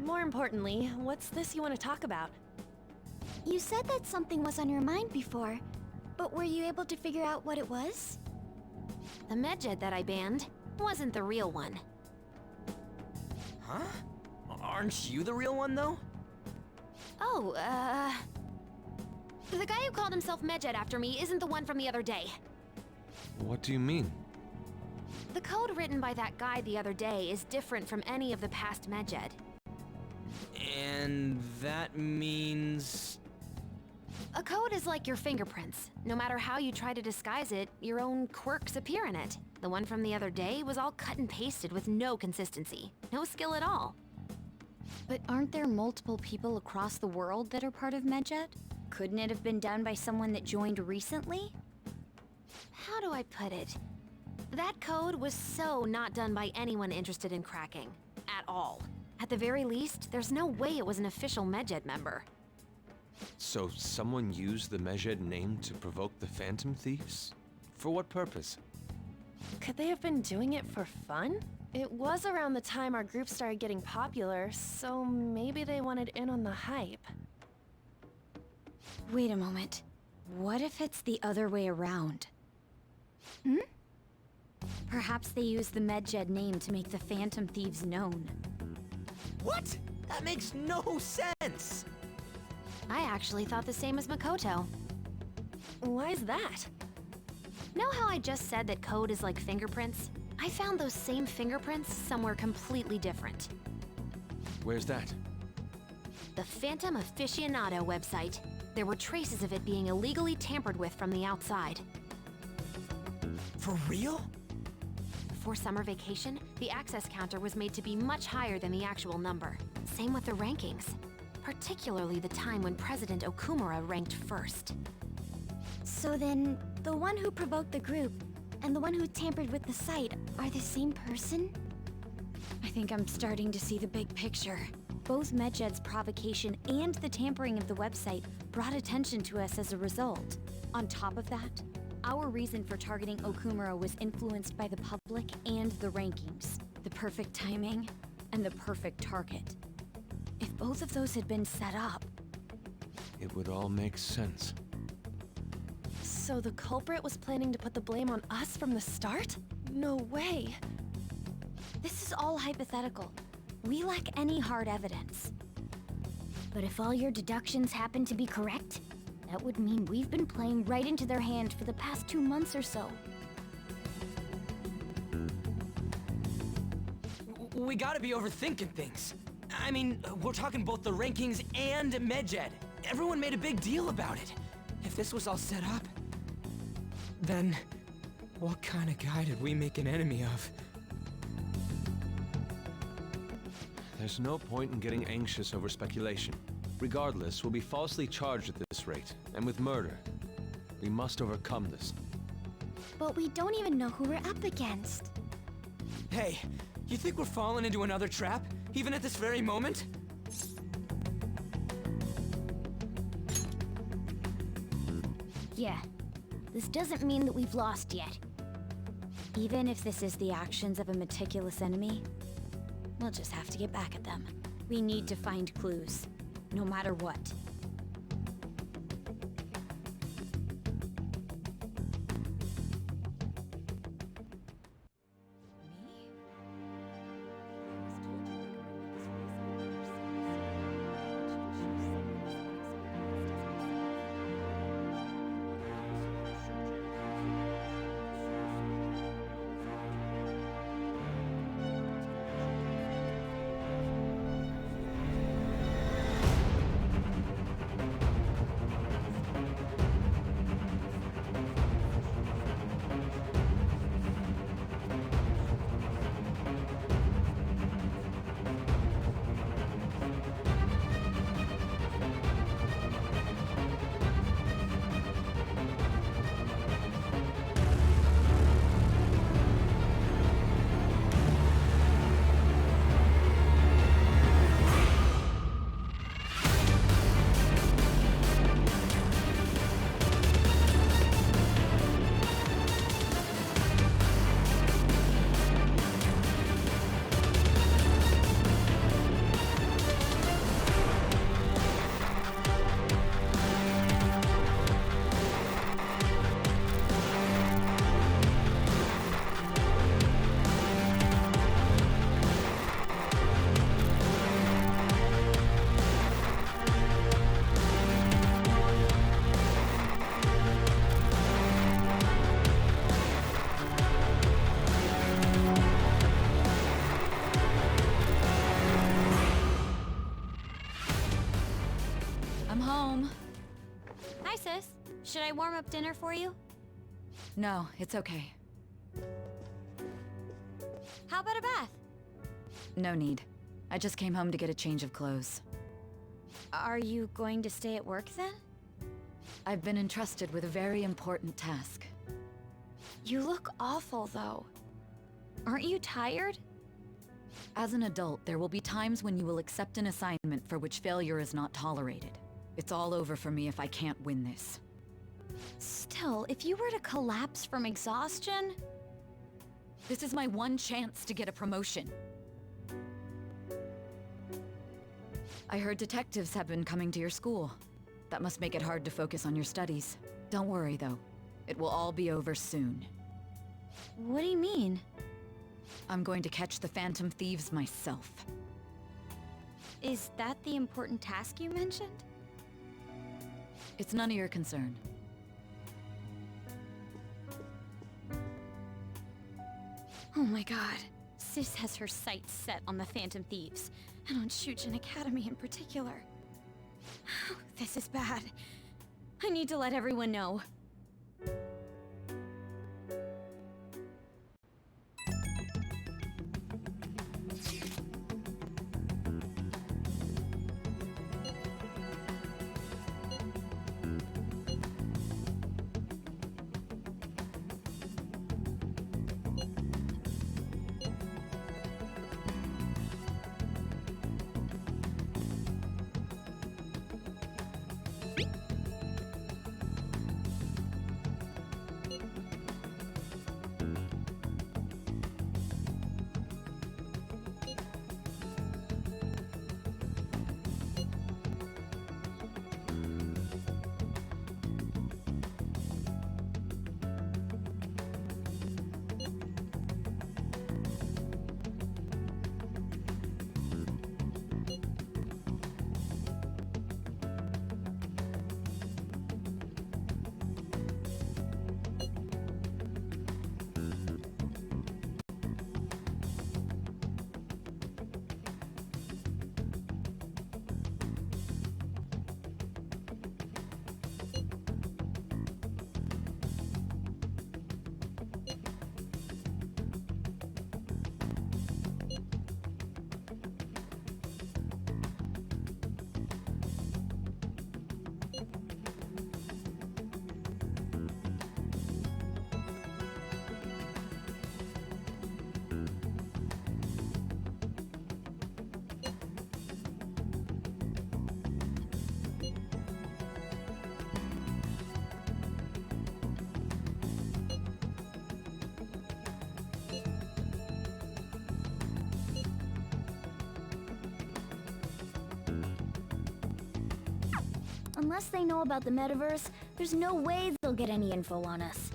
More importantly, what's this you want to talk about? You said that something was on your mind before, but were you able to figure out what it was? The medjed that I banned wasn't the real one. Huh? Aren't you the real one, though? Oh, the guy who called himself Medjed after me isn't the one from the other day. What do you mean? The code written by that guy the other day is different from any of the past Medjed. And that means... A code is like your fingerprints. No matter how you try to disguise it, your own quirks appear in it. The one from the other day was all cut and pasted with no consistency. No skill at all. But aren't there multiple people across the world that are part of Medjed? Couldn't it have been done by someone that joined recently? How do I put it? That code was so not done by anyone interested in cracking. At all. At the very least, there's no way it was an official Medjed member. So someone used the Medjed name to provoke the Phantom Thieves? For what purpose? Could they have been doing it for fun? It was around the time our group started getting popular, so maybe they wanted in on the hype. Wait a moment. What if it's the other way around? Perhaps they used the Medjed name to make the Phantom Thieves known. What? That makes no sense! I actually thought the same as Makoto. Why's that? Know how I just said that code is like fingerprints? I found those same fingerprints somewhere completely different. Where's that? The Phantom Aficionado website. There were traces of it being illegally tampered with from the outside. For real? Before summer vacation, the access counter was made to be much higher than the actual number. Same with the rankings. Particularly the time when President Okumara ranked first. So then, the one who provoked the group and the one who tampered with the site are the same person? I think I'm starting to see the big picture. Both Medjed's provocation and the tampering of the website brought attention to us as a result. On top of that, our reason for targeting Okumara was influenced by the public and the rankings. The perfect timing and the perfect target. If both of those had been set up... It would all make sense. So the culprit was planning to put the blame on us from the start? No way. This is all hypothetical. We lack any hard evidence. But if all your deductions happen to be correct, that would mean we've been playing right into their hand for the past 2 months or so. We gotta be overthinking things. I mean, we're talking both the rankings and Medjed. Everyone made a big deal about it. If this was all set up, then what kind of guy did we make an enemy of? There's no point in getting anxious over speculation. Regardless, we'll be falsely charged at this rate, and with murder. We must overcome this. But we don't even know who we're up against. Hey, you think we're falling into another trap, even at this very moment? Yeah, this doesn't mean that we've lost yet. Even if this is the actions of a meticulous enemy, we'll just have to get back at them. We need to find clues, no matter what. Should I warm up dinner for you? No, it's okay. How about a bath? No need. I just came home to get a change of clothes. Are you going to stay at work then? I've been entrusted with a very important task. You look awful, though. Aren't you tired? As an adult, there will be times when you will accept an assignment for which failure is not tolerated. It's all over for me if I can't win this. Still, if you were to collapse from exhaustion... This is my one chance to get a promotion. I heard detectives have been coming to your school. That must make it hard to focus on your studies. Don't worry, though. It will all be over soon. What do you mean? I'm going to catch the Phantom Thieves myself. Is that the important task you mentioned? It's none of your concern. Oh my god. Sis has her sights set on the Phantom Thieves, and on 𝐥𝐤𝐬 Academy in particular. This is bad. I need to let everyone know. Unless they know about the metaverse, there's no way they'll get any info on us.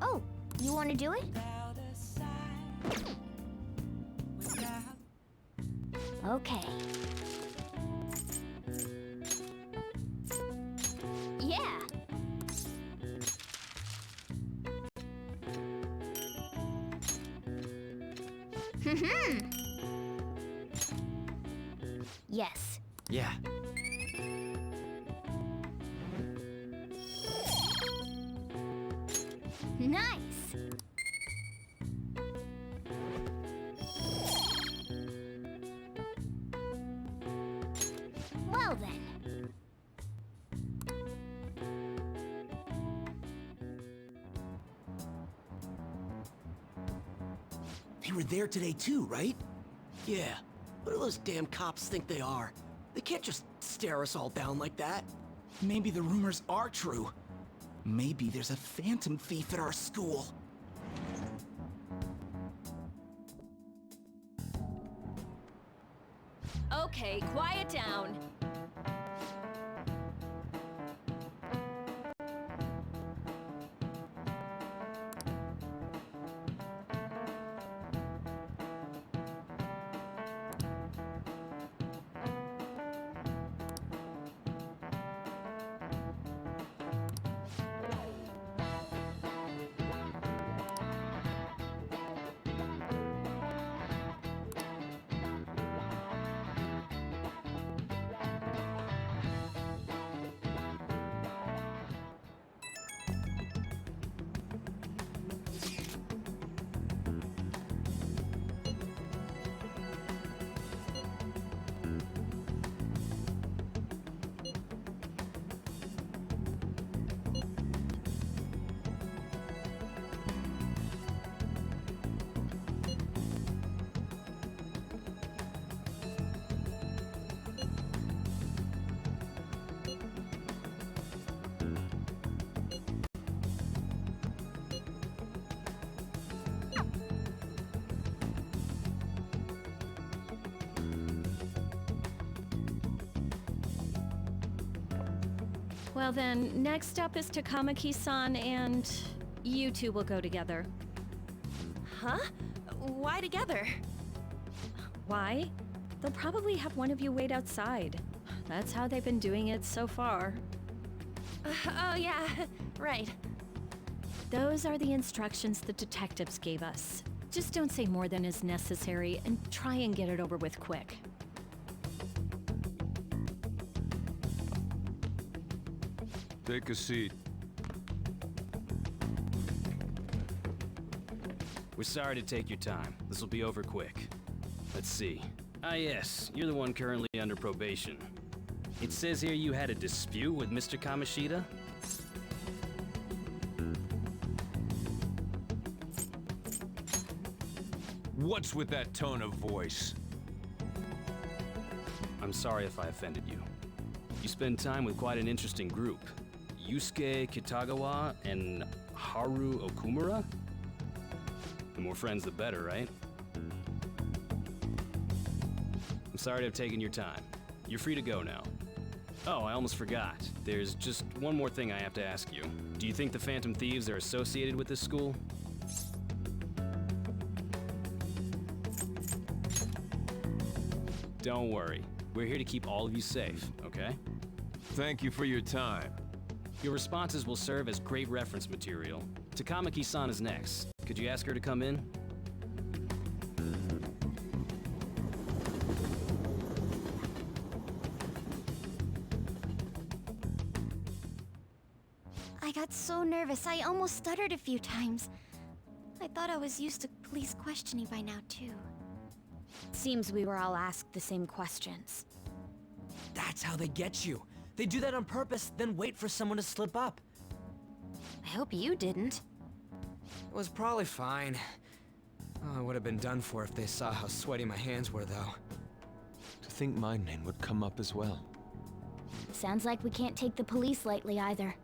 Oh, you want to do it? Okay. Yeah. Yes. Yeah. Nice. Well then. They were there today too, right? Yeah. What do those damn cops think they are? They can't just stare us all down like that. Maybe the rumors are true. Maybe there's a phantom thief at our school. Okay, quiet down. Well then, next up is Takamaki-san, and you two will go together. Huh? Why together? Why? They'll probably have one of you wait outside. That's how they've been doing it so far. Oh yeah, right. Those are the instructions the detectives gave us. Just don't say more than is necessary and try and get it over with quick. Take a seat. We're sorry to take your time. This will be over quick. Let's see. Ah yes, you're the one currently under probation. It says here you had a dispute with Mr. Kamoshida? What's with that tone of voice? I'm sorry if I offended you. You spend time with quite an interesting group. Yusuke Kitagawa and Haru Okumara? The more friends, the better, right? I'm sorry to have taken your time. You're free to go now. Oh, I almost forgot. There's just one more thing I have to ask you. Do you think the Phantom Thieves are associated with this school? Don't worry. We're here to keep all of you safe, okay? Thank you for your time. Your responses will serve as great reference material. Takamaki-san is next. Could you ask her to come in? I got so nervous, I almost stuttered a few times. I thought I was used to police questioning by now, too. Seems we were all asked the same questions. That's how they get you. They do that on purpose, then wait for someone to slip up. I hope you didn't. It was probably fine. Oh, I would have been done for if they saw how sweaty my hands were, though. To think my name would come up as well. Sounds like we can't take the police lightly either.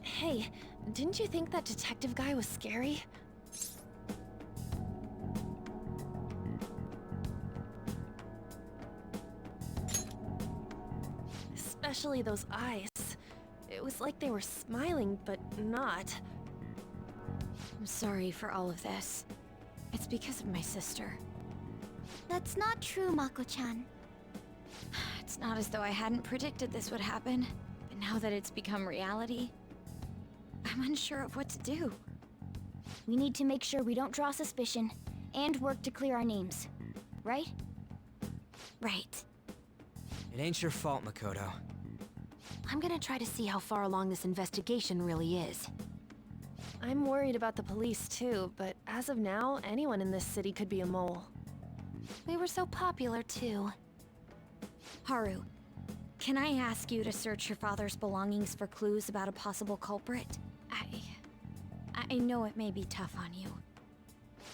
Hey, didn't you think that detective guy was scary? Especially those eyes. It was like they were smiling, but not. I'm sorry for all of this. It's because of my sister. That's not true, Mako-chan. It's not as though I hadn't predicted this would happen, but now that it's become reality, I'm unsure of what to do. We need to make sure we don't draw suspicion, and work to clear our names. Right? Right. It ain't your fault, Makoto. I'm gonna try to see how far along this investigation really is. I'm worried about the police too, but as of now, anyone in this city could be a mole. We were so popular too. Haru, can I ask you to search your father's belongings for clues about a possible culprit? I know it may be tough on you.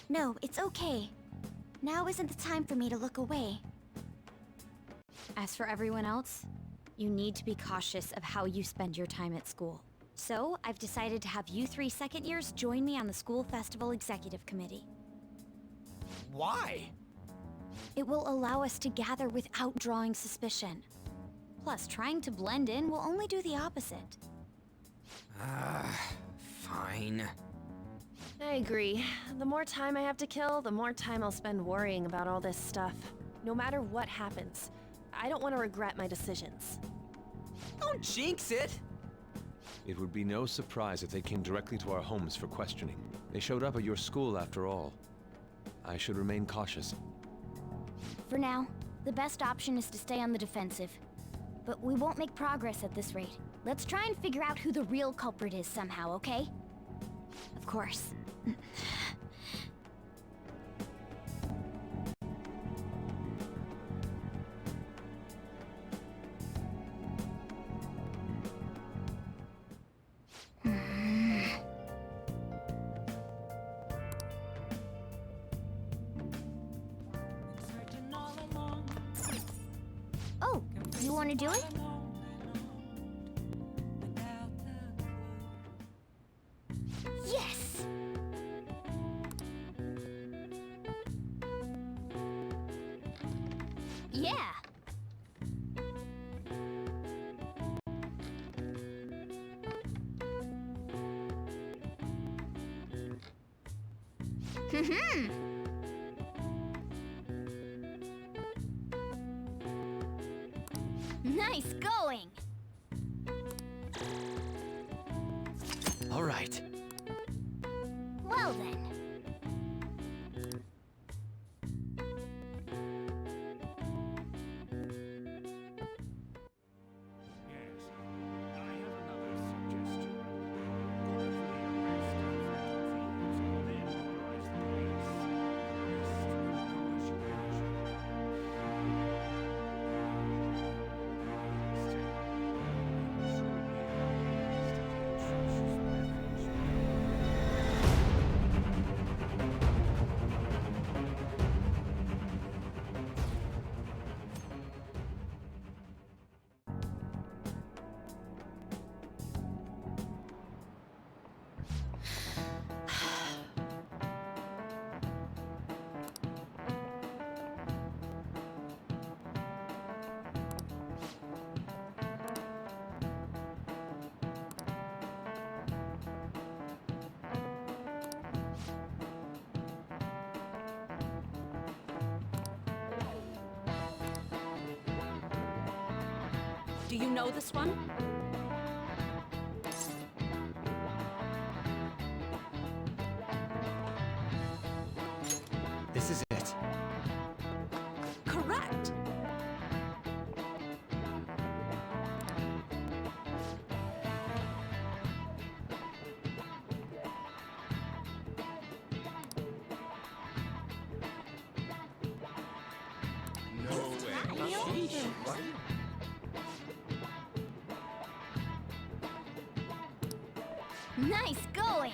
No, it's okay. Now isn't the time for me to look away. As for everyone else, you need to be cautious of how you spend your time at school. So, I've decided to have you 3 second years join me on the school festival executive committee. Why? It will allow us to gather without drawing suspicion. Plus, trying to blend in will only do the opposite. Fine. I agree. The more time I have to kill, the more time I'll spend worrying about all this stuff. No matter what happens, I don't want to regret my decisions. Don't jinx it! It would be no surprise if they came directly to our homes for questioning. They showed up at your school after all. I should remain cautious. For now, the best option is to stay on the defensive. But we won't make progress at this rate. Let's try and figure out who the real culprit is somehow, okay? Of course. Oh, you want to do it? Yes! Yeah! Nice going! All right. Well then. Do you know this one? This is it. Correct! Nice going!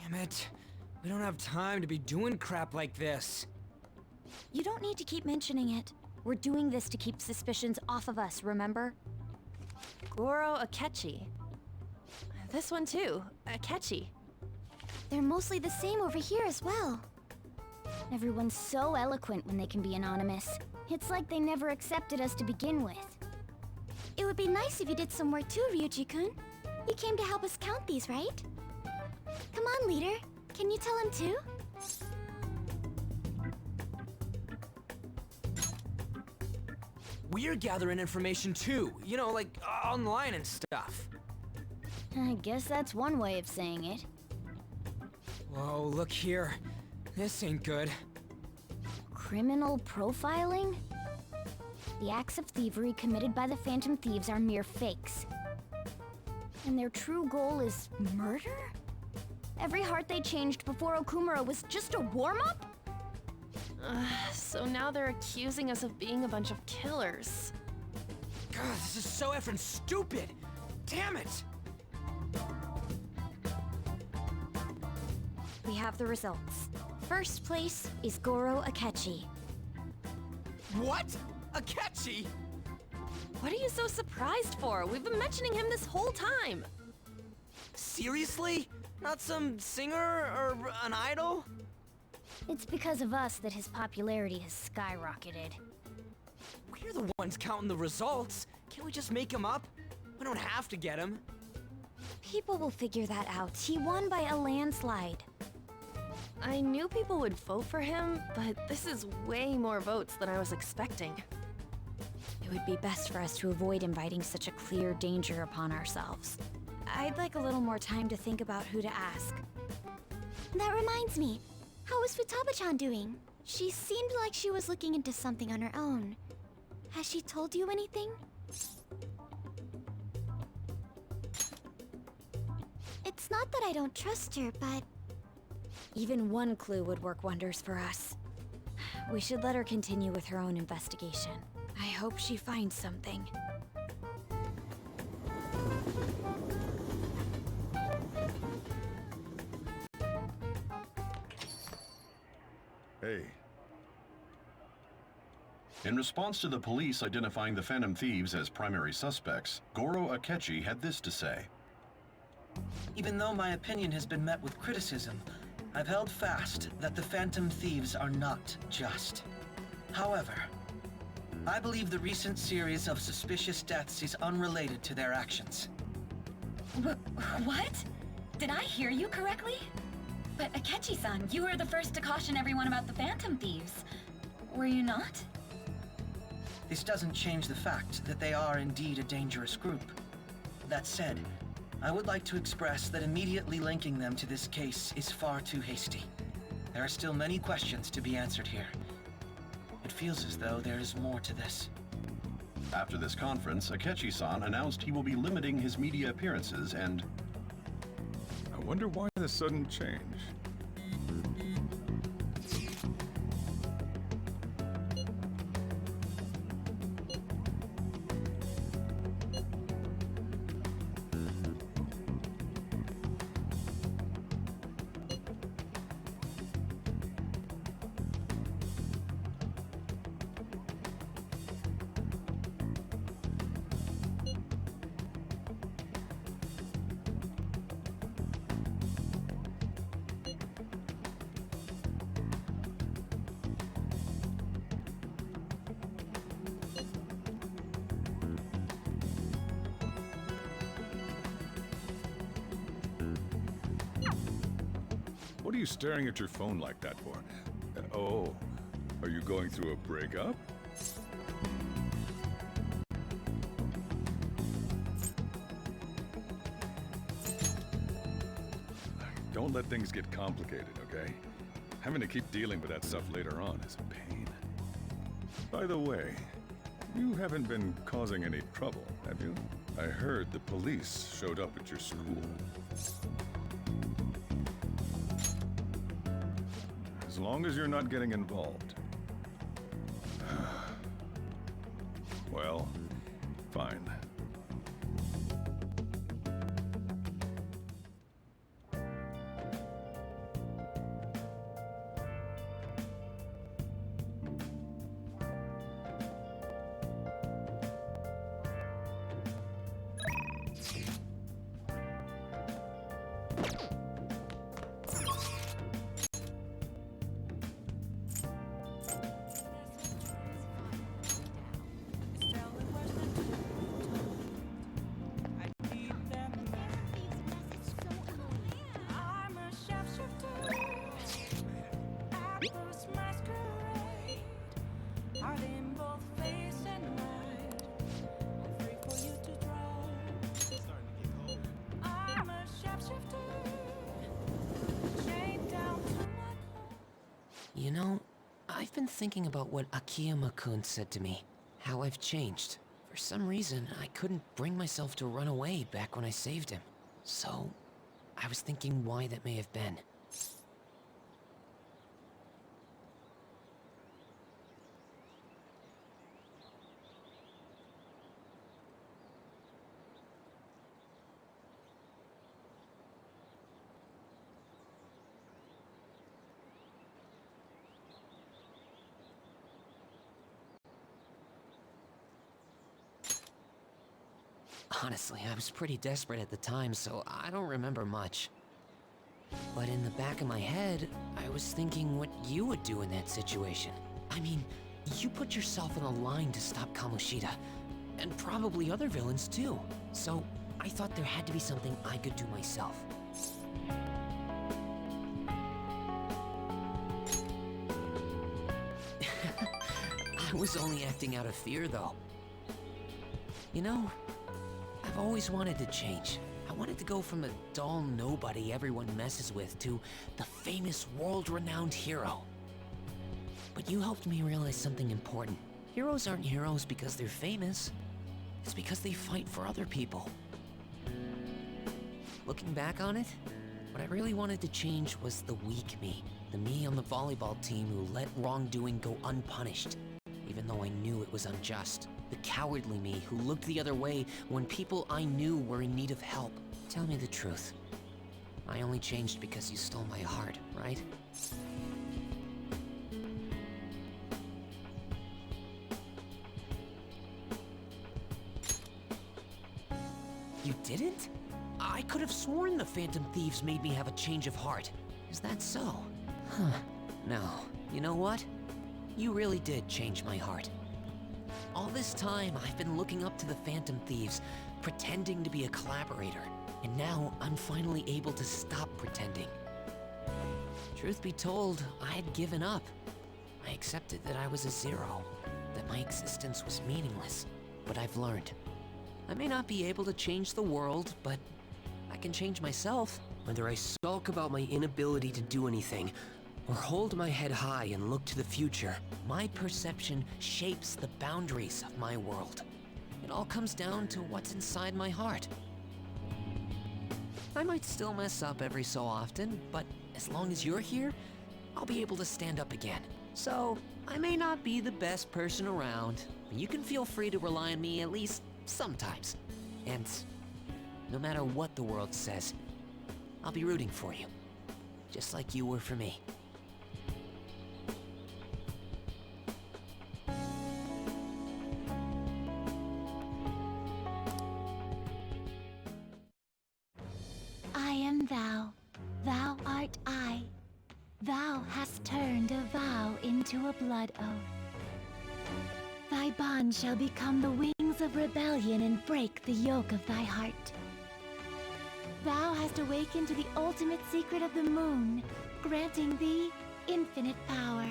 Damn it. We don't have time to be doing crap like this. You don't need to keep mentioning it. We're doing this to keep suspicions off of us, remember? Goro Akechi. This one too, Akechi. They're mostly the same over here as well. Everyone's so eloquent when they can be anonymous. It's like they never accepted us to begin with. It would be nice if you did some work too, Ryuji-kun. You came to help us count these, right? Come on, leader. Can you tell him too? We're gathering information too, you know, like online and stuff. I guess that's one way of saying it. Whoa, look here. This ain't good. Criminal profiling? The acts of thievery committed by the Phantom Thieves are mere fakes. And their true goal is murder? Every heart they changed before Okumara was just a warm-up? So now they're accusing us of being a bunch of killers. God, this is so effing stupid! Damn it! We have the results. First place is Goro Akechi. What? Akechi! What are you so surprised for? We've been mentioning him this whole time. Seriously? Not some singer or an idol? It's because of us that his popularity has skyrocketed. We're the ones counting the results. Can't we just make him up? We don't have to get him. People will figure that out. He won by a landslide. I knew people would vote for him, but this is way more votes than I was expecting. It would be best for us to avoid inviting such a clear danger upon ourselves. I'd like a little more time to think about who to ask. That reminds me. How is Futaba-chan doing? She seemed like she was looking into something on her own. Has she told you anything? It's not that I don't trust her, but... Even one clue would work wonders for us. We should let her continue with her own investigation. I hope she finds something. Hey. In response to the police identifying the Phantom Thieves as primary suspects, Goro Akechi had this to say. Even though my opinion has been met with criticism, I've held fast that the Phantom Thieves are not just. However, I believe the recent series of suspicious deaths is unrelated to their actions. What? Did I hear you correctly? But Akechi-san, you were the first to caution everyone about the Phantom Thieves. Were you not? This doesn't change the fact that they are indeed a dangerous group. That said, I would like to express that immediately linking them to this case is far too hasty. There are still many questions to be answered here. It feels as though there is more to this. After this conference, Akechi-san announced he will be limiting his media appearances and... I wonder why the sudden change. What are you staring at your phone like that for? Oh, are you going through a breakup? Don't let things get complicated, okay? Having to keep dealing with that stuff later on is a pain. By the way, you haven't been causing any trouble, have you? I heard the police showed up at your school. As long as you're not getting involved. Well, fine. You know, I've been thinking about what Akiyama-kun said to me. How I've changed. For some reason, I couldn't bring myself to run away back when I saved him. So, I was thinking why that may have been. Honestly, I was pretty desperate at the time, so I don't remember much. But in the back of my head, I was thinking what you would do in that situation. I mean, you put yourself on the line to stop Kamoshida, and probably other villains too. So I thought there had to be something I could do myself. I was only acting out of fear, though. You know, I've always wanted to change. I wanted to go from a dull nobody everyone messes with to the famous world-renowned hero. But you helped me realize something important. Heroes aren't heroes because they're famous. It's because they fight for other people. Looking back on it, what I really wanted to change was the weak me. The me on the volleyball team who let wrongdoing go unpunished, even though I knew it was unjust. The cowardly me who looked the other way when people I knew were in need of help. Tell me the truth. I only changed because you stole my heart, right? You didn't? I could have sworn the Phantom Thieves made me have a change of heart. Is that so? Huh. No. You know what? You really did change my heart. All this time, I've been looking up to the Phantom Thieves, pretending to be a collaborator. And now, I'm finally able to stop pretending. Truth be told, I had given up. I accepted that I was a zero, that my existence was meaningless. But I've learned. I may not be able to change the world, but I can change myself. Whether I sulk about my inability to do anything, or hold my head high and look to the future, my perception shapes the boundaries of my world. It all comes down to what's inside my heart. I might still mess up every so often, but as long as you're here, I'll be able to stand up again. So, I may not be the best person around, but you can feel free to rely on me at least sometimes. And no matter what the world says, I'll be rooting for you, just like you were for me. I am thou, thou art I. Thou hast turned a vow into a blood oath. Thy bond shall become the wings of rebellion and break the yoke of thy heart. Thou hast awakened to the ultimate secret of the moon, granting thee infinite power.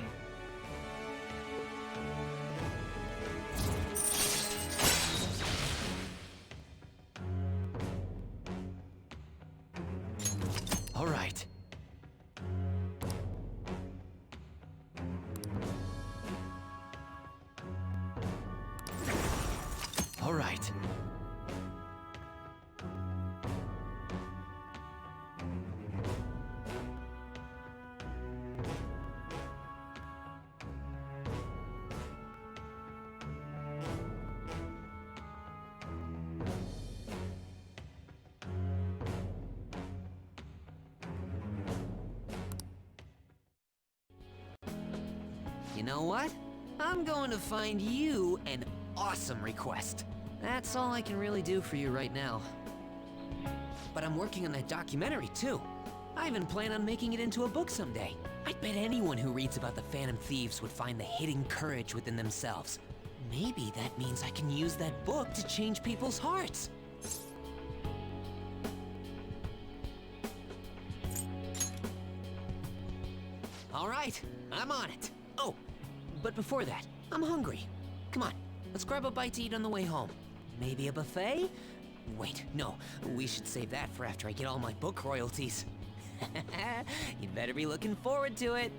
All right. All right. You know what? I'm going to find you an awesome request. That's all I can really do for you right now. But I'm working on that documentary too. I even plan on making it into a book someday. I bet anyone who reads about the Phantom Thieves would find the hidden courage within themselves. Maybe that means I can use that book to change people's hearts. All right, I'm on it. Oh, but before that, I'm hungry. Come on, let's grab a bite to eat on the way home. Maybe a buffet? Wait, no, we should save that for after I get all my book royalties. You'd better be looking forward to it.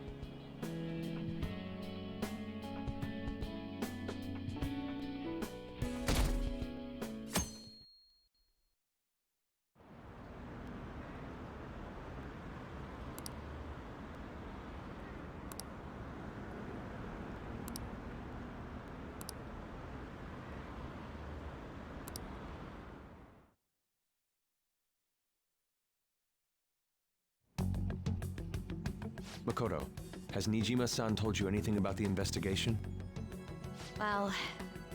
Makoto, has Nijima-san told you anything about the investigation? Well,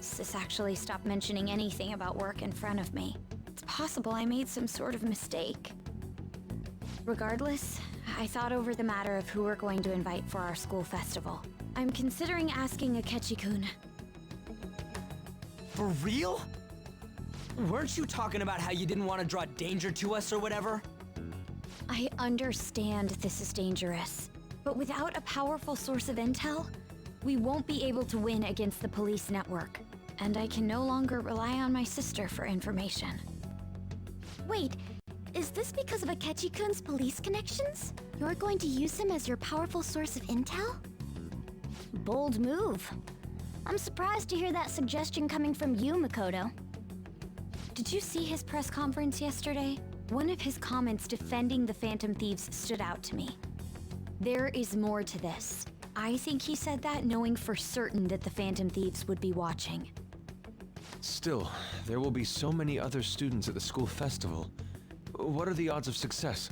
Sis actually stopped mentioning anything about work in front of me. It's possible I made some sort of mistake. Regardless, I thought over the matter of who we're going to invite for our school festival. I'm considering asking 𝐤𝐤𝐤𝐿. For real? Weren't you talking about how you didn't want to draw danger to us or whatever? I understand this is dangerous, but without a powerful source of intel, we won't be able to win against the police network, and I can no longer rely on my sister for information. Wait, is this because of 𝐤𝐤𝐤𝐿's police connections? You're going to use him as your powerful source of intel? Bold move. I'm surprised to hear that suggestion coming from you, Makoto. Did you see his press conference yesterday? One of his comments defending the Phantom Thieves stood out to me. There is more to this. I think he said that knowing for certain that the Phantom Thieves would be watching. Still, there will be so many other students at the school festival. What are the odds of success?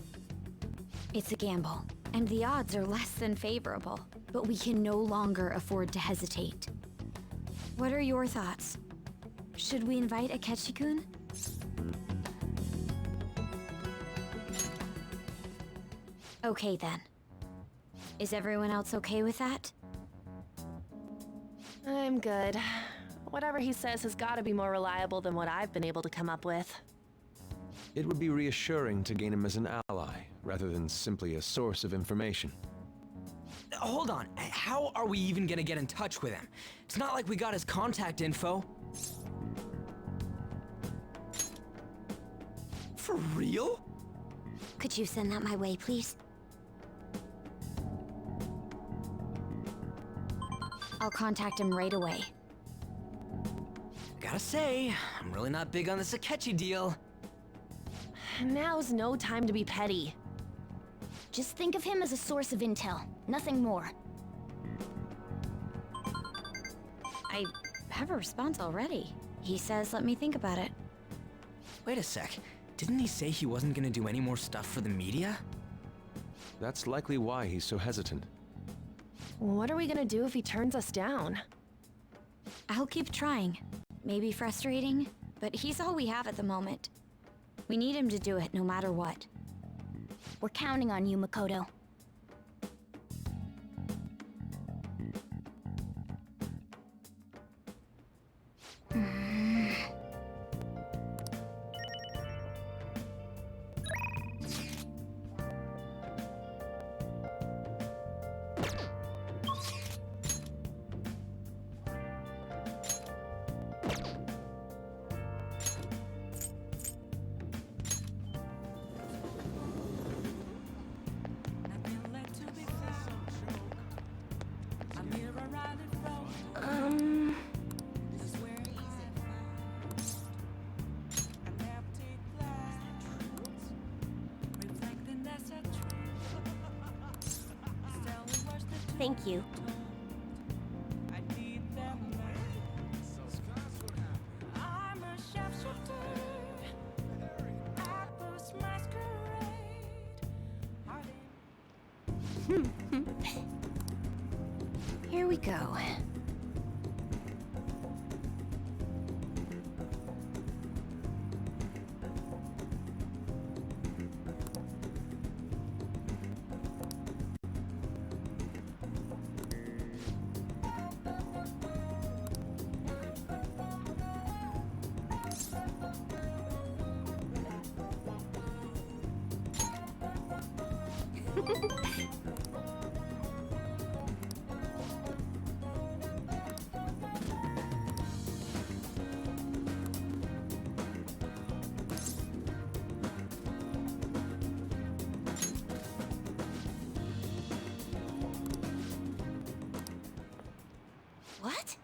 It's a gamble, and the odds are less than favorable, but we can no longer afford to hesitate. What are your thoughts? Should we invite 𝐤𝐤𝐤𝐿? Okay then. Is everyone else okay with that? I'm good. Whatever he says has got to be more reliable than what I've been able to come up with. It would be reassuring to gain him as an ally, rather than simply a source of information. Hold on, how are we even gonna get in touch with him? It's not like we got his contact info. For real? Could you send that my way, please? I'll contact him right away. Gotta say, I'm really not big on this 𝐤𝐤𝐤𝐿 deal. Now's no time to be petty. Just think of him as a source of intel, nothing more. I have a response already. He says let me think about it. Wait a sec, didn't he say he wasn't gonna do any more stuff for the media? That's likely why he's so hesitant. What are we gonna do if he turns us down? I'll keep trying. Maybe frustrating, but he's all we have at the moment. We need him to do it no matter what. We're counting on you, Makoto. Thank you. Here we go. What?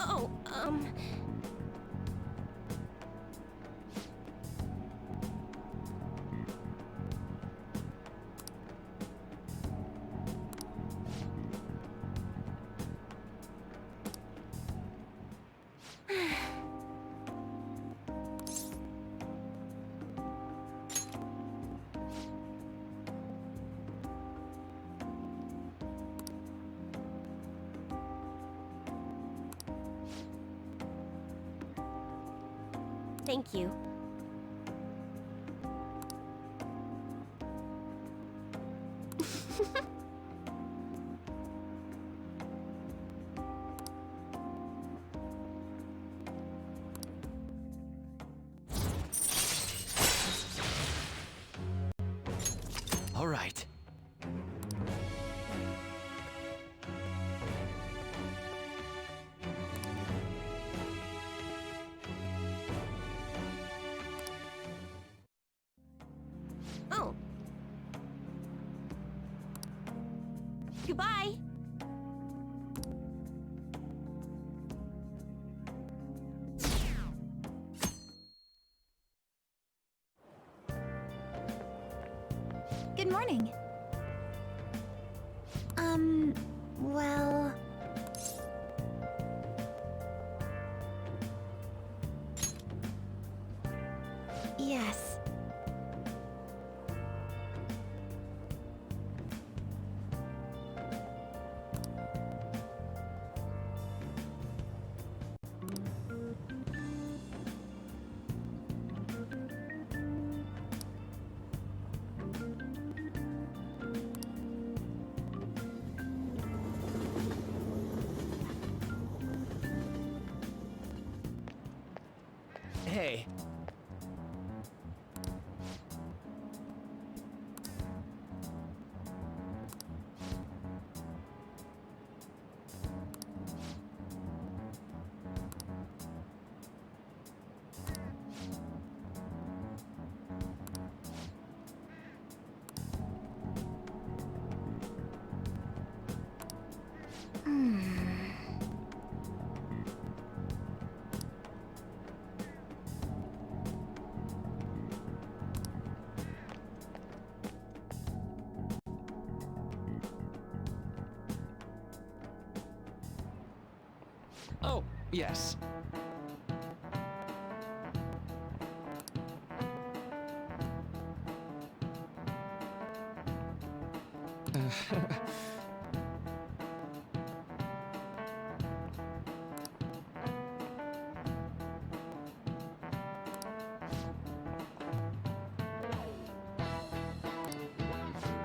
Oh, Thank you. All right. Oh. Goodbye. Good morning. Well... Yes. Hey. Oh, yes.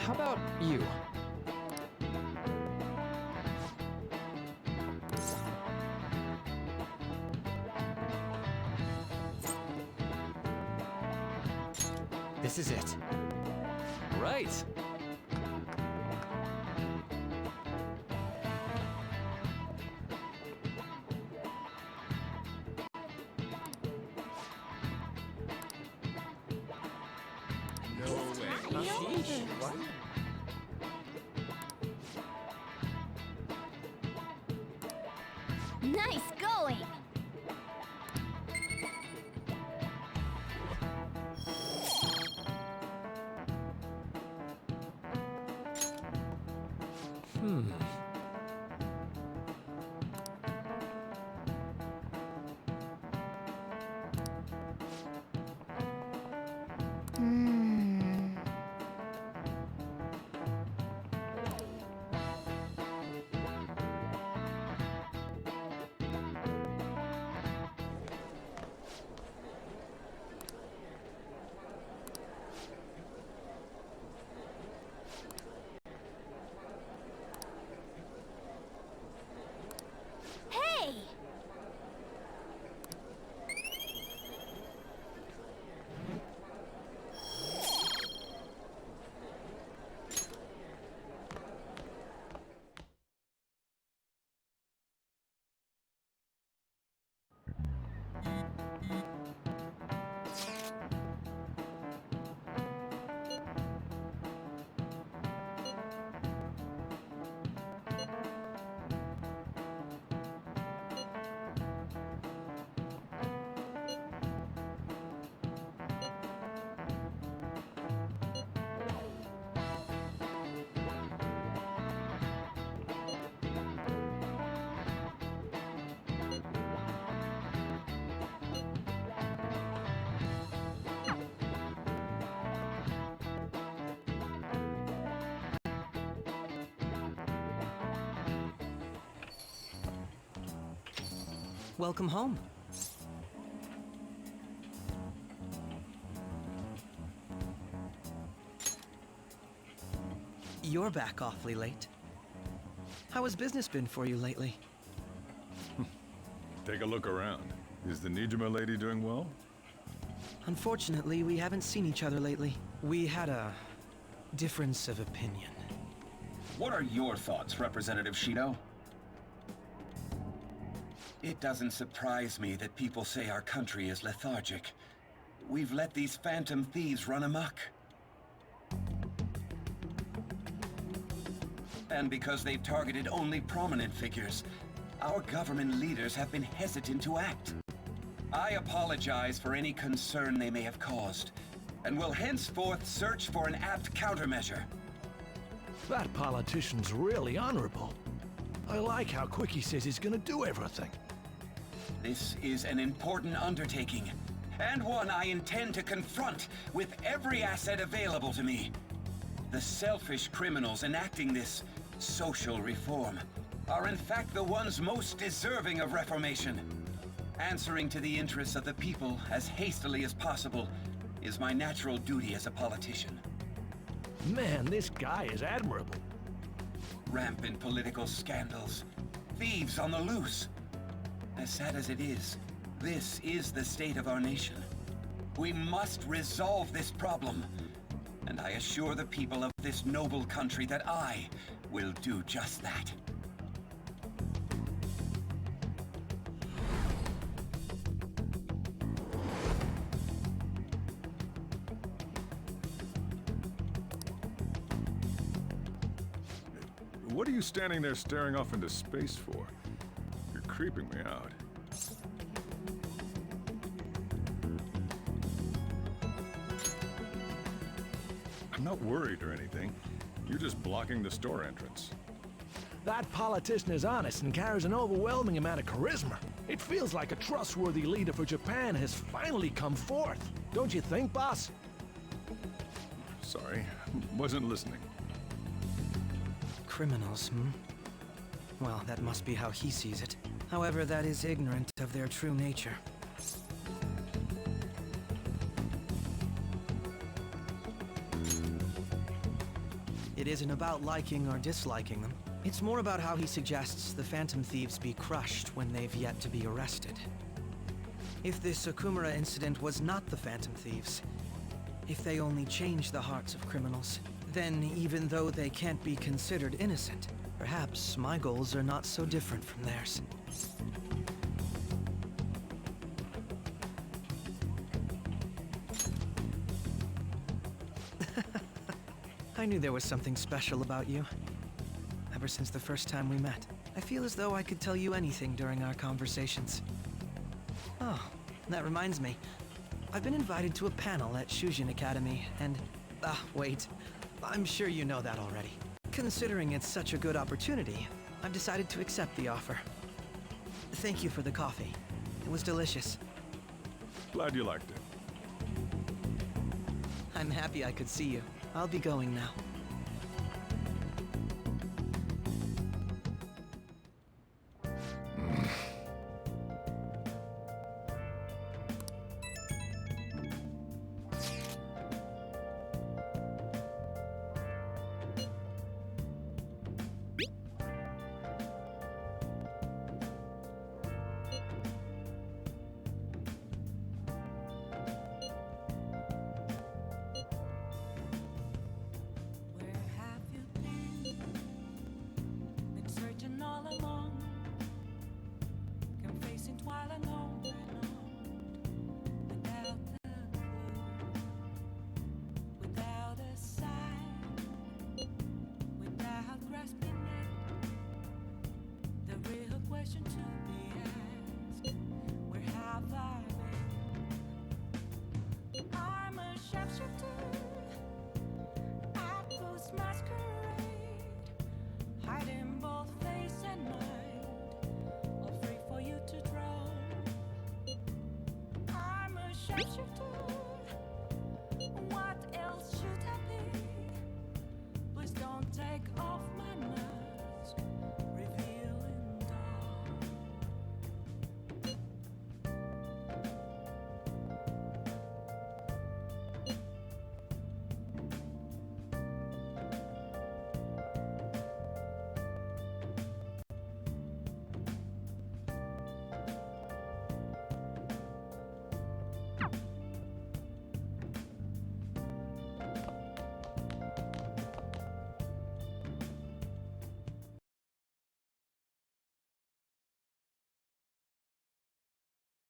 How about you? This is it. Right. Nice going! Hey! Welcome home. You're back awfully late. How has business been for you lately? Take a look around. Is the 𝐦𝐨𝐫𝐞 lady doing well? Unfortunately, we haven't seen each other lately. We had a difference of opinion. What are your thoughts, Representative Shido? It doesn't surprise me that people say our country is lethargic. We've let these phantom thieves run amok. And because they've targeted only prominent figures, our government leaders have been hesitant to act. I apologize for any concern they may have caused, and will henceforth search for an apt countermeasure. That politician's really honorable. I like how quick he says he's gonna do everything. This is an important undertaking, and one I intend to confront with every asset available to me. The selfish criminals enacting this social reform are in fact the ones most deserving of reformation. Answering to the interests of the people as hastily as possible is my natural duty as a politician. Man, this guy is admirable. Rampant political scandals, thieves on the loose. As sad as it is, this is the state of our nation. We must resolve this problem, and I assure the people of this noble country that I will do just that. What are you standing there staring off into space for? You're creeping me out. I'm not worried or anything. You're just blocking the store entrance. That politician is honest and carries an overwhelming amount of charisma. It feels like a trustworthy leader for Japan has finally come forth. Don't you think, boss? Sorry, wasn't listening. Criminals, hmm? Well, that must be how he sees it. However, that is ignorant of their true nature. It isn't about liking or disliking them. It's more about how he suggests the phantom thieves be crushed when they've yet to be arrested. If this Okumara incident was not the phantom thieves, if they only change the hearts of criminals, then even though they can't be considered innocent, perhaps my goals are not so different from theirs. I knew there was something special about you. Ever since the first time we met, I feel as though I could tell you anything during our conversations. Oh, that reminds me. I've been invited to a panel at Shujin Academy, and... wait. I'm sure you know that already. Considering it's such a good opportunity, I've decided to accept the offer. Thank you for the coffee. It was delicious. Glad you liked it. I'm happy I could see you. I'll be going now. Shapeshifter.